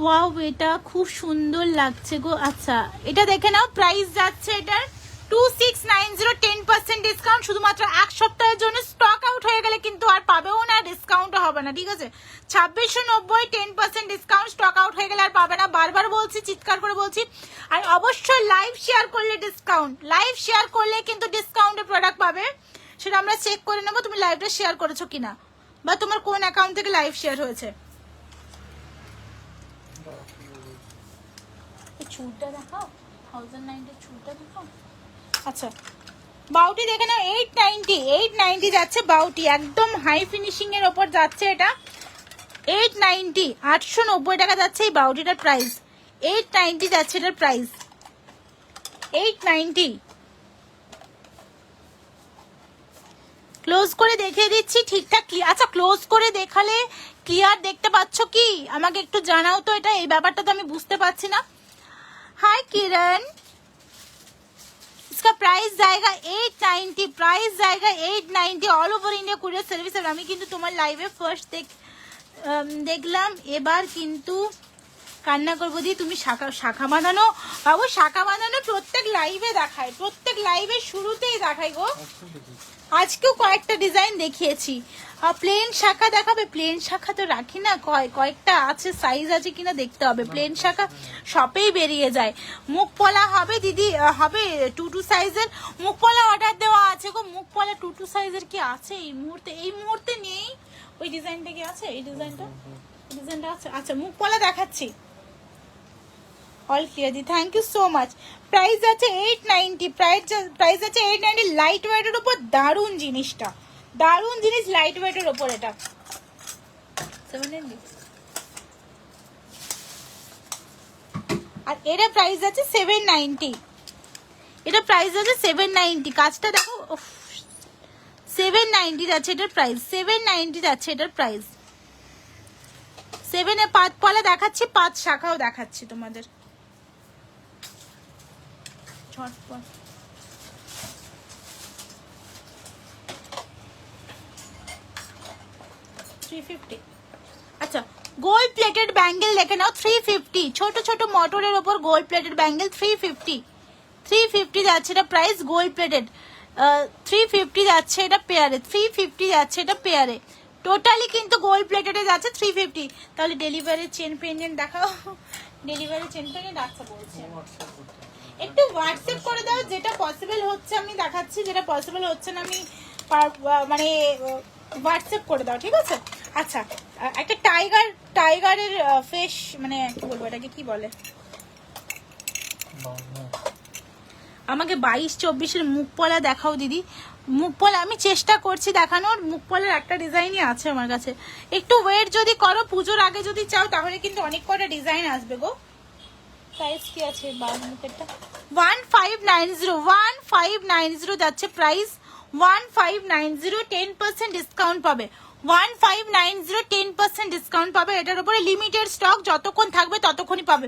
ওয়াও এটা খুব সুন্দর লাগছে গো। আচ্ছা এটা দেখে নাও, প্রাইস যাচ্ছে এটার 2690, 10% ডিসকাউন্ট। শুধুমাত্র এক সপ্তাহের জন্য, স্টক আউট হয়ে গেলে কিন্তু আর পাবেও না, ডিসকাউন্টও হবে না, ঠিক আছে। 2690, 10% ডিসকাউন্ট। স্টক আউট হয়ে গেলে আর পাবে না, বারবার বলছি, চিৎকার করে বলছি। আর অবশ্যই লাইভ শেয়ার করলে ডিসকাউন্ট, লাইভ শেয়ার করলে কিন্তু ডিসকাউন্টের প্রোডাক্ট পাবে। সেটা আমরা চেক করে নেবো তুমি লাইভটা শেয়ার করেছো কিনা, বা তোমার কোন অ্যাকাউন্ট থেকে লাইভ শেয়ার হয়েছে। ছুটটা দেখাও, 1090 ছুটটা দেখাও। আচ্ছা বাউটি দেখে নাও, 890 যাচ্ছে বাউটি, একদম হাই ফিনিশিং এর ওপর যাচ্ছে এটা। 890, 890 টাকা যাচ্ছে এই বাউটিটার প্রাইস। 890 যাচ্ছে এটার প্রাইস, 890। ক্লোজ করে দেখিয়ে দিচ্ছি ঠিকঠাক। আচ্ছা ক্লোজ করে দেখালে ক্লিয়ার দেখতে পাচ্ছ কি আমাকে একটু জানাও তো, এটা এই ব্যাপারটা তো আমি বুঝতে পারছি না। हाय किरण, इसका प्राइस जाएगा 890, प्राइस जाएगा 890। All over India courier service. আমি কিন্তু তোমার লাইভে ফার্স্ট দেখলাম, এবার কিন্তু কান্না করবো। দিয়ে তুমি শাখা বাঁধানো বাবু, শাখা বাঁধানো প্রত্যেক লাইভে দেখায়, প্রত্যেক লাইভে শুরুতেই দেখাই গো। আজকেও কয়েকটা ডিজাইন দেখিয়েছি। প্লেন শাখা দেখাবে? প্লেন শাখা তো রাখি না, কয়েকটা আছে, সাইজ আছে কিনা দেখতে হবে। প্লেন শাখা শপেই বেরিয়ে যায়। মুখ পলা হবে দিদি? হবে 2 সাইজের মুখ পলা অর্ডার দেওয়া আছে গো। মুখ পলা 2 সাইজের কি আছে এই মুহূর্তে? এই মুহূর্তে নেই। ওই ডিজাইনটা কি আছে? এই ডিজাইনটা আছে। আচ্ছা মুখ পলা দেখাচ্ছি। অল ক্লিয়ার দি, thank you so much. Price আছে 890, প্রাইস আছে 890। লাইট ওয়েটের উপর দারুণ জিনিসটা, দারুণ জিনিস লাইট ওয়েটের উপর। এটা 790 আর এটা প্রাইস আছে 790। এটা প্রাইস আছে 790। কাজটা দেখো 790 যাচ্ছে এটার প্রাইস, 790 যাচ্ছে এটার প্রাইস। 7 এ 5 পলা দেখাচ্ছি, 5 শাখাও দেখাচ্ছি তোমাদের। ঝটপট 350। আচ্ছা গোল্ড প্লেটেড ব্যাঙ্গেল দেখে নাও 350। ছোট ছোট মোটরের উপর গোল্ড প্লেটেড ব্যাঙ্গেল 350 যাচ্ছে এটা প্রাইস। গোল্ড প্লেটেড 350 যাচ্ছে এটা পেয়ারে, 350 যাচ্ছে এটা পেয়ারে। টোটালি কিন্তু গোল্ড প্লেটেডে যাচ্ছে 350। তাহলে ডেলিভারি চেন পেন্ডেন্ট দেখাও। ডেলিভারি চেন পেন্ডেন্ট আচ্ছা বলছি, একটু হোয়াটসঅ্যাপ করে দাও। যেটা পসিবল হচ্ছে আমি দেখাচ্ছি, যেটা পসিবল হচ্ছে না আমি মানে হোয়াটসঅ্যাপ করে দাও, ঠিক আছে? আচ্ছা একটা টাইগারের ফেস, মানে কি বলবো এটাকে কি বলে, আমাকে 22-24-এর মুখ পলা দেখাও দিদি। মুখ পলা আমি চেষ্টা করছি দেখানোর। মুখ পলার একটা ডিজাইনই আছে আমার কাছে। একটু ওয়েট যদি করো, পুজোর আগে যদি চাও তাহলে কিন্তু অনেক কটা ডিজাইন আসবে গো। প্রাইস কি আছে মুখেরটা? 1590 যাচ্ছে প্রাইস। 1590 10% ডিসকাউন্ট পাবে। 1590 10% ডিসকাউন্ট পাবে। এটার উপরে লিমিটেড স্টক, যতক্ষণ থাকবে ততক্ষণই পাবে।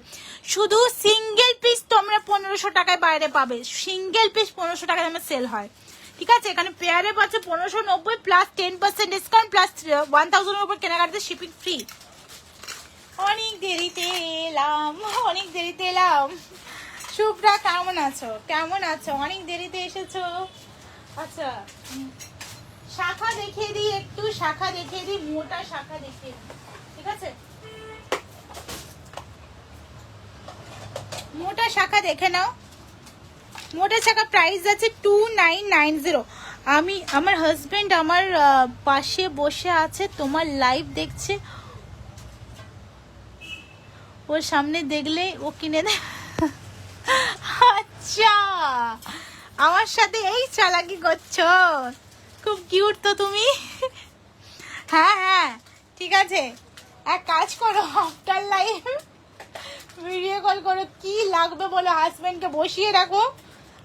শুধু সিঙ্গেল পিস তোমরা 1500 টাকায় বাইরে পাবে। সিঙ্গেল পিস 1500 টাকায় দামে সেল হয়, ঠিক আছে? এখানে পেয়ারে পাচ্ছে 1590 প্লাস 10% ডিসকাউন্ট প্লাস 1000 এর উপর কেনাকাটাতে শিপিং ফ্রি। অনেক দেরিতে এলাম, অনেক দেরিতে এলাম। শুভ্রা কেমন আছো? কেমন আছো? অনেক দেরিতে এসেছো। আচ্ছা শাখা দেখিয়ে দিই, একটু শাখা দেখিয়ে দিই, মোটা শাখা দেখিয়ে দিই, ঠিক আছে? মোটা শাখা দেখে নাও। মোটা শাখা প্রাইস আছে 2990। আমার হাজবেন্ড আমার পাশে বসে আছে, তোমার লাইভ দেখছে, ওর সামনে দেখলে ও কিনে দেয়। আচ্ছা আমার সাথে এই চালাকি করছো, খুব কিউট তো তুমি। হ্যাঁ হ্যাঁ ঠিক আছে, এক কাজ করো, আফটার লাইভ ভিডিও কল করো। কি লাগবে বলো, হাজবেন্ডকে বসিয়ে রাখো,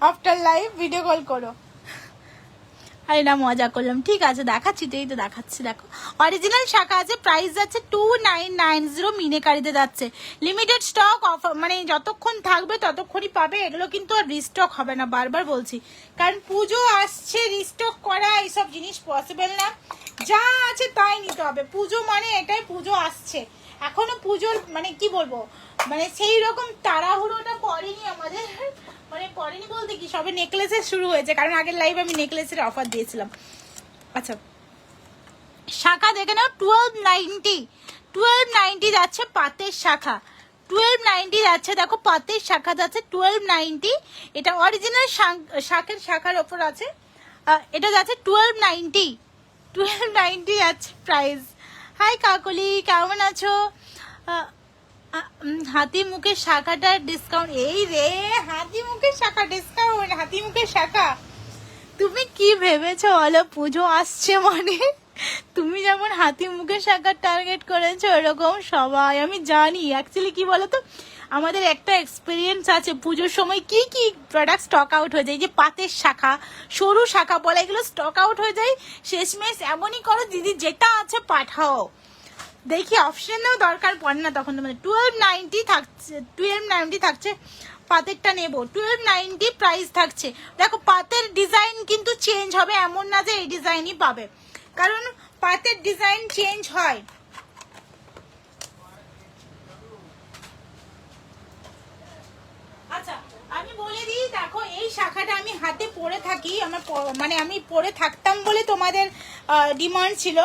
আফটার লাইভ ভিডিও কল করো। আরে না মজা করলাম, ঠিক আছে দেখাচ্ছি, এই তো দেখাচ্ছি। দেখো অরিজিনাল শাখা আছে, প্রাইস যাচ্ছে 2990। মিনেকারিতে যাচ্ছে লিমিটেড স্টক, অফার মানে যতক্ষণ থাকবে ততক্ষণই পাবে। এগুলো কিন্তু আর রিস্টক হবে না, বারবার বলছি, কারণ পুজো আসছে, রিস্টক করা এইসব জিনিস পসিবল না। যা আছে তাই নিতে হবে। পুজো মানে এটাই, পুজো আসছে, এখনো পুজোর মানে কি বলবো, মানে সেই রকম তাড়াহুড়োটা পড়েনি আমাদের। মানে পড়েনি বলতে কি, সবে নেকলেসের শুরু হয়েছে, কারণ আগের লাইভে আমি নেকলেসের অফার দিয়েছিলাম। আচ্ছা শাখা দেখে নাও 1290 যাচ্ছে পাতের শাখা, 1290 যাচ্ছে। দেখো পাতের শাখা যাচ্ছে 1290। এটা অরিজিনাল শাখার ওপর আছে, এটা যাচ্ছে 1290 যাচ্ছে প্রাইস। হাই কাকলি কেমন আছো? হাতি মুখের শাখাটার ডিসকাউন্ট, এই রে হাতি মুখের শাখা ডিসকাউন্ট, হাতি মুখের শাখা। তুমি কি ভেবেছো বলো, পুজো আসছে মানে তুমি যেমন হাতি মুখের শাখার টার্গেট করেছো এরকম সবাই, আমি জানি। অ্যাকচুয়ালি কি বলতো, আমাদের একটা এক্সপিরিয়েন্স আছে, পুজোর সময় কি কি প্রোডাক্ট স্টক আউট হয়ে যায়। যে পাতের শাখা, সরু শাখা বলে, এগুলো স্টক আউট হয়ে যায়। শেষমেশ এমনই করো দিদি যেটা আছে পাঠাও, দেখি অপশনেও দরকার পড়ে না তখন। মানে 1290 থাকছে, পাতেরটা নেবো 1290 প্রাইস থাকছে। দেখো পাতের ডিজাইন কিন্তু চেঞ্জ হবে, এমন না যে এই ডিজাইনই পাবে, কারণ পাতের ডিজাইন চেঞ্জ হয়। আচ্ছা আমি বলে দিই, দেখো এই শাখাটা আমি হাতে পরে থাকি, আমার মানে আমি পরে থাকতাম বলে তোমাদের ডিমান্ড ছিল।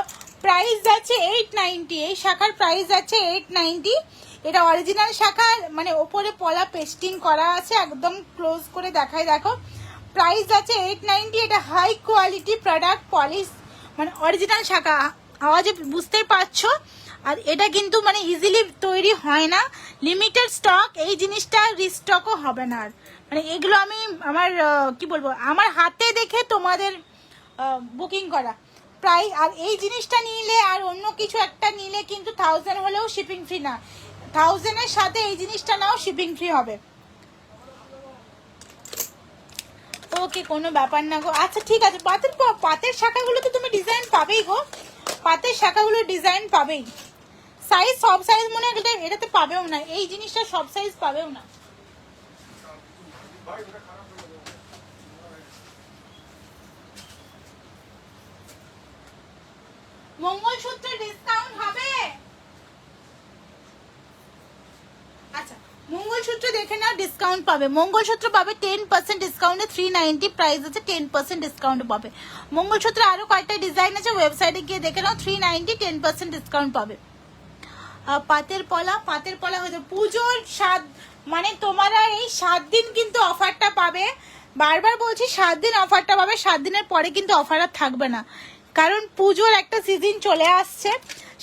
প্রাইস যাচ্ছে 890, এই শাখার প্রাইস যাচ্ছে 890। এটা অরিজিনাল শাখা, মানে ওপরে পলা পেস্টিং করা আছে, একদম ক্লোজ করে দেখাই দেখো। প্রাইস যাচ্ছে 890। এটা হাই কোয়ালিটি প্রোডাক্ট, পলিশ মানে অরিজিনাল শাখা, আওয়াজে বুঝতেই পারছো। আর এটা কিন্তু মানে ইজিলি তৈরি হয় না, লিমিটেড স্টক, এই জিনিসটা রিস্টকও হবে না। আর মানে এগুলো আমি আমার কি বলবো, আমার হাতে দেখে তোমাদের বুকিং করা প্রাইস। আর এই জিনিসটা নিলে আর অন্য কিছু একটা নিলে কিন্তু 1000 হলেও শিপিং ফ্রি না, 1000-এর সাথে এই জিনিসটা নাও শিপিং ফ্রি হবে। ওকে, কোনো ব্যাপার না গো। আচ্ছা ঠিক আছে, পাতের শাখাগুলো তো তুমি ডিজাইন পাবেই গো, পাতের শাখাগুলো ডিজাইন পাবেই। সাইজ সব সাইজ মনে হয় এটাতে পাবেও না, এই জিনিসটা সব সাইজ পাবেও না। মঙ্গলসূত্রে ডিসকাউন্ট হবে? আচ্ছা মঙ্গলসূত্র দেখে নাও, ডিসকাউন্ট পাবে। মঙ্গলসূত্র পাবে 10% ডিসকাউন্টে 390, প্রাইস আছে 10% ডিসকাউন্ট পাবে। মঙ্গলসূত্রে আরো কয়েকটা ডিজাইন আছে, ওয়েবসাইটে গিয়ে দেখে নাও। 390 10% ডিসকাউন্ট পাবে। পাতের পলা হয়েছে পুজোর 7, মানে তোমরা এই 7 দিন কিন্তু অফারটা পাবে। বারবার বলছি 7 দিন অফারটা পাবে, 7 দিনের পরে কিন্তু অফার আর থাকবে না, কারণ পুজোর একটা সিজন চলে আসছে,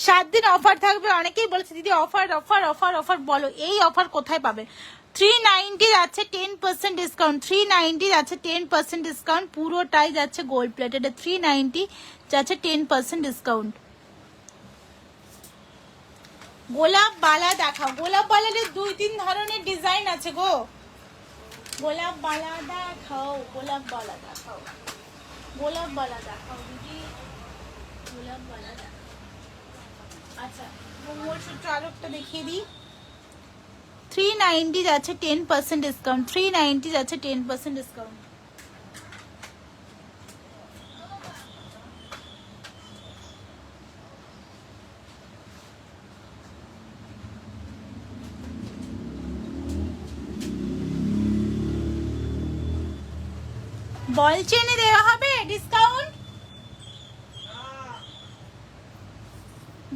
7 দিন অফার থাকবে। অনেকেই বলেছে দিদি অফার অফার অফার অফার, বলো এই অফার কোথায় পাবে? 390 যাচ্ছে 10% ডিসকাউন্ট, 390 যাচ্ছে 10% ডিসকাউন্ট, পুরোটাই যাচ্ছে গোল্ড প্লেটেড। 390 যাচ্ছে 10% ডিসকাউন্ট। গোলাপ বালা দেখাও, গোলাপ বালার 2-3 ধরনের ডিজাইন আছে গো। গোলাপ বালা দেখাও, গোলাপ বালা দেখাও, গোলাপ বালা দেখাও দিদি, গোলাপ বালা দেখাও। আচ্ছা মঙ্গলসূত্র আরো একটা দেখিয়ে দিই। 390 যাচ্ছে 10% ডিসকাউন্ট, 390 যাচ্ছে 10% ডিসকাউন্ট। বল চেনে দেওয়া হবে ডিসকাউন্ট।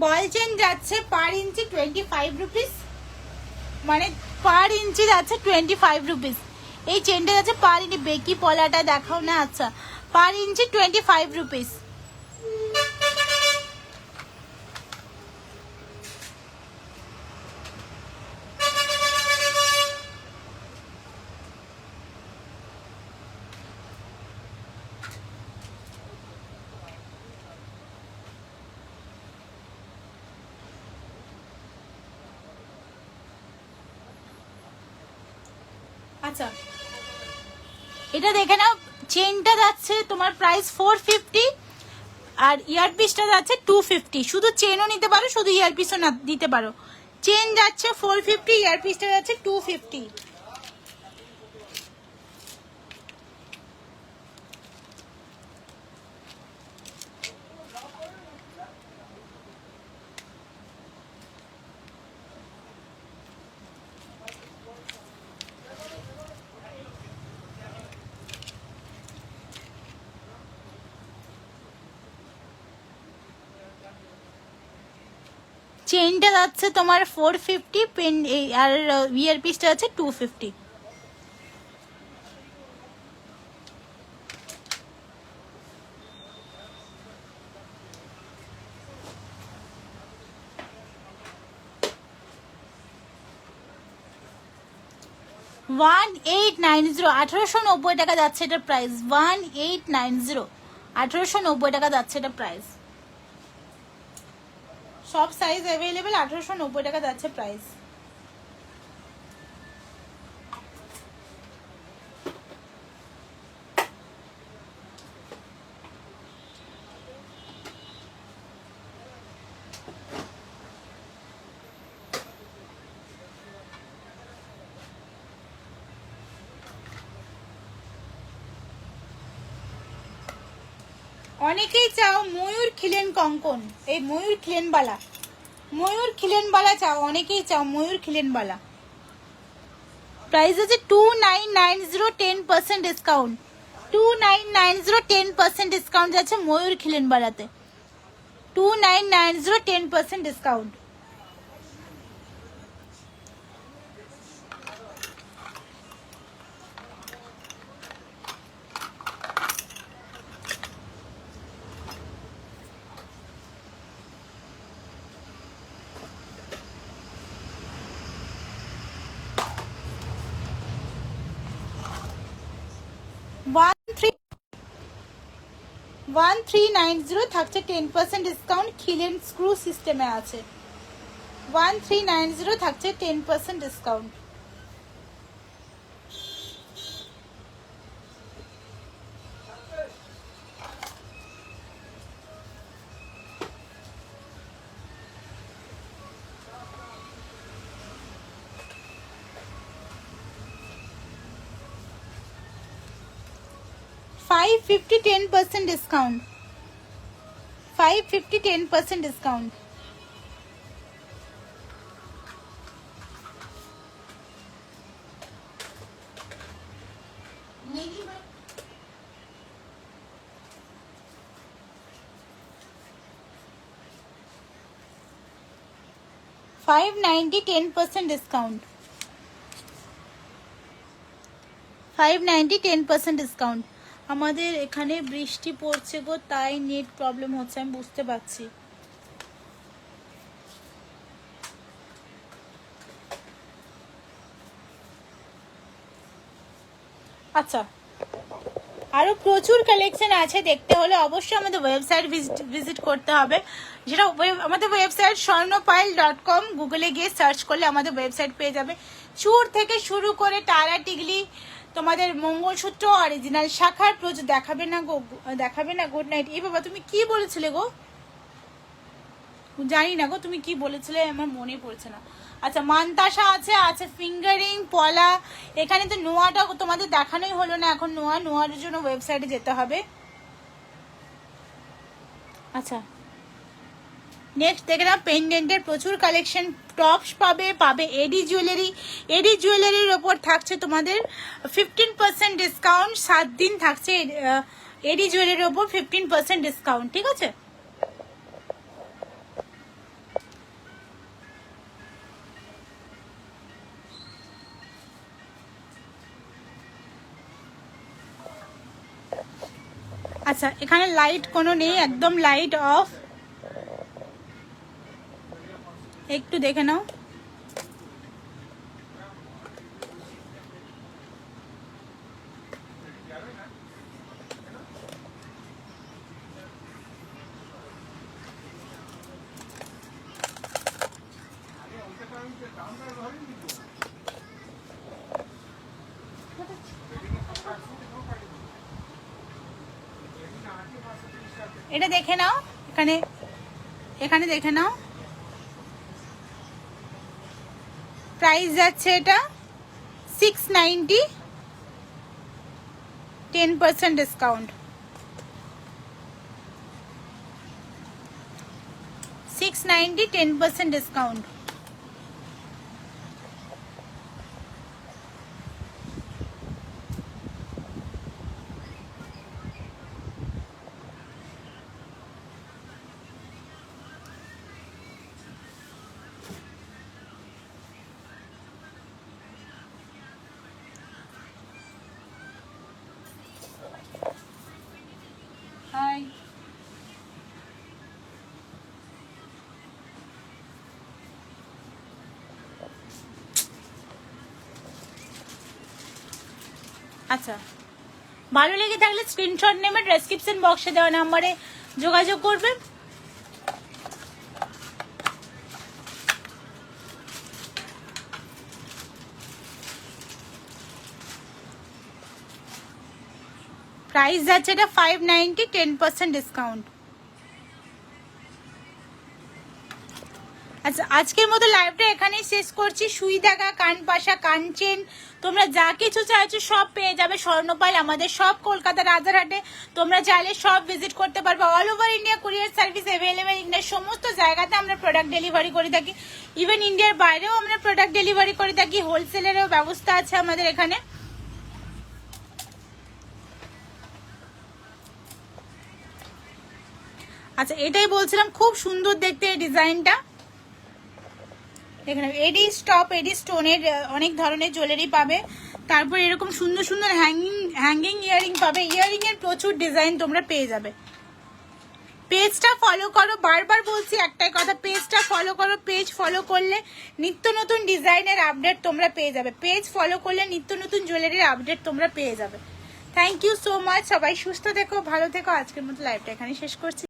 বল চেন যাচ্ছে পার ইঞ্চি 25 রুপিস, মানে পার ইঞ্চি যাচ্ছে 25 রুপিস। এই চেনটা যাচ্ছে পার ইঞ্চি, বেকি পলাটা দেখাও না। আচ্ছা পার ইঞ্চি 25 রুপিস। আচ্ছা এটা দেখে নাও, চেনটা যাচ্ছে তোমার প্রাইস 450, আর ইয়ারপিসটা যাচ্ছে 250। শুধু চেনও নিতে পারো, শুধু ইয়ারপিসও না দিতে পারো। চেন যাচ্ছে 450, ইয়ারপিসটা যাচ্ছে 250। চেইনটা যাচ্ছে তোমার 450, পেন আর ইয়ারপিসটা যাচ্ছে 250। $1890, 1890 টাকা যাচ্ছে এটা প্রাইস। 1890, 1890 টাকা যাচ্ছে এটা প্রাইস। সব সাইজ অ্যাভেলেবেল, 1890 টাকা যাচ্ছে প্রাইস। অনেকেই চাও ময়ূর খিলেন কঙ্কন, এই ময়ূর খিলেন বালা, ময়ূর খিলেন বালা চাও, অনেকেই চাও ময়ূর খিলেন বালা। প্রাইস আছে 2990, 10% ডিসকাউন্ট। 2990 10% ডিসকাউন্ট যাচ্ছে ময়ূর খিলেন বাড়াতে। 2990 10% ডিসকাউন্ট। ওয়ান 1390 থাকছে 10% ডিসকাউন্ট, খিলেন স্ক্রু সিস্টেমে আছে। 1390 থাকছে 10% discount. $550 10% discount. $550 10% discount. $590 10% discount. $590 10% discount. আমাদের এখানে বৃষ্টি পড়ছে গো, তাই নেট প্রবলেম হচ্ছে, আমি বুঝতে পারছি। আচ্ছা, আরো প্রচুর কালেকশন আছে, দেখতে হলে অবশ্যই আমাদের ওয়েবসাইট ভিজিট করতে হবে, যেটা আমাদের ওয়েবসাইট স্বর্ণপাইল.com। গুগলে গিয়ে সার্চ করলে আমাদের ওয়েবসাইট পেয়ে যাবে। চুর থেকে শুরু করে টারা টিগলি, তোমাদের মঙ্গলসূত্র অরিজিনাল শাখার প্রচুর। দেখাবে না গো, দেখাবে না। Good night. এই বাবা তুমি কি বলেছিলে গো? জানি না গো তুমি কি বলেছিলে, আমার মনে পড়ছে না। আচ্ছা, মানতাসা আছে, আছে ফিঙ্গারিং, পলা। এখানে তো নোয়াটা তোমাদের দেখানোই হলো না এখন। নোয়ার জন্য ওয়েবসাইটে যেতে হবে। আচ্ছা, নেক্সট দেখে নাও, পেন্ডেন্টের প্রচুর কালেকশন। টপস পাবে এডি জুয়েলারি। এডি জুয়েলারির ওপর থাকছে তোমাদের 15% ডিসকাউন্ট। 7 দিন থাকছে এডি জুয়েলারির ওপর 15% ডিসকাউন্ট, ঠিক আছে? আচ্ছা, এখানে লাইট কোনো নেই, একদম লাইট অফ। একটু দেখে নাও। এটা দেখে নাও, এখানে দেখে নাও। প্রাইস যাচ্ছে এটা 690, 10% ডিসকাউন্ট। 690, 10% ডিসকাউন্ট। আচ্ছা, ভালো লেগে থাকলে স্ক্রিনশট নেবে, ডেসক্রিপশন বক্সে দেওয়া নাম্বারে যোগাযোগ করবে। প্রাইস যাচ্ছে এটা 590, 10% ডিসকাউন্ট। আচ্ছা, আজকের মতো লাইভটা এখানেই শেষ করছি। সুই দেখা, কান পাশা, কান চেন, তোমরা যা কিছু চাইছো সব পেয়ে যাবে স্বর্ণপাল আমাদের সব কলকাতা রাজারহাটে। তোমরা চাইলে সব ভিজিট করতে পারবে। All over India courier service available. ইন্ডিয়ার সমস্ত জায়গাতে আমরা প্রোডাক্ট ডেলিভারি করে থাকি। ইভেন ইন্ডিয়ার বাইরেও আমরা প্রোডাক্ট ডেলিভারি করে থাকি। হোলসেলেরও ব্যবস্থা আছে আমাদের এখানে। আচ্ছা, এটাই বলছিলাম, খুব সুন্দর দেখতে এই ডিজাইনটা। এখানে এডি স্টপ, এডি স্টোনের অনেক ধরনের জুয়েলারি পাবে। তারপর এরকম সুন্দর সুন্দর হ্যাঙ্গিং ইয়ারিং পাবে। ইয়ারিং এর প্রচুর ডিজাইন তোমরা পেয়ে যাবে। পেজটা ফলো করো, বারবার বলছি একটাই কথা, পেজটা ফলো করো। পেজ ফলো করলে নিত্য নতুন ডিজাইনের আপডেট তোমরা পেয়ে যাবে। পেজ ফলো করলে নিত্য নতুন জুয়েলারির আপডেট তোমরা পেয়ে যাবে। Thank you so much. সবাই সুস্থ থেকো, ভালো থেকো। আজকের মতো লাইভটা এখানে শেষ করছি।